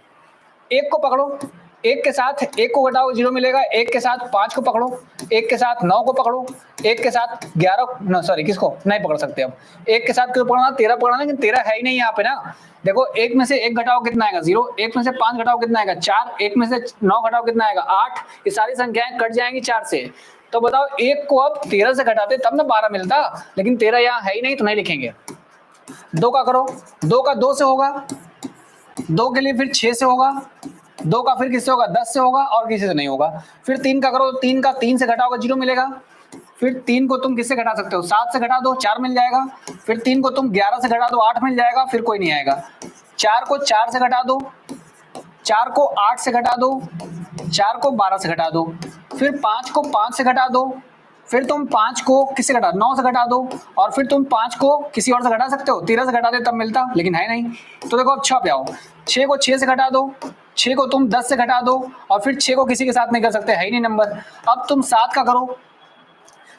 एक को पकड़ो, एक के साथ एक को घटाओ 0 मिलेगा, एक के साथ 5 को पकड़ो, एक के साथ 9 को पकड़ो, एक के साथ 11 सॉरी किसको नहीं पकड़ सकते अब, एक के साथ किसको पकड़ना, 13 पकड़ना, लेकिन 13 है ही नहीं यहाँ पे ना। देखो एक में से एक घटाओ कितना आएगा 0, एक में से 5 घटाओ कितना आएगा 4, एक में से 9 घटाओ कितना आएगा 8। ये सारी संख्याएं कट जाएंगी 4 से। तो बताओ एक को अब 13 से घटाते तब ना 12 मिलता, लेकिन 13 यहाँ है ही नहीं तो नहीं लिखेंगे। 2 का करो, 2 का 2 से होगा, 2 के लिए फिर 6 से होगा, 2 का फिर किससे होगा 10 से होगा और किसी से नहीं होगा। फिर 3 का करो, 3 का 3 से घटाओगे 0 मिलेगा। फिर 3 को तुम किससे घटा सकते हो, 7 से घटा दो 4 मिल जाएगा। फिर 3 को तुम 11 से घटा दो 8 मिल जाएगा, फिर कोई नहीं आएगा। 4 को 4 से घटा दो, 4 को 8 से घटा दो, 4 को 12 से घटा दो। फिर 5 को 5 से घटा दो, फिर तुम 5 को किससे घटा 9 से घटा दो, और फिर तुम 5 को किसी और से घटा सकते हो, 13 से घटाते तब मिलता, लेकिन है नहीं। तो देखो अब 6 पे आओ, 6 को 6 से घटा दो, 6 को तुम 10 से घटा दो, और फिर 6 को किसी के साथ नहीं कर सकते, है ही नहीं नंबर। अब तुम 7 का करो,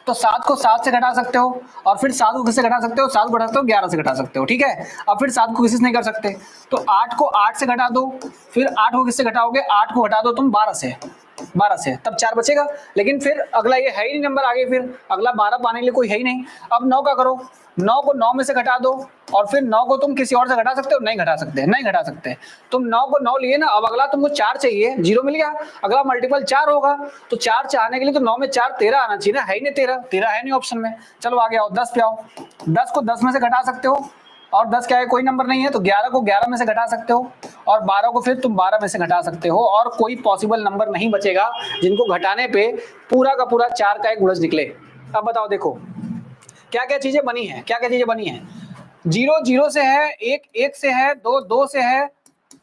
तो 7 को 7 से घटा सकते हो, और फिर 7 को किससे घटा सकते हो, 7 को घटा सकते हो 11 से घटा सकते हो। ठीक है, अब फिर 7 को किसी से नहीं कर सकते, तो 8 को 8 से घटा दो, फिर 8 को किससे घटाओगे, 8 को घटा दो तुम 12 से, तब 4 बचेगा। लेकिन फिर अगला ये है ही नहीं नंबर, आगे फिर अगला 12 पाने के लिए कोई है ही नहीं। अब 9 का करो, 9 को 9 में से घटा दो, और फिर 9 को तुम किसी और से घटा सकते हो, नहीं घटा सकते। तुम 9 को 9 लिए ना, अब अगला तुमको 4 चाहिए, 0 मिल गया, अगला मल्टीपल 4 होगा, तो 4 चाहने के लिए तो 9 में 4 13 आना चाहिए ना, है ही नहीं 13 है नहीं ऑप्शन में। चलो आगे आओ, 10 पे आओ, 10 को 10 में से घटा सकते हो, और 10 क्या है कोई नंबर नहीं है, तो 11 को 11 में से घटा सकते हो, और 12 को फिर तुम 12 में से घटा सकते हो, और कोई पॉसिबल नंबर नहीं बचेगा जिनको घटाने पे पूरा का पूरा 4 का एक गुणज निकले। अब बताओ, देखो क्या क्या चीजें बनी है, 0 0 से है, 1 1 से है, 2 2 से है,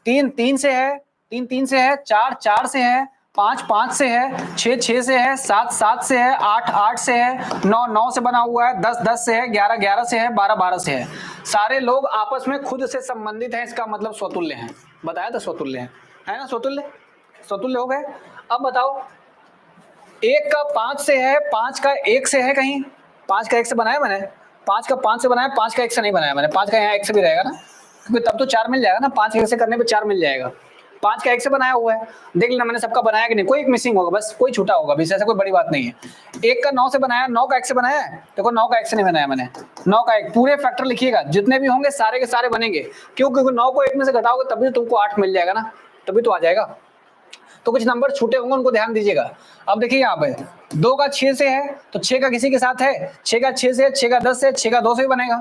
3 3 से है, 3 3 से है, 4 4 से है, 5 5 से है, 6 6 से है, 7 7 से है, 8 8 से है, 9 9 से बना हुआ है, 10 10 से है, 11 11 से है, 12 12 से है। सारे लोग आपस में खुद से संबंधित हैं, इसका मतलब स्वतुल्य हैं। बताया था स्वतुल्य है ना, स्वतुल्य हो गए। अब बताओ, 1 का 5 से है, 5 का 1 से है, कहीं 5 का 1 से बनाया मैंने, 5 का 5 से बनाया, 5 का 1 से नहीं बनाया मैंने। 5 का यहाँ 1 से भी रहेगा ना, क्योंकि तब तो 4 मिल जाएगा ना, 5 1 से करने पे 4 मिल जाएगा। 5 का 1 से बनाया हुआ है, देख लेना मैंने सबका बनाया कि नहीं, कोई एक मिसिंग होगा बस, कोई छूटा होगा, बस ऐसा कोई बड़ी बात नहीं है। 1 का 9 से बनाया, 9 का 1 से बनाया है, देखो 9 का 1 से नहीं बनाया मैंने, 9 का 1 पूरे फैक्टर लिखिएगा, जितने भी होंगे सारे के सारे बनेंगे। क्यों, क्योंकि 9 को 1 में से घटाओगे तभी तुमको 8 मिल जाएगा ना, तभी तो आ जाएगा। तो कुछ नंबर छूटे होंगे, उनको ध्यान दीजिएगा। अब देखिए यहाँ पे 2 का 6 से है, तो 6 का किसी के साथ है, 6 का 6 से, 6 का 10 से, 6 का 2 से भी बनेगा,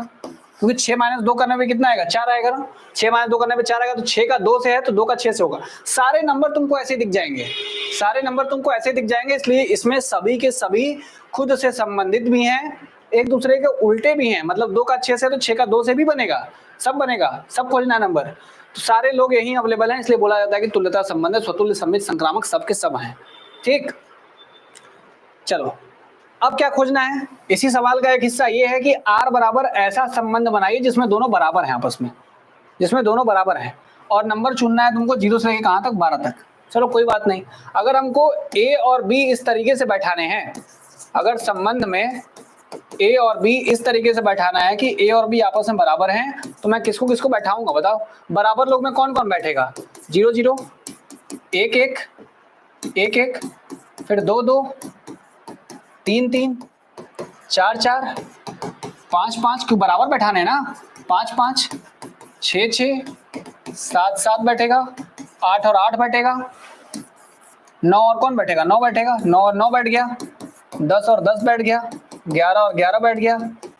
क्योंकि 6 - 2 करने में कितना आएगा 4 आएगा ना, 6 - 2 करने में 4 आएगा, तो 6 का 2 से है तो 2 का 6 से होगा। सारे नंबर तुमको ऐसे दिख जाएंगे, इसलिए इसमें सभी के सभी खुद से संबंधित भी हैं, एक दूसरे के उल्टे भी हैं। मतलब 2 का 6 से तो 6 का 2 से भी बनेगा, सब खोजना नंबर। तो सारे लोग यही अवेलेबल हैं, इसलिए बोला जाता है कि तुल्यता संबंध, स्वतुल्य, सम्मित, संक्रामक सबके सब हैं। ठीक, चलो अब क्या खोजना है, इसी सवाल का एक हिस्सा ये है कि R बराबर ऐसा संबंध बनाइए जिसमें दोनों बराबर हैं, आपस में जिसमें दोनों बराबर हैं, और नंबर चुनना है तुमको 0 से लेकर कहाँ तक 12 तक। चलो कोई बात नहीं, अगर हमको A और B इस तरीके से बैठाने हैं, अगर संबंध में A और B इस तरीके से बैठाना है कि A और B आपस में बराबर हैं, तो मैं किसको किसको बैठाऊंगा बताओ। बराबर लोग में कौन कौन बैठेगा, 0 0, 1 1, 1 1, फिर 2 2, 3 3, 4 4, 5 5, क्यों बराबर बैठाने हैं ना, 5 5, 6 6, 7 7 बैठेगा, 8 और 8 बैठेगा, 9 और कौन बैठेगा, 9 बैठेगा, 9 और 9 बैठ गया, 10 और 10 बैठ गया, 11 और 11 बैठ गया,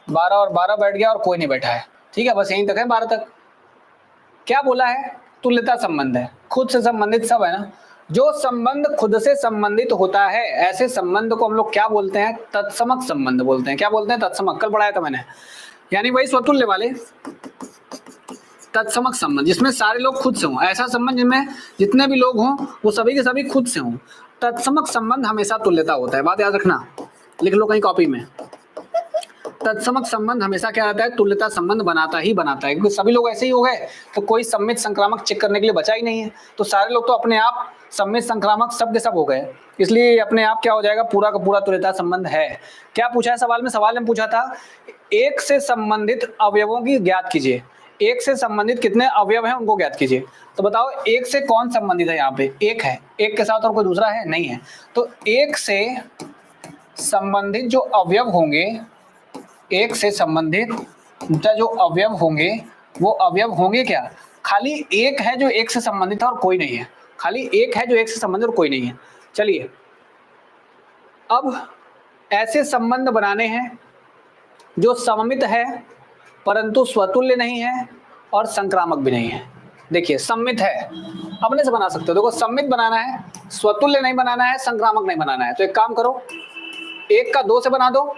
12 और 12 बैठ गया, और कोई नहीं बैठा है। ठीक है, बस यहीं तक है 12 तक। क्या बोला है, तुल्यता संबंध है, खुद से संबंधित सब है ना। जो संबंध खुद से संबंधित होता है, ऐसे संबंध को हम लोग क्या बोलते हैं, तत्समक संबंध बोलते हैं। क्या बोलते हैं, तत्समक, कल पढ़ाया था मैंने, यानी वही स्वतुल्य वाले तत्समक संबंध, जिसमें सारे लोग खुद से हों। ऐसा संबंध जिसमें जितने भी लोग हों वो सभी के सभी खुद से हों। तत्समक संबंध हमेशा तुल्यता होता है, बात याद रखना, लिख लो कहीं कॉपी में। तत्समक संबंध हमेशा क्या रहता है, तुल्यता संबंध बनाता है, क्योंकि सभी लोग ऐसे ही हो गए तो कोई सम्मित संक्रामक चेक करने के लिए बचा ही नहीं है, तो सारे लोग तो अपने आप सम्मित संक्रामक सब के सब हो गए, इसलिए अपने आप क्या हो जाएगा, पूरा का पूरा तुल्यता संबंध है। क्या पूछा है सवाल में पूछा था, एक से संबंधित अवयवों की ज्ञात कीजिए, एक से संबंधित कितने अवयव हैं उनको ज्ञात कीजिए। तो बताओ एक से कौन संबंधित है, यहाँ पे एक है, एक के साथ और कोई दूसरा है नहीं है, तो एक से संबंधित जो अवयव होंगे, एक से संबंधित जो अवयव होंगे वो अवयव होंगे क्या, खाली एक है जो एक से संबंधित है और कोई नहीं है, खाली एक है जो एक से संबंधित और कोई नहीं है। चलिए अब ऐसे संबंध बनाने हैं जो सममित है परंतु स्वतुल्य नहीं है और संक्रामक भी नहीं है। देखिए सम्मित है, अपने से बना सकते हो, देखो सम्मित बनाना है, स्वतुल्य नहीं बनाना है, संक्रामक नहीं बनाना है, तो एक काम करो, एक का दो से बना दो,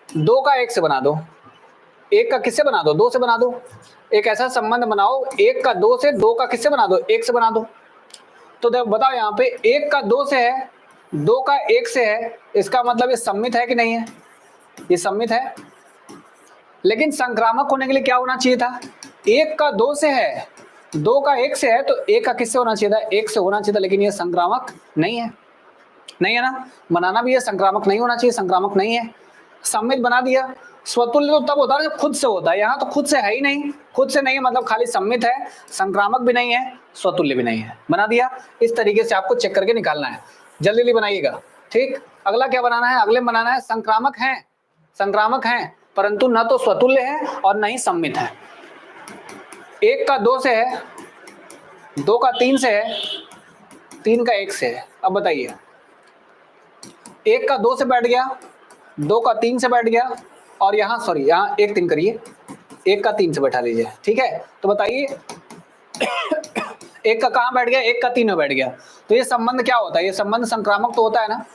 दो का एक से बना दो, एक का किससे बना दो, दो से बना दो। एक ऐसा संबंध बनाओ एक का दो से, दो का किससे बना दो, एक से बना दो। तो देखो बताओ यहाँ पे एक का दो से है, दो का एक से है, इसका मतलब ये सम्मित है कि नहीं है, ये सम्मित है। लेकिन संक्रामक होने के लिए क्या होना चाहिए था, एक का दो से है, दो का एक से है, तो एक का किससे होना चाहिए था, एक से होना चाहिए था, लेकिन ये संक्रामक नहीं है, नहीं है ना, बनाना भी है, संक्रामक नहीं होना चाहिए, संक्रामक नहीं है, सम्मित बना दिया। स्वतुल्य तो तब होता है जब खुद से होता है, यहाँ तो खुद से है ही नहीं, खुद से नहीं है मतलब खाली सम्मित है, संक्रामक भी नहीं है, स्वतुल्य भी नहीं है, बना दिया। इस तरीके से आपको चेक करके निकालना है, जल्दी जल्दी बनाइएगा, ठीक। अगला क्या बनाना है, अगले बनाना है संक्रामक है परंतु न तो स्वतुल्य है और न ही सम्मित है। एक का दो से है, दो का तीन से है, तीन का एक से है। अब बताइए एक का दो से बैठ गया, दो का तीन से बैठ गया, और यहाँ सॉरी यहाँ एक तीन करिए, एक का तीन से बैठा लीजिए, ठीक है। तो बताइए एक का कहाँ बैठ गया, एक का तीन में बैठ गया, तो ये संबंध क्या होता है, ये संबंध संक्रामक तो होता है ना,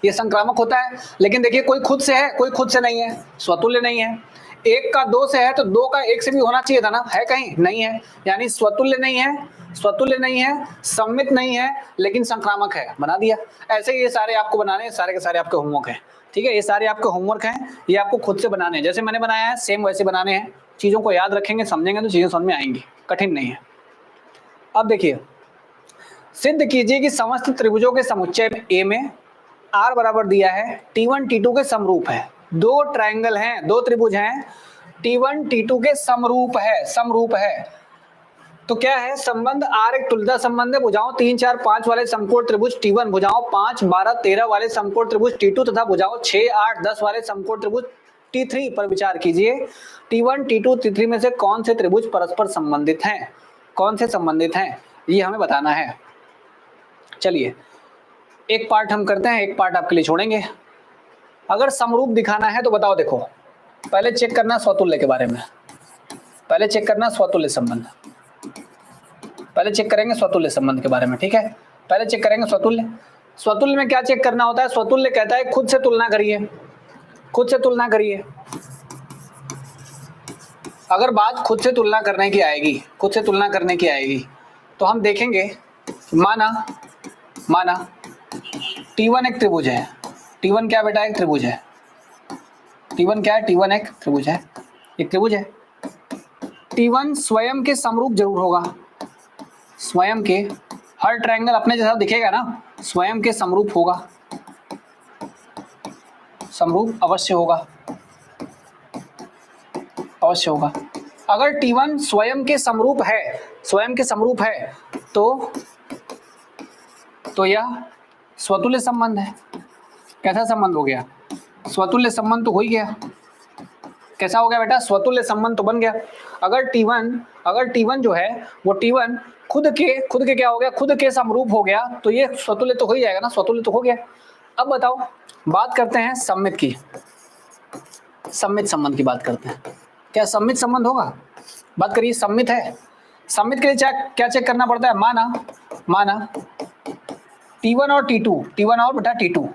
ये संक्रामक होता है। लेकिन देखिए कोई खुद से है, कोई खुद से नहीं है, स्वतुल्य नहीं है। एक का दो से है तो दो का एक से भी होना चाहिए था ना, है कहीं नहीं है, यानी स्वतुल्य नहीं है, सम्मित नहीं है, लेकिन संक्रामक है, बना दिया। ऐसे ये सारे आपको बनाने हैं, सारे के सारे आपके होमवर्क हैं, ठीक है, ये सारे आपके होमवर्क हैं, ये आपको खुद से बनाने हैं, जैसे मैंने बनाया है सेम वैसे बनाने हैं। चीज़ों को याद रखेंगे, समझेंगे तो चीज़ें समझ में आएंगी, कठिन नहीं है। अब देखिए सिद्ध कीजिए कि समस्त त्रिभुजों के समुच्चय ए में R बराबर दिया है T1 T2 के समरूप है। दो ट्रायंगल हैं, दो त्रिभुज हैं, T1 T2 के समरूप है। तो क्या है संबंध R एक तुल्यता संबंध है, भुजाओं 3 4 5 वाले समकोण त्रिभुज T1, भुजाओं 5 12 13 वाले समकोण त्रिभुज T2 तथा भुजाओं 6 8 10 वाले समकोण त्रिभुज T3 पर विचार कीजिए। T1 T2 T3 में से कौन से त्रिभुज परस्पर संबंधित हैं, कौन से संबंधित हैं, ये हमें बताना है। चलिए एक पार्ट हम करते हैं, एक पार्ट आपके लिए छोड़ेंगे। अगर समरूप दिखाना है तो बताओ, देखो पहले चेक करना स्वतुल्य के बारे में, पहले चेक करना स्वतुल्य संबंध, पहले चेक करेंगे स्वतुल्य संबंध के बारे में, ठीक है। पहले चेक करेंगे स्वतुल्य में क्या चेक करना होता है, स्वतुल्य कहता है खुद से तुलना करिए, खुद से तुलना करिए। अगर बात खुद से तुलना करने की आएगी, खुद से तुलना करने की आएगी तो हम देखेंगे, माना T1 एक त्रिभुज है, T1 क्या बेटा, एक त्रिभुज है, T1 क्या है, T1 एक त्रिभुज है, एक त्रिभुज है। T1 स्वयं के समरूप जरूर होगा, स्वयं के, हर ट्रायंगल अपने जैसा दिखेगा ना, स्वयं के समरूप होगा, समरूप अवश्य होगा, अवश्य होगा। अगर T1 स्वयं के समरूप है तो यह स्वतुल्य संबंध है। कैसा संबंध हो गया, स्वतुल्य संबंध तो हो ही गया। कैसा हो गया बेटा, स्वतुल्य संबंध तो बन गया। अगर T1 जो है वो T1 खुद के क्या हो गया, खुद के समरूप हो गया, तो ये स्वतुल्य तो हो ही जाएगा ना, स्वतुल्य तो हो गया। अब बताओ बात करते हैं सम्मित की, सम्मित संबंध की बात करते हैं। क्या सम्मित संबंध होगा, बात करिए, सम्मित है। सम्मित के लिए क्या चेक करना पड़ता है, माना T1 और T2, T1 और बेटा T2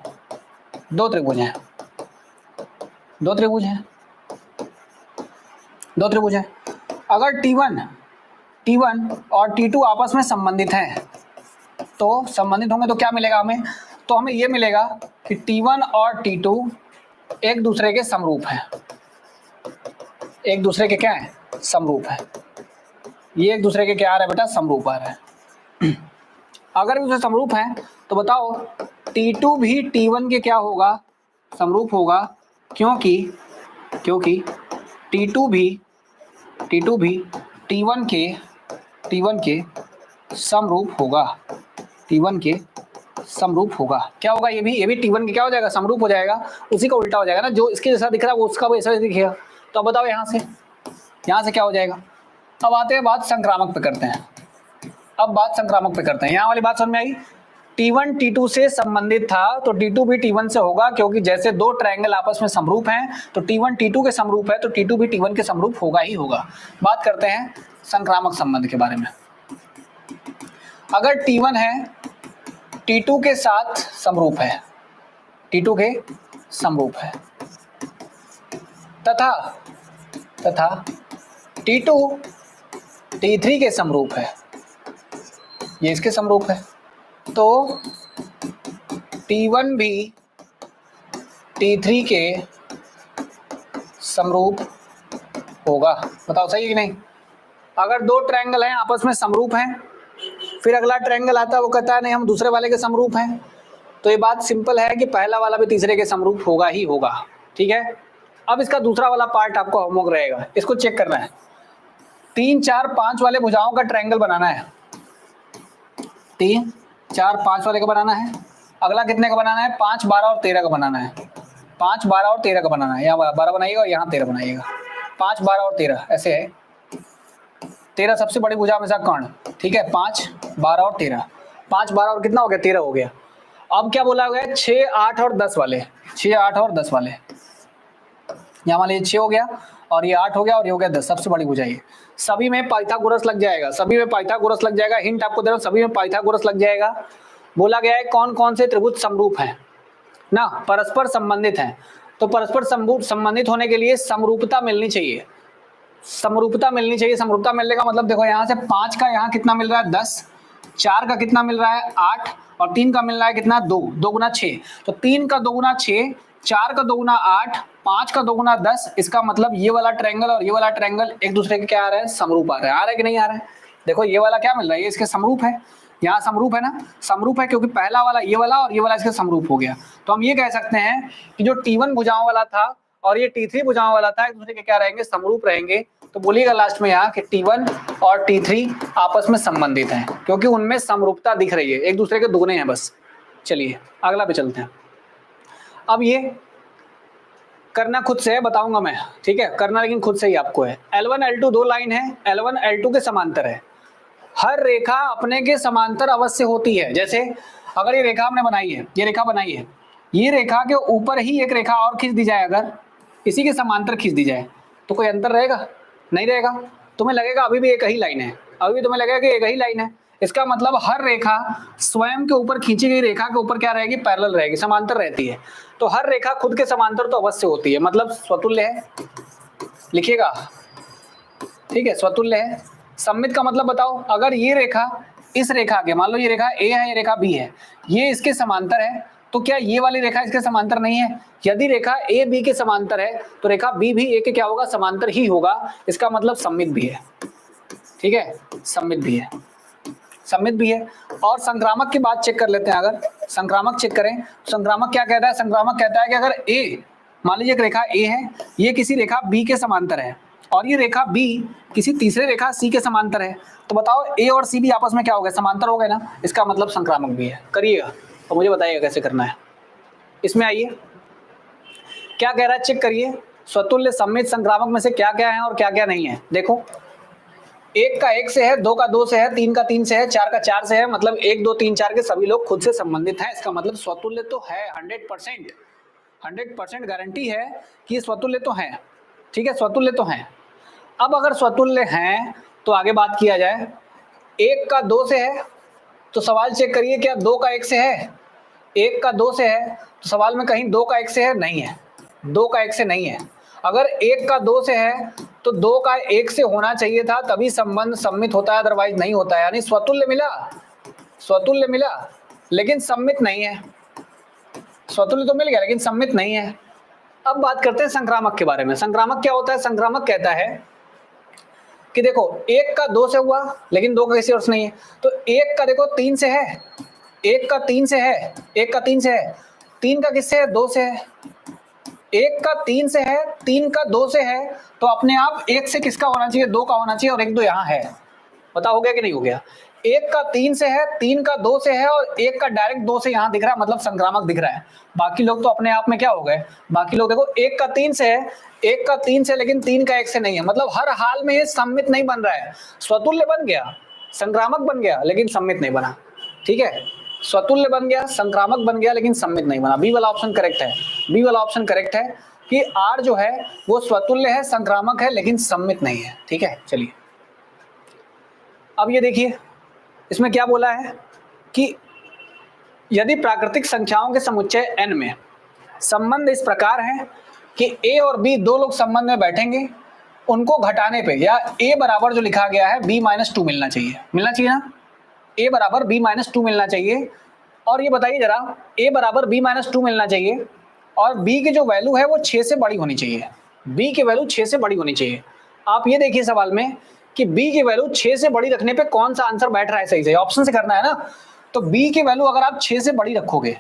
दो त्रिभुज हैं, अगर T1 और T2 आपस में संबंधित हैं, तो संबंधित होंगे तो क्या मिलेगा हमें, तो हमें ये मिलेगा कि T1 और T2 एक दूसरे के समरूप हैं, एक दूसरे के क्या है, समरूप है। ये एक दूसरे के क्या आ रहा है बेटा, समरूप आ रहा है। अगर दूसरे समरूप हैं तो बताओ T2 भी T1 के क्या होगा, समरूप होगा, क्योंकि T2 भी T1 के समरूप होगा, T1 के समरूप होगा। क्या होगा, ये भी T1 के क्या हो जाएगा, समरूप हो जाएगा। उसी का उल्टा हो जाएगा ना, जो इसके जैसा दिख रहा है वो उसका वैसा दिखेगा। तो अब बताओ यहाँ से क्या हो जाएगा। अब आते हैं बात संक्रामक पे करते हैं। यहाँ वाली बात समझ में आई। T1 T2 से संबंधित था तो T2 भी T1 से होगा, क्योंकि जैसे दो ट्रायंगल आपस में समरूप हैं तो T1 T2 के समरूप है तो T2 भी T1 के समरूप होगा ही होगा। बात करते हैं संक्रामक संबंध के बारे में। अगर T1 है T2 के साथ समरूप है, T2 के समरूप है, तथा T2 T3 के समरूप है, ये इसके समरूप है, तो T1 भी T3 के समरूप होगा। बताओ सही है कि नहीं। अगर दो ट्रायंगल हैं आपस में समरूप हैं, फिर अगला ट्रायंगल आता है वो कहता है नहीं हम दूसरे वाले के समरूप हैं, तो ये बात सिंपल है कि पहला वाला भी तीसरे के समरूप होगा ही होगा। ठीक है, अब इसका दूसरा वाला पार्ट आपको होमवर्क रहेगा, इसको चेक करना है। 3 4 5 वाले भुजाओं का ट्रायंगल बनाना है, 3 4 5 वाले का बनाना है। अगला कितने का बनाना है, 5 12 और 13 का बनाना है, 5 12 और 13 का बनाना है। यहाँ 12 बनाइएगा और यहाँ 13 बनाइएगा, 5 12 और 13 ऐसे है। 13 सबसे बड़ी भुजा में से कर्ण, ठीक है, 5 12 और 13, 5 12 और कितना हो गया, 13 हो गया। अब क्या बोला गया, 6 8 और 10 वाले, 6 8 और 10 वाले, यहाँ वाले 6 हो गया और ये 8 हो गया और ये हो गया 10, सबसे बड़ी भुजा ये। सभी में पाइथागोरस लग जाएगा, सभी में पाइथागोरस लग जाएगा। हिंट आपको दे रहा हूँ, सभी में पाइथागोरस लग जाएगा। बोला गया है कौन कौन से त्रिभुज समरूप हैं ना, परस्पर संबंधित हैं। तो परस्पर संबंधित होने के लिए समरूपता मिलनी चाहिए, समरूपता मिलनी चाहिए। समरूपता मिलने का मतलब देखो, यहाँ से 5 का यहाँ कितना मिल रहा है, 10, 4 का कितना मिल रहा है, 8, और 3 का मिल रहा है कितना, 2, 2 गुना 6, तो 3 का 2 गुना 6, 4 का 2 गुना 8, 5 का 2 गुना 10। इसका मतलब ये वाला ट्रायंगल और ये वाला ट्रायंगल एक दूसरे के क्या आ रहा है, समरूप आ रहा है। आ रहा है कि नहीं आ रहा है। देखो ये वाला क्या मिल रहा है, ये इसके समरूप है, यहाँ समरूप है ना, समरूप है क्योंकि पहला वाला ये वाला और ये वाला इसके समरूप हो गया। तो हम ये कह सकते हैं कि जो T1 भुजाओं वाला था और ये T3 भुजाओं वाला था, एक दूसरे के क्या रहेंगे, समरूप रहेंगे। तो बोलिएगा लास्ट में यहाँ कि T1 और T3 आपस में संबंधित हैं, क्योंकि उनमें समरूपता दिख रही है, एक दूसरे के दुगने हैं बस। चलिए अगला पे चलते हैं। अब ये करना खुद से है, बताऊंगा मैं, ठीक है, करना लेकिन खुद से ही आपको है। L1 L2 दो लाइन है, L1 L2 के समांतर है। हर रेखा अपने के समांतर अवश्य होती है। जैसे अगर ये रेखा हमने बनाई है, ये रेखा बनाई है, ये रेखा के ऊपर ही एक रेखा और खींच दी जाए, अगर इसी के समांतर खींच दी जाए तो कोई अंतर रहेगा, नहीं रहेगा। तुम्हें लगेगा अभी भी एक ही लाइन है, अभी भी तुम्हें लगेगा कि एक ही लाइन है। इसका मतलब हर रेखा स्वयं के ऊपर खींची गई रेखा के ऊपर क्या रहेगी, पैरेलल रहेगी, समांतर रहती है। तो हर रेखा खुद के समांतर तो अवश्य होती है, मतलब स्वतुल्य है, लिखिएगा, ठीक है, स्वतुल्य है। सममित का मतलब बताओ, अगर ये रेखा इस रेखा के, मान लो ये रेखा A है, ये रेखा B है, ये इसके समांतर है, तो क्या ये वाली रेखा इसके समांतर नहीं है। यदि रेखा A B के समांतर है तो रेखा B भी A के क्या होगा, समांतर ही होगा। इसका मतलब सममित भी है, ठीक है, सममित भी है, सममित भी है। और संक्रामक की बात चेक कर लेते हैं। अगर संक्रामक चेक करें, संक्रामक क्या कहता है, संक्रामक कहता है कि अगर A, मान लीजिए एक रेखा A है, ये किसी रेखा B के समांतर है और ये रेखा B किसी तीसरे रेखा C के समांतर है, तो बताओ A और C भी आपस में क्या हो गए, समांतर हो गए ना, इसका मतलब संक्रामक भी है। करिएगा और मुझे बताइएगा कैसे करना है। इसमें आइए, क्या कह रहा है चेक करिए। स्वतुल्य सममित संक्रामक में से क्या क्या है और क्या क्या नहीं है। देखो, 1 का 1 से है, 2 का 2 से है, 3 का 3 से है, 4 का 4 से है, मतलब 1 2 3 4 के सभी लोग खुद से संबंधित हैं। इसका मतलब स्वतुल्य तो है, 100% गारंटी है कि स्वतुल्य तो है, ठीक है, स्वतुल्य तो है। अब अगर स्वतुल्य हैं तो आगे बात किया जाए। 1 का 2 से है तो सवाल चेक करिए, क्या 2 का 1 से है। 1 का 2 से है तो सवाल में कहीं 2 का 1 से है, नहीं है, 2 का 1 से नहीं है। अगर 1 का 2 से है तो 2 का 1 से होना चाहिए था, तभी संबंध सम्मित होता है, अदरवाइज नहीं होता है। यानी स्वतुल्य मिला, स्वतुल्य मिला लेकिन सम्मित नहीं है। स्वतुल्य तो मिल गया लेकिन सम्मित नहीं है। अब बात करते हैं संक्रामक के बारे में। संक्रामक क्या होता है? संक्रामक कहता है कि देखो एक का 2 से हुआ लेकिन 2 का किसी और से नहीं है, तो एक का देखो 3 से है, एक का 3 से है, एक का 3 से है, 3 का किससे है? 2 से है, एक का 3 से है, 3 का 2 से है, तो अपने आप एक से किसका होना चाहिए? 2 का होना चाहिए, और एक 2 यहाँ है। पता हो गया कि नहीं हो गया? एक का 3 से है, 3 का 2 से है, और एक का डायरेक्ट 2 से यहाँ दिख रहा है, मतलब संक्रामक दिख रहा है। बाकी लोग तो अपने आप में क्या हो गए? बाकी लोग देखो एक का 3 से है, एक का 3 से, लेकिन 3 का 1 से नहीं है, मतलब हर हाल में ये सममित नहीं बन रहा है। स्वतुल्य बन गया, संक्रामक बन गया, लेकिन सममित नहीं बना। ठीक है, स्वतुल्य बन गया, संक्रामक बन गया, लेकिन सममित नहीं बना। बी वाला ऑप्शन करेक्ट है, बी वाला ऑप्शन करेक्ट है कि आर जो है वो स्वतुल्य है, संक्रामक है, लेकिन सममित नहीं है। ठीक है, चलिए अब ये देखिए इसमें क्या बोला है कि यदि प्राकृतिक संख्याओं के समुच्चय n में संबंध इस प्रकार है कि a और b दो लोग संबंध में बैठेंगे, उनको घटाने पे या a बराबर जो लिखा गया है b-2 मिलना चाहिए, मिलना चाहिए ना, a बराबर b-2 मिलना चाहिए। और ये बताइए जरा, a बराबर b-2 मिलना चाहिए और b की जो वैल्यू है वो 6 से बड़ी होनी चाहिए, b की वैल्यू 6 से बड़ी होनी चाहिए। आप ये देखिए सवाल में कि b की वैल्यू 6 से बड़ी रखने पे कौन सा आंसर बैठ रहा है सही से, ऑप्शन से करना है ना। तो b की वैल्यू अगर आप 6 से बड़ी रखोगे,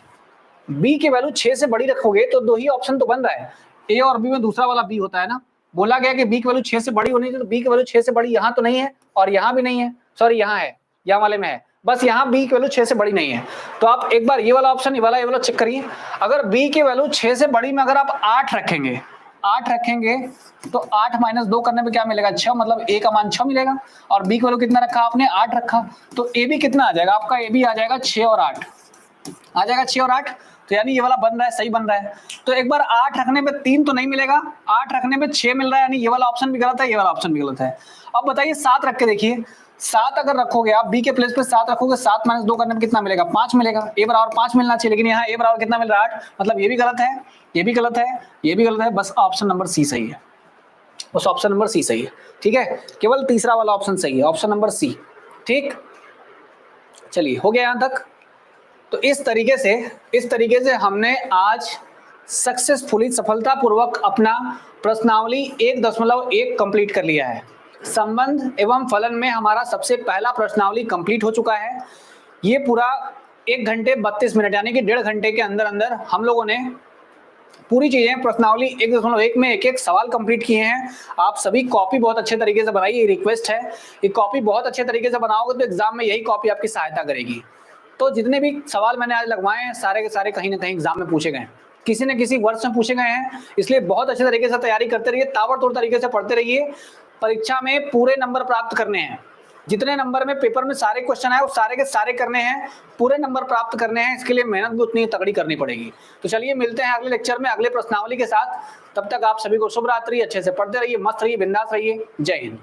b की वैल्यू 6 से बड़ी रखोगे तो दो ही ऑप्शन तो बन रहा है, a और b में दूसरा वाला b होता है ना। बोला गया कि b की वैल्यू 6 से बड़ी होनी चाहिए, तो b की वैल्यू 6 से बड़ी यहाँ तो नहीं है और यहाँ भी नहीं है, सॉरी यहाँ है, यहाँ वाले में है, बस यहाँ b की वैल्यू 6 से बड़ी नहीं है। तो आप एक बार ये वाला ऑप्शन, ये वाला चेक करिए। अगर b की वैल्यू 6 से बड़ी में अगर आप 8 रखेंगे, 8 रखेंगे तो 8 - 2 करने पे क्या मिलेगा? 6, मतलब a का मान 6 मिलेगा। और b की वैल्यू कितना रखा आपने? 8 रखा, तो a भी कितना आ जाएगा आपका? a भी आ जाएगा 6 और 8 आ जाएगा, 6 और 8। तो यानी ये वाला बन रहा है, सही बन रहा है। तो एक बार 8 रखने पे 3 तो नहीं मिलेगा, 8 रखने पे 6 मिल रहा है, यानी ये वाला ऑप्शन भी गलत है, ये वाला ऑप्शन भी गलत है। अब बताइए 7 रख के देखिए, 7 अगर रखोगे आप, b के प्लेस पे 7 रखोगे, 7 - 2 करने पे कितना मिलेगा? 5 मिलेगा। a बराबर 5 मिलना चाहिए, लेकिन यहाँ a बराबर कितना मिल रहा है? 8, मतलब ये भी गलत है, ये भी गलत है, ये भी गलत है, बस ऑप्शन नंबर सी सही है, बस ऑप्शन नंबर सी सही है। ठीक है, केवल तीसरा वाला ऑप्शन सही है, ऑप्शन नंबर सी। ठीक, चलिए हो गया यहाँ तक। तो इस तरीके से हमने आज सक्सेसफुली, सफलतापूर्वक अपना प्रश्नावली 1.1 कंप्लीट कर लिया है। संबंध एवं फलन में हमारा सबसे पहला प्रश्नावली कंप्लीट हो चुका है। ये पूरा 1 घंटे 32 मिनट यानी कि 1.5 घंटे के अंदर अंदर हम लोगों ने पूरी चीजें प्रश्नावली 1.1 में एक एक सवाल कंप्लीट किए हैं। आप सभी कॉपी बहुत अच्छे तरीके से बनाइए, रिक्वेस्ट है, ये कॉपी बहुत अच्छे तरीके से बनाओगे तो एग्जाम में यही कॉपी आपकी सहायता करेगी। तो जितने भी सवाल मैंने आज लगवाए हैं सारे के सारे कहीं ना कहीं एग्जाम में पूछे गए, किसी न किसी वर्ष में पूछे गए हैं, इसलिए बहुत अच्छे तरीके से तैयारी करते रहिए, ताबड़तोड़ तरीके से पढ़ते रहिए। परीक्षा में पूरे नंबर प्राप्त करने हैं, जितने नंबर में पेपर में सारे क्वेश्चन आए वो सारे के सारे करने हैं, पूरे नंबर प्राप्त करने हैं, इसके लिए मेहनत भी उतनी तगड़ी करनी पड़ेगी। तो चलिए मिलते हैं अगले लेक्चर में अगले प्रश्नावली के साथ, तब तक आप सभी को शुभ रात्रि, अच्छे से पढ़ते रहिए, मस्त रहिए, बिंदास रहिए, जय हिंद।